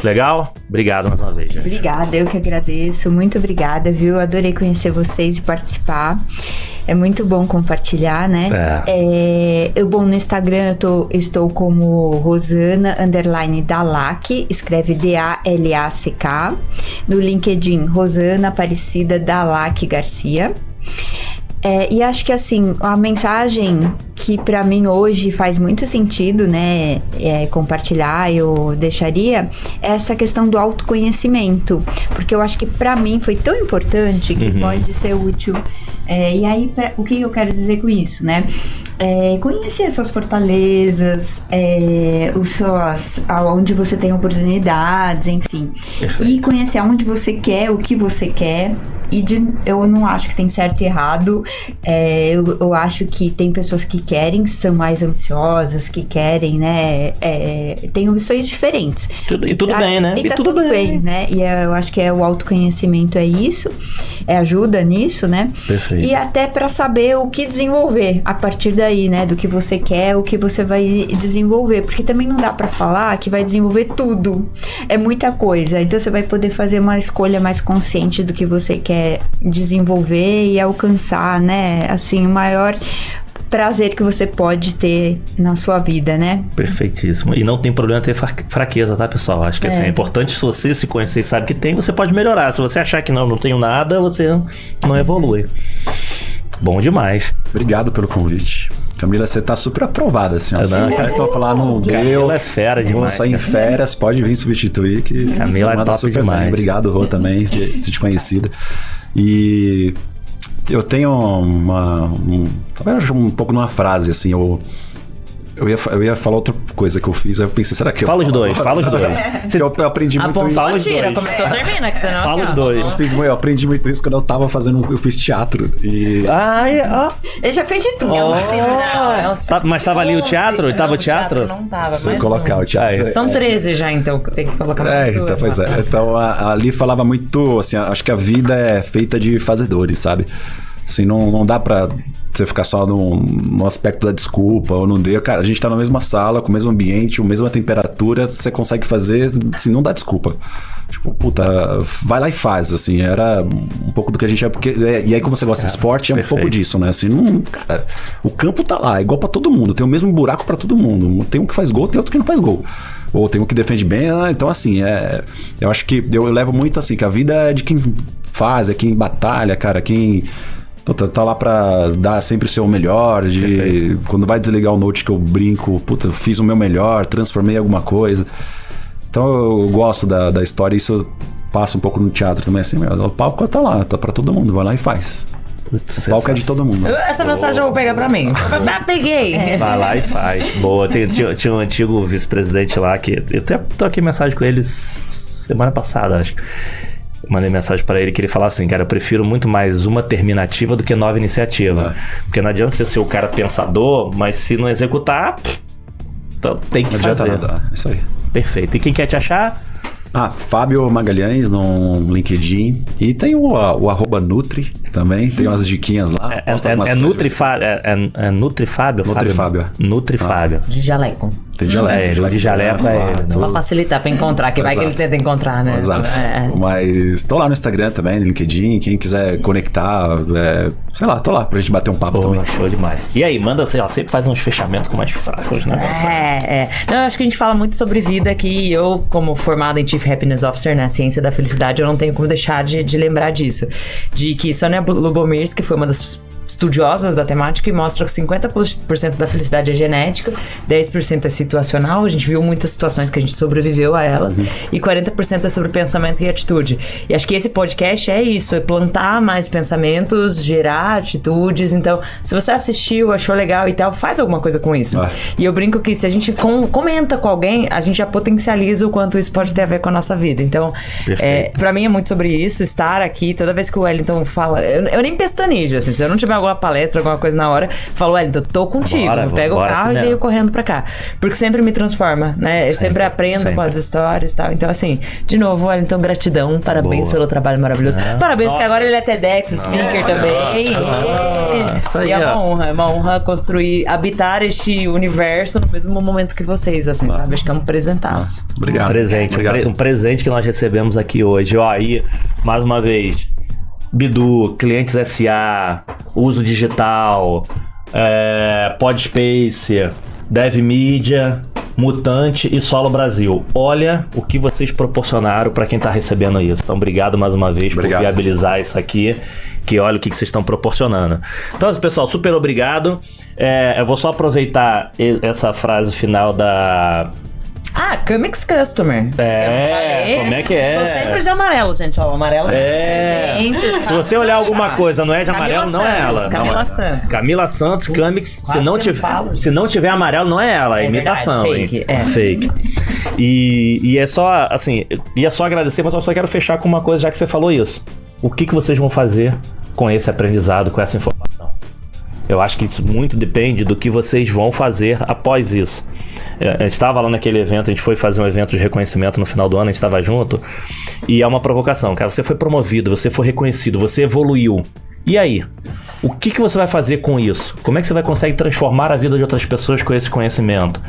Legal? Obrigado mais uma vez, gente. Obrigada, eu que agradeço. Muito obrigada, viu? Adorei conhecer vocês e participar. É muito bom compartilhar, né? Bom, no Instagram eu estou como Rosana_Dalac, escreve D-A-L-A-C-K. No LinkedIn, Rosana Aparecida Dalac Garcia. E acho que assim, a mensagem que pra mim hoje faz muito sentido, né, compartilhar, eu deixaria, é essa questão do autoconhecimento, porque eu acho que pra mim foi tão importante que pode ser útil. E aí, o que eu quero dizer com isso, né? Conhecer as suas fortalezas, onde você tem oportunidades, enfim. Perfeito. E conhecer aonde você quer, o que você quer. Eu não acho que tem certo e errado. Eu acho que tem pessoas que querem, são mais ansiosas, que querem, né? Tem opções diferentes. E tudo bem, né? E tá tudo bem, né? E eu acho que o autoconhecimento é isso. Ajuda nisso, né? Perfeito. E até pra saber o que desenvolver a partir daí, né? Do que você quer, o que você vai desenvolver. Porque também não dá pra falar que vai desenvolver tudo. É muita coisa. Então você vai poder fazer uma escolha mais consciente do que você quer desenvolver e alcançar, né? Assim, o maior prazer que você pode ter na sua vida, né? Perfeitíssimo. E não tem problema ter fraqueza, tá, pessoal? Acho que assim, é importante, se você se conhecer e sabe que tem, você pode melhorar. Se você achar que não tenho nada, você não evolui. Bom demais. Obrigado pelo convite. Camila, você tá super aprovada, assim. Pra falar, não deu. Camila é fera demais. Vamos sair em férias, pode vir substituir. Que Camila é top demais. Bem. Obrigado, Rô, também, ter te conhecido. E eu tenho talvez um pouco numa frase, assim, eu ia falar outra coisa que eu fiz, aí eu pensei, será que Fala os dois. Eu aprendi muito isso. Fala tira, começou, termina, que você não... Fala os dois. Eu aprendi muito isso quando eu fiz teatro. E... Ele já fez de tudo. Mas tava ali o teatro? Tava o teatro? Não tava, Sem mas... colocar o teatro. São 13 já, então, que tem que colocar mais então, pois é. Então, ali falava muito, assim, acho que a vida é feita de fazedores, sabe? Assim, não dá pra você ficar só no aspecto da desculpa ou não deu. Cara, a gente tá na mesma sala, com o mesmo ambiente, a mesma temperatura, você consegue fazer, assim, não dá desculpa. Tipo, puta, vai lá e faz, assim, era um pouco do que a gente... E aí, como você gosta de esporte, é um pouco disso, né? Assim, cara, o campo tá lá, é igual pra todo mundo, tem o mesmo buraco pra todo mundo. Tem um que faz gol, tem outro que não faz gol. Ou tem um que defende bem, então assim, eu acho que eu levo muito assim, que a vida é de quem faz, é quem batalha, cara, quem... Tá lá pra dar sempre o seu melhor, quando vai desligar o note que eu brinco, puta, fiz o meu melhor, transformei alguma coisa. Então eu gosto da história, isso passa um pouco no teatro também, assim, o palco tá lá, tá pra todo mundo, vai lá e faz. Putz, o palco é de todo mundo. Essa mensagem eu vou pegar pra mim. Peguei. Vai lá e faz. Boa, tinha um antigo vice-presidente lá que eu até troquei mensagem com eles semana passada, acho. Mandei mensagem pra ele que ele falava assim, cara, eu prefiro muito mais uma terminativa do que 9 iniciativas. Porque não adianta você ser o cara pensador, mas se não executar, então tem que fazer. Não adianta nada, isso aí. Perfeito. E quem quer te achar? Fábio Magalhães no LinkedIn. E tem o @Nutri também. Tem umas diquinhas lá. É Nutrifábio? Nutrifábio. De jaleco. Tem jaleco. O de jaleco é ele. Só pra facilitar pra encontrar, que vai que ele tenta encontrar, né? Exato. Mas tô lá no Instagram também, no LinkedIn. Quem quiser conectar, sei lá, tô lá pra gente bater um papo também. Show demais. E aí, manda, sei lá, sempre faz uns fechamentos com mais fracos, né? Não, eu acho que a gente fala muito sobre vida aqui. Eu, como formada em Chief Happiness Officer, né, ciência da felicidade, eu não tenho como deixar de lembrar disso. De que Sonja Lyubomirsky, que foi uma das estudiosas da temática, e mostra que 50% da felicidade é genética, 10% é situacional, a gente viu muitas situações que a gente sobreviveu a elas, e 40% é sobre pensamento e atitude. E acho que esse podcast é isso, é plantar mais pensamentos, gerar atitudes. Então, se você assistiu, achou legal e tal, faz alguma coisa com isso. E eu brinco que se a gente comenta com alguém, a gente já potencializa o quanto isso pode ter a ver com a nossa vida. Então, pra mim é muito sobre isso, estar aqui, toda vez que o Wellington fala, eu nem pestanejo, assim, se eu não tiver alguma palestra, alguma coisa na hora, falo, Wellington, tô contigo. Eu pego o carro e venho correndo pra cá. Porque sempre me transforma, né? Eu sempre aprendo com as histórias e tal. Então, assim, de novo, Wellington, gratidão. Parabéns pelo trabalho maravilhoso. Parabéns, que agora ele é TEDx speaker também. Isso aí, e é uma honra habitar este universo no mesmo momento que vocês, assim, sabe? Acho que é um presentaço. Obrigado. Um presente que nós recebemos aqui hoje. Ó, aí, mais uma vez, Bidu, Clientes SA, Uso Digital, Podspace, DevMedia, Mutante e Solo Brasil. Olha o que vocês proporcionaram para quem tá recebendo isso. Então, obrigado mais uma vez por viabilizar isso aqui, que olha o que vocês estão proporcionando. Então, pessoal, super obrigado. Eu vou só aproveitar essa frase final da... Cummix Customer. Como é que é? Tô sempre de amarelo, gente. Ó, o amarelo presente. Se você olhar alguma coisa, não é de amarelo, não é ela. Camila Santos. Camila Santos, Cummix. Se não tiver amarelo, não é ela. É imitação. Verdade, fake. Fake. E é só, assim, ia só agradecer, mas eu só quero fechar com uma coisa, já que você falou isso. O que vocês vão fazer com esse aprendizado, com essa informação? Eu acho que isso muito depende do que vocês vão fazer após isso. A gente estava lá naquele evento, a gente foi fazer um evento de reconhecimento no final do ano, a gente estava junto, e é uma provocação, cara, você foi promovido, você foi reconhecido, você evoluiu. E aí? O que você vai fazer com isso? Como é que você vai conseguir transformar a vida de outras pessoas com esse conhecimento?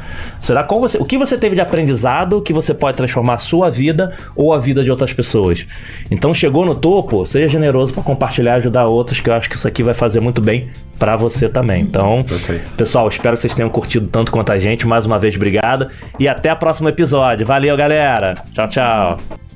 O que você teve de aprendizado que você pode transformar a sua vida ou a vida de outras pessoas? Então, chegou no topo, seja generoso para compartilhar e ajudar outros, que eu acho que isso aqui vai fazer muito bem para você também. Então, pessoal, espero que vocês tenham curtido tanto quanto a gente. Mais uma vez, obrigado. E até o próximo episódio. Valeu, galera. Tchau, tchau.